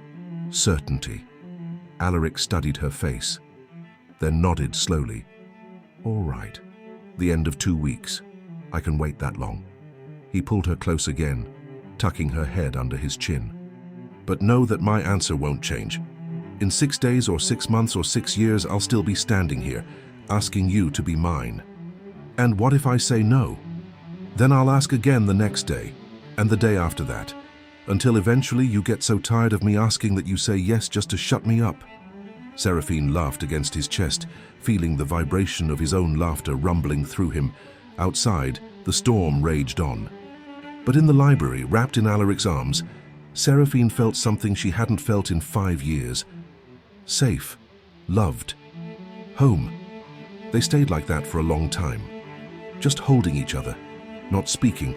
certainty. Alaric studied her face, then nodded slowly. All right, the end of 2 weeks. I can wait that long. He pulled her close again, tucking her head under his chin. But know that my answer won't change. In 6 days or 6 months or 6 years, I'll still be standing here, asking you to be mine. And what if I say no? Then I'll ask again the next day, and the day after that, until eventually you get so tired of me asking that you say yes just to shut me up. Seraphine laughed against his chest, feeling the vibration of his own laughter rumbling through him. Outside, the storm raged on. But in the library, wrapped in Alaric's arms, Seraphine felt something she hadn't felt in 5 years. Safe, loved, home. They stayed like that for a long time, just holding each other, not speaking,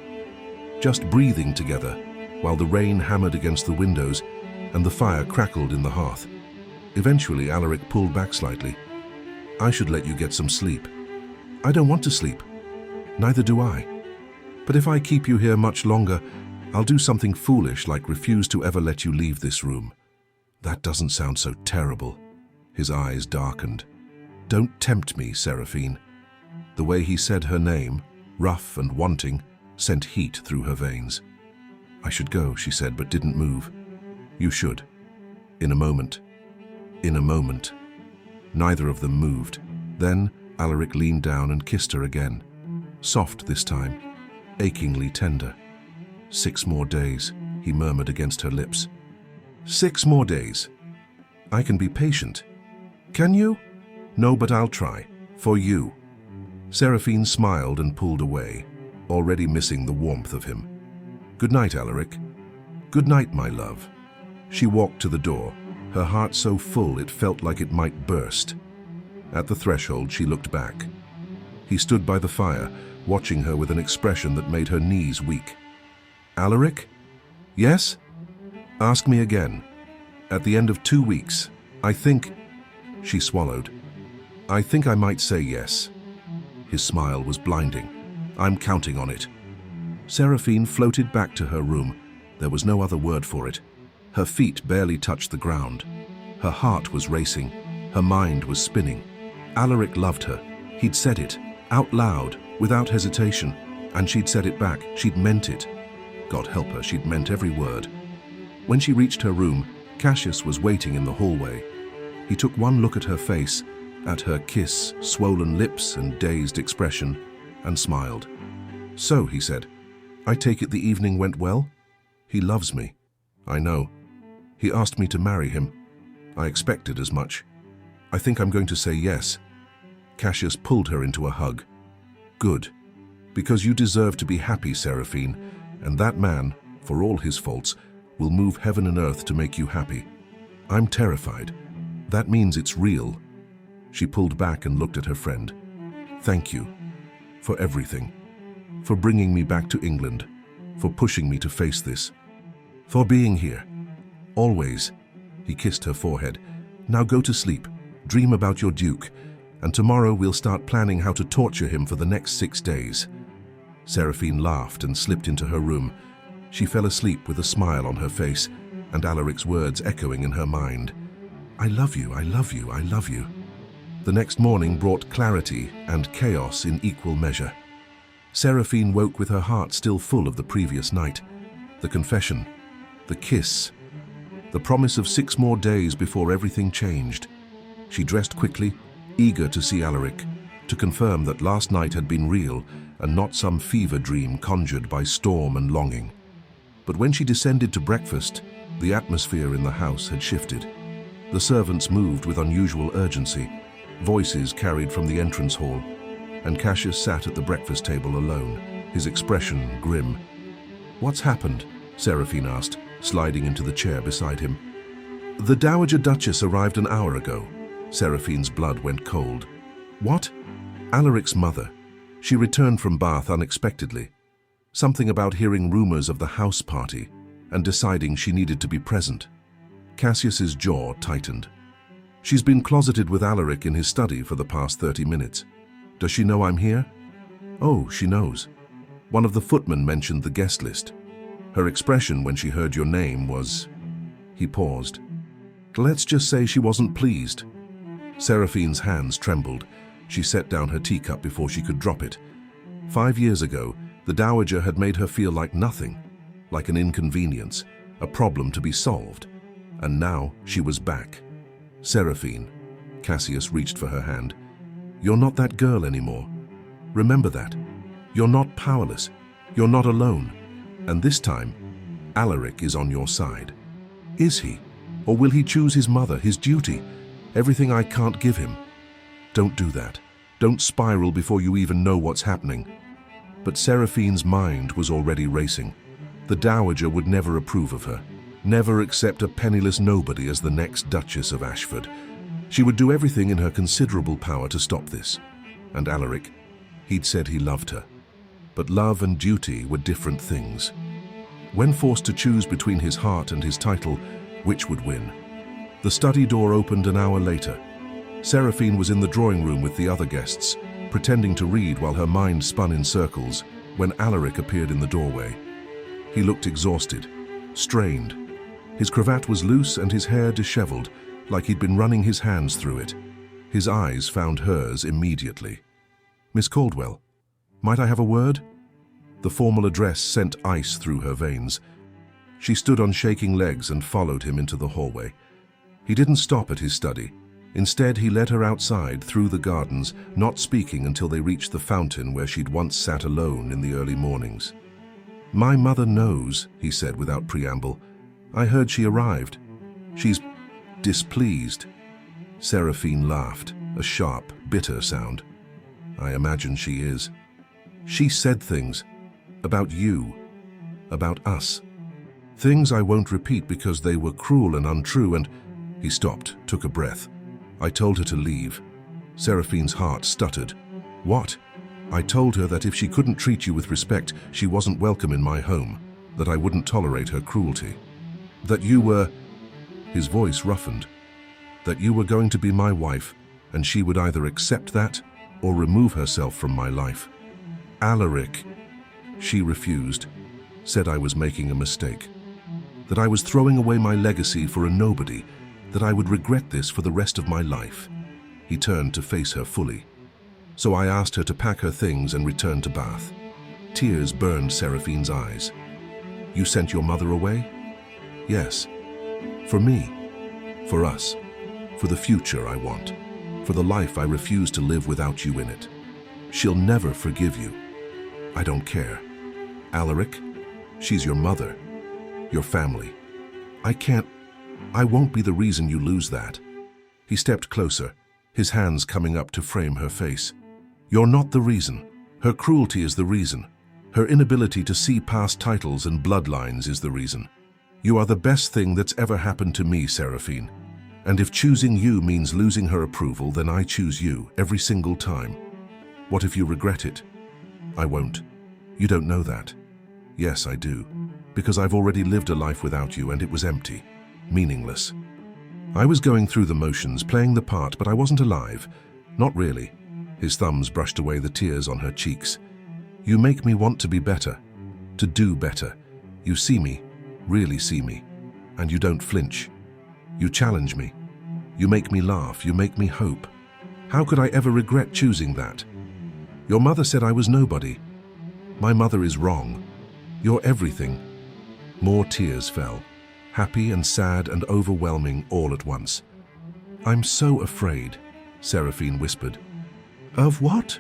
just breathing together while the rain hammered against the windows and the fire crackled in the hearth. Eventually, Alaric pulled back slightly. I should let you get some sleep. I don't want to sleep. Neither do I. But if I keep you here much longer, I'll do something foolish like refuse to ever let you leave this room. That doesn't sound so terrible. His eyes darkened. Don't tempt me, Seraphine. The way he said her name, rough and wanting, sent heat through her veins. I should go, she said, but didn't move. You should. In a moment. In a moment. Neither of them moved. Then Alaric leaned down and kissed her again. Soft this time, achingly tender. 6 more days, he murmured against her lips. 6 more days. I can be patient. Can you? No, but I'll try. For you. Seraphine smiled and pulled away, already missing the warmth of him. Good night, Alaric. Good night, my love. She walked to the door, her heart so full it felt like it might burst. At the threshold, she looked back. He stood by the fire, watching her with an expression that made her knees weak. Alaric? Yes? Ask me again. At the end of 2 weeks, I think... She swallowed. I think I might say yes. His smile was blinding. I'm counting on it. Seraphine floated back to her room. There was no other word for it. Her feet barely touched the ground. Her heart was racing. Her mind was spinning. Alaric loved her. He'd said it, out loud, without hesitation. And she'd said it back. She'd meant it. God help her, she'd meant every word. When she reached her room, Cassius was waiting in the hallway. He took one look at her face, at her kiss, swollen lips and dazed expression, and smiled. So, he said, I take it the evening went well? He loves me. I know. He asked me to marry him. I expected as much. I think I'm going to say yes. Cassius pulled her into a hug. Good. Because you deserve to be happy, Seraphine, and that man, for all his faults, will move heaven and earth to make you happy. I'm terrified. That means it's real. She pulled back and looked at her friend. Thank you. For everything. For bringing me back to England. For pushing me to face this. For being here. Always. He kissed her forehead. Now go to sleep. Dream about your Duke. And tomorrow we'll start planning how to torture him for the next 6 days. Seraphine laughed and slipped into her room. She fell asleep with a smile on her face, and Alaric's words echoing in her mind. I love you, I love you, I love you. The next morning brought clarity and chaos in equal measure. Seraphine woke with her heart still full of the previous night. The confession, the kiss, the promise of 6 more days before everything changed. She dressed quickly, eager to see Alaric, to confirm that last night had been real and not some fever dream conjured by storm and longing. But when she descended to breakfast, the atmosphere in the house had shifted. The servants moved with unusual urgency, voices carried from the entrance hall, and Cassius sat at the breakfast table alone, his expression grim. "What's happened?" Seraphine asked, sliding into the chair beside him. "The Dowager Duchess arrived an hour ago." Seraphine's blood went cold. "What?" "Alaric's mother. She returned from Bath unexpectedly. Something about hearing rumors of the house party and deciding she needed to be present." Cassius's jaw tightened. "She's been closeted with Alaric in his study for the past 30 minutes. Does she know I'm here?" "Oh, she knows. One of the footmen mentioned the guest list. Her expression when she heard your name was..." He paused. "Let's just say she wasn't pleased." Seraphine's hands trembled. She set down her teacup before she could drop it. 5 years ago, the Dowager had made her feel like nothing, like an inconvenience, a problem to be solved. And now she was back. "Seraphine," Cassius reached for her hand, "you're not that girl anymore. Remember that. You're not powerless. You're not alone. And this time, Alaric is on your side." "Is he? Or will he choose his mother, his duty, everything I can't give him?" "Don't do that. Don't spiral before you even know what's happening." But Seraphine's mind was already racing. The Dowager would never approve of her, never accept a penniless nobody as the next Duchess of Ashford. She would do everything in her considerable power to stop this. And Alaric, he'd said he loved her. But love and duty were different things. When forced to choose between his heart and his title, which would win? The study door opened an hour later. Seraphine was in the drawing room with the other guests, pretending to read while her mind spun in circles, when Alaric appeared in the doorway. He looked exhausted, strained. His cravat was loose and his hair disheveled, like he'd been running his hands through it. His eyes found hers immediately. "Miss Caldwell, might I have a word?" The formal address sent ice through her veins. She stood on shaking legs and followed him into the hallway. He didn't stop at his study. Instead, he led her outside through the gardens, not speaking until they reached the fountain where she'd once sat alone in the early mornings. "My mother knows," he said without preamble. "I heard she arrived. She's displeased." Seraphine laughed, a sharp, bitter sound. "I imagine she is. She said things about you, about us. Things I won't repeat because they were cruel and untrue, and..." He stopped, took a breath. "I told her to leave." Seraphine's heart stuttered. "What?" "I told her that if she couldn't treat you with respect, she wasn't welcome in my home, that I wouldn't tolerate her cruelty. That you were..." His voice roughened. "That you were going to be my wife, and she would either accept that or remove herself from my life." "Alaric..." She refused, said I was making a mistake, that I was throwing away my legacy for a nobody, that I would regret this for the rest of my life. He turned to face her fully. So I asked her to pack her things and return to Bath. Tears burned Seraphine's eyes. "You sent your mother away?" "Yes. For me. For us. For the future I want. For the life I refuse to live without you in it. She'll never forgive you. I don't care. Alaric, she's your mother. Your family. I won't be the reason you lose that." He stepped closer, his hands coming up to frame her face. "You're not the reason. Her cruelty is the reason. Her inability to see past titles and bloodlines is the reason. You are the best thing that's ever happened to me, Seraphine. And if choosing you means losing her approval, then I choose you every single time. What if you regret it?" "I won't. You don't know that." "Yes, I do. Because I've already lived a life without you and it was empty. Meaningless. I was going through the motions, playing the part, but I wasn't alive. Not really." His thumbs brushed away the tears on her cheeks. "You make me want to be better. To do better. You see me, really see me. And you don't flinch. You challenge me. You make me laugh. You make me hope. How could I ever regret choosing that? Your mother said I was nobody. My mother is wrong. You're everything." More tears fell. happy and sad and overwhelming all at once. "I'm so afraid," Seraphine whispered. "Of what?"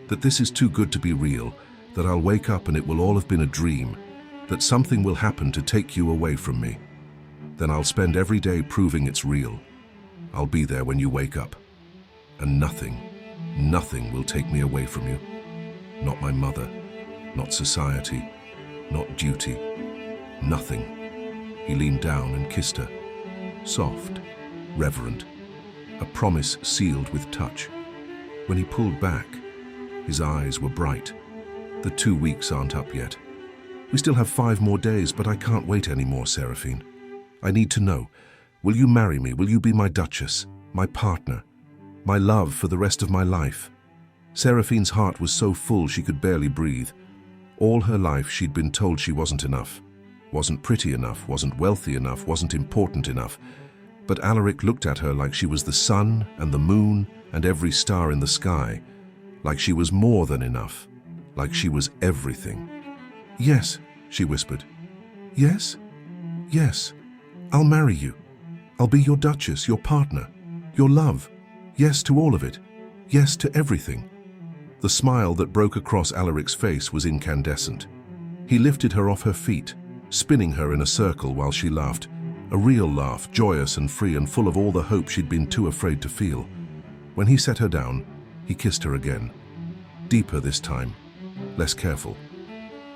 "That this is too good to be real, that I'll wake up and it will all have been a dream, that something will happen to take you away from me. Then I'll spend every day proving it's real. I'll be there when you wake up. And nothing will take me away from you. Not my mother, not society, not duty. Nothing." He leaned down and kissed her. Soft, reverent, a promise sealed with touch. When he pulled back, his eyes were bright. "The 2 weeks aren't up yet. We still have 5 more days, but I can't wait anymore, Seraphine. I need to know, will you marry me? Will you be my Duchess, my partner, my love for the rest of my life?" Seraphine's heart was so full she could barely breathe. All her life she'd been told she wasn't enough, wasn't pretty enough, wasn't wealthy enough, wasn't important enough. But Alaric looked at her like she was the sun and the moon and every star in the sky, like she was more than enough, like she was everything. "Yes," she whispered. "Yes? Yes. I'll marry you. I'll be your Duchess, your partner, your love. Yes to all of it. Yes to everything." The smile that broke across Alaric's face was incandescent. He lifted her off her feet, spinning her in a circle while she laughed, a real laugh, joyous and free and full of all the hope she'd been too afraid to feel. When he set her down, he kissed her again. Deeper this time, less careful.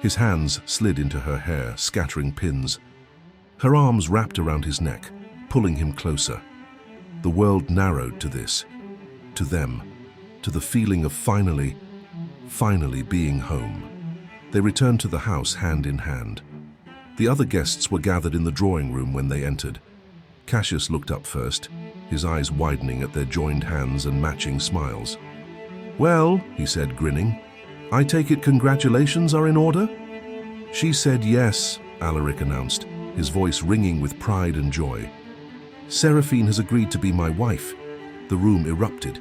His hands slid into her hair, scattering pins. Her arms wrapped around his neck, pulling him closer. The world narrowed to this, to them, to the feeling of finally being home. They returned to the house hand in hand. The other guests were gathered in the drawing room when they entered. Cassius looked up first, his eyes widening at their joined hands and matching smiles. "Well," he said, grinning, "I take it congratulations are in order?" "She said yes," Alaric announced, his voice ringing with pride and joy. "Seraphine has agreed to be my wife." The room erupted.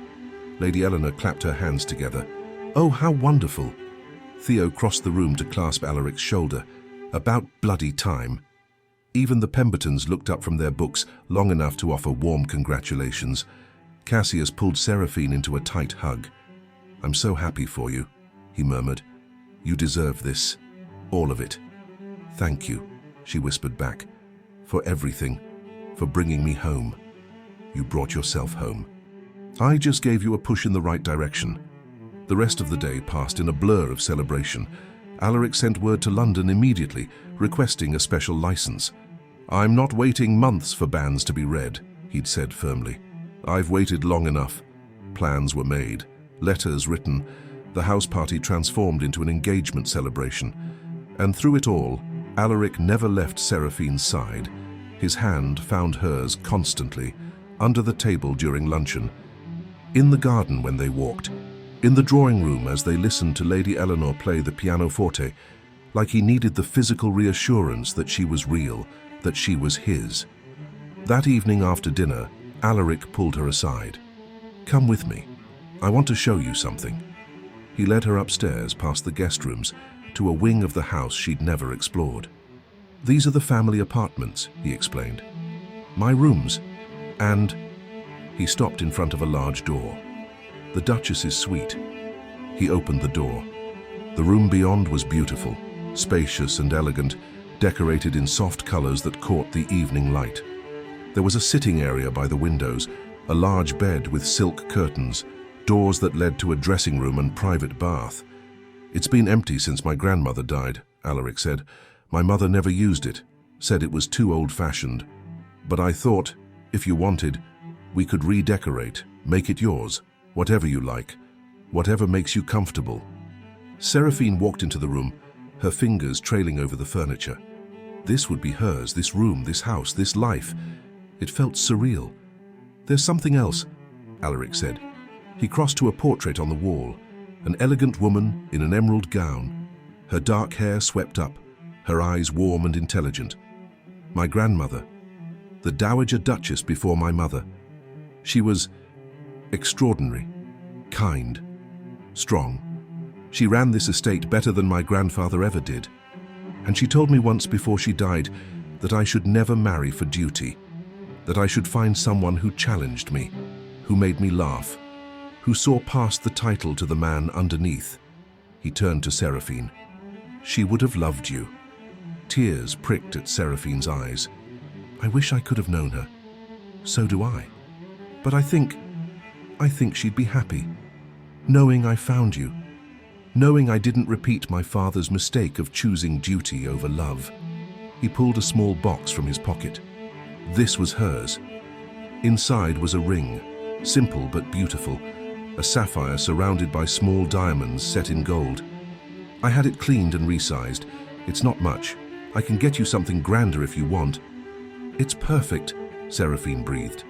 Lady Eleanor clapped her hands together. "Oh, how wonderful!" Theo crossed the room to clasp Alaric's shoulder. "About bloody time." Even the Pembertons looked up from their books long enough to offer warm congratulations. Cassius pulled Seraphine into a tight hug. "I'm so happy for you," he murmured. "You deserve this. All of it." "Thank you," she whispered back. "For everything. For bringing me home. You brought yourself home. I just gave you a push in the right direction." The rest of the day passed in a blur of celebration. Alaric sent word to London immediately, requesting a special license. "I'm not waiting months for bans to be read," he'd said firmly. "I've waited long enough." Plans were made, letters written, the house party transformed into an engagement celebration. And through it all, Alaric never left Seraphine's side. His hand found hers constantly, under the table during luncheon, in the garden when they walked, in the drawing room as they listened to Lady Eleanor play the pianoforte, like he needed the physical reassurance that she was real, that she was his. That evening after dinner, Alaric pulled her aside. "Come with me. I want to show you something." He led her upstairs past the guest rooms to a wing of the house she'd never explored. "These are the family apartments," he explained. "My rooms. And..." He stopped in front of a large door. "The Duchess's suite." He opened the door. The room beyond was beautiful, spacious and elegant, decorated in soft colors that caught the evening light. There was a sitting area by the windows, a large bed with silk curtains, doors that led to a dressing room and private bath. "It's been empty since my grandmother died," Alaric said. "My mother never used it, said it was too old-fashioned. But I thought, if you wanted, we could redecorate, make it yours, whatever you like, whatever makes you comfortable." Seraphine walked into the room, her fingers trailing over the furniture. This would be hers, this room, this house, this life. It felt surreal. "There's something else," Alaric said. He crossed to a portrait on the wall, an elegant woman in an emerald gown, her dark hair swept up, her eyes warm and intelligent. "My grandmother, the Dowager Duchess before my mother. She was extraordinary, kind, strong. She ran this estate better than my grandfather ever did. And she told me once before she died, that I should never marry for duty, that I should find someone who challenged me, who made me laugh, who saw past the title to the man underneath. He turned to Seraphine. She would have loved you. Tears pricked at Seraphine's eyes. I wish I could have known her. So do I. But I think she'd be happy, knowing I found you, knowing I didn't repeat my father's mistake of choosing duty over love. He pulled a small box from his pocket. This was hers. Inside was a ring, simple but beautiful, a sapphire surrounded by small diamonds set in gold. I had it cleaned and resized. It's not much. I can get you something grander if you want. It's perfect, Seraphine breathed.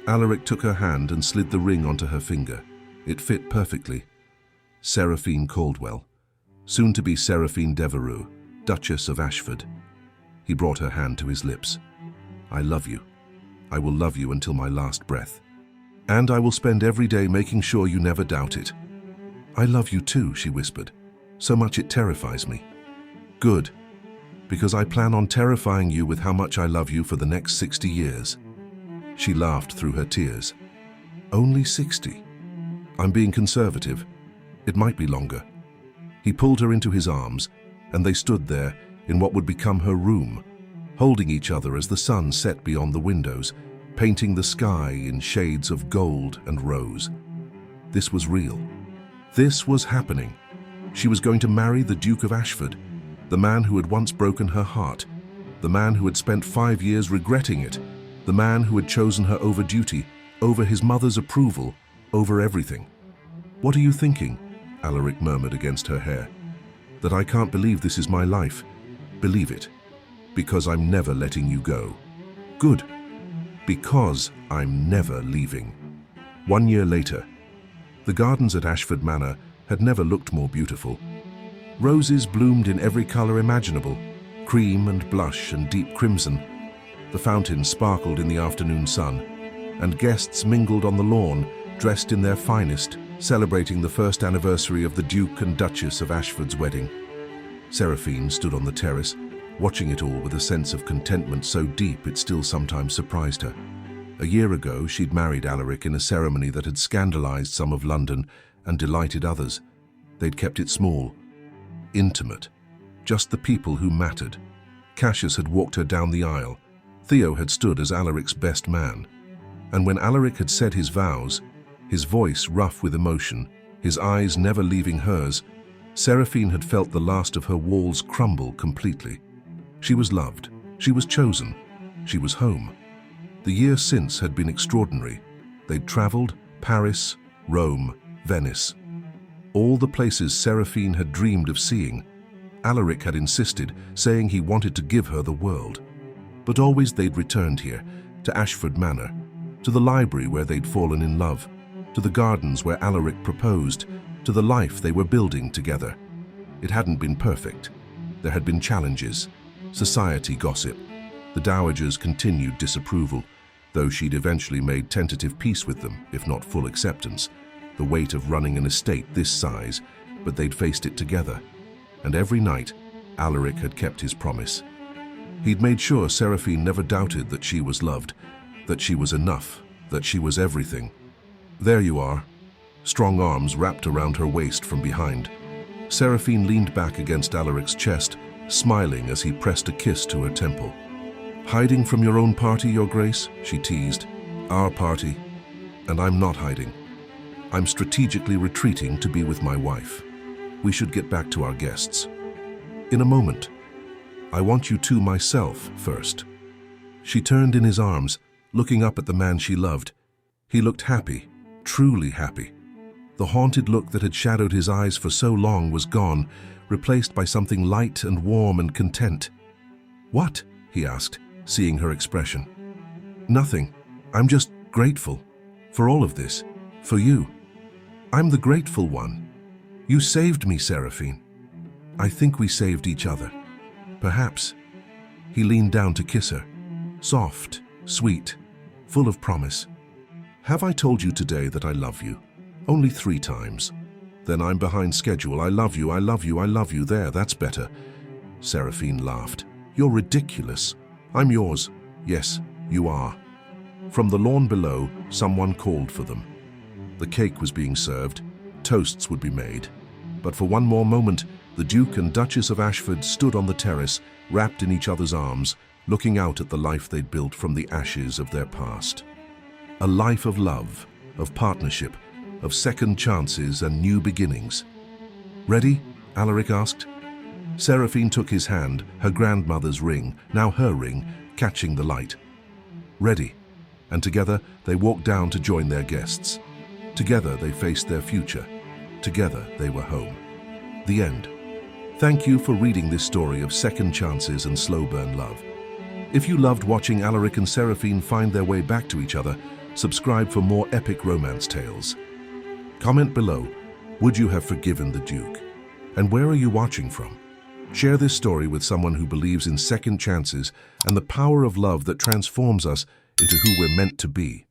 Alaric took her hand and slid the ring onto her finger. It fit perfectly. Seraphine Caldwell, soon to be Seraphine Devereux, Duchess of Ashford. He brought her hand to his lips. I love you. I will love you until my last breath. And I will spend every day making sure you never doubt it. I love you too, she whispered. So much it terrifies me. Good, because I plan on terrifying you with how much I love you for the next 60 years. She laughed through her tears. Only 60? I'm being conservative. It might be longer. He pulled her into his arms, and they stood there in what would become her room, holding each other as the sun set beyond the windows, painting the sky in shades of gold and rose. This was real. This was happening. She was going to marry the Duke of Ashford, the man who had once broken her heart, the man who had spent 5 years regretting it, the man who had chosen her over duty, over his mother's approval, over everything. What are you thinking? Alaric murmured against her hair. That I can't believe this is my life. Believe it. Because I'm never letting you go. Good. Because I'm never leaving. 1 year later, the gardens at Ashford Manor had never looked more beautiful. Roses bloomed in every color imaginable, cream and blush and deep crimson. The fountains sparkled in the afternoon sun, and guests mingled on the lawn, dressed in their finest, celebrating the first anniversary of the Duke and Duchess of Ashford's wedding. Seraphine stood on the terrace, watching it all with a sense of contentment so deep it still sometimes surprised her. A year ago, she'd married Alaric in a ceremony that had scandalized some of London and delighted others. They'd kept it small, intimate, just the people who mattered. Cassius had walked her down the aisle. Theo had stood as Alaric's best man. And when Alaric had said his vows, his voice rough with emotion, his eyes never leaving hers, Seraphine had felt the last of her walls crumble completely. She was loved, she was chosen, she was home. The year since had been extraordinary. They'd traveled Paris, Rome, Venice. All the places Seraphine had dreamed of seeing. Alaric had insisted, saying he wanted to give her the world. But always they'd returned here, to Ashford Manor, to the library where they'd fallen in love, to the gardens where Alaric proposed, to the life they were building together. It hadn't been perfect. There had been challenges, society gossip, the dowager's continued disapproval, though she'd eventually made tentative peace with them, if not full acceptance, the weight of running an estate this size, but they'd faced it together. And every night, Alaric had kept his promise. He'd made sure Seraphine never doubted that she was loved, that she was enough, that she was everything. There you are. Strong arms wrapped around her waist from behind. Seraphine leaned back against Alaric's chest, smiling as he pressed a kiss to her temple. Hiding from your own party, Your Grace? She teased. Our party. And I'm not hiding. I'm strategically retreating to be with my wife. We should get back to our guests. In a moment. I want you to myself first. She turned in his arms, looking up at the man she loved. He looked happy, truly happy. The haunted look that had shadowed his eyes for so long was gone, replaced by something light and warm and content. What? He asked, seeing her expression. Nothing. I'm just grateful. For all of this. For you. I'm the grateful one. You saved me, Seraphine. I think we saved each other. Perhaps. He leaned down to kiss her. Soft, sweet, full of promise. Have I told you today that I love you? Only 3 times. Then I'm behind schedule. I love you, I love you, I love you. There, that's better. Seraphine laughed. You're ridiculous. I'm yours. Yes, you are. From the lawn below, someone called for them. The cake was being served, toasts would be made. But for one more moment, the Duke and Duchess of Ashford stood on the terrace, wrapped in each other's arms, looking out at the life they'd built from the ashes of their past. A life of love, of partnership, of second chances and new beginnings. Ready? Alaric asked. Seraphine took his hand, her grandmother's ring, now her ring, catching the light. Ready. And together they walked down to join their guests. Together they faced their future. Together they were home. The end. Thank you for reading this story of second chances and slow burn love. If you loved watching Alaric and Seraphine find their way back to each other, subscribe for more epic romance tales. Comment below, would you have forgiven the Duke? And where are you watching from? Share this story with someone who believes in second chances and the power of love that transforms us into who we're meant to be.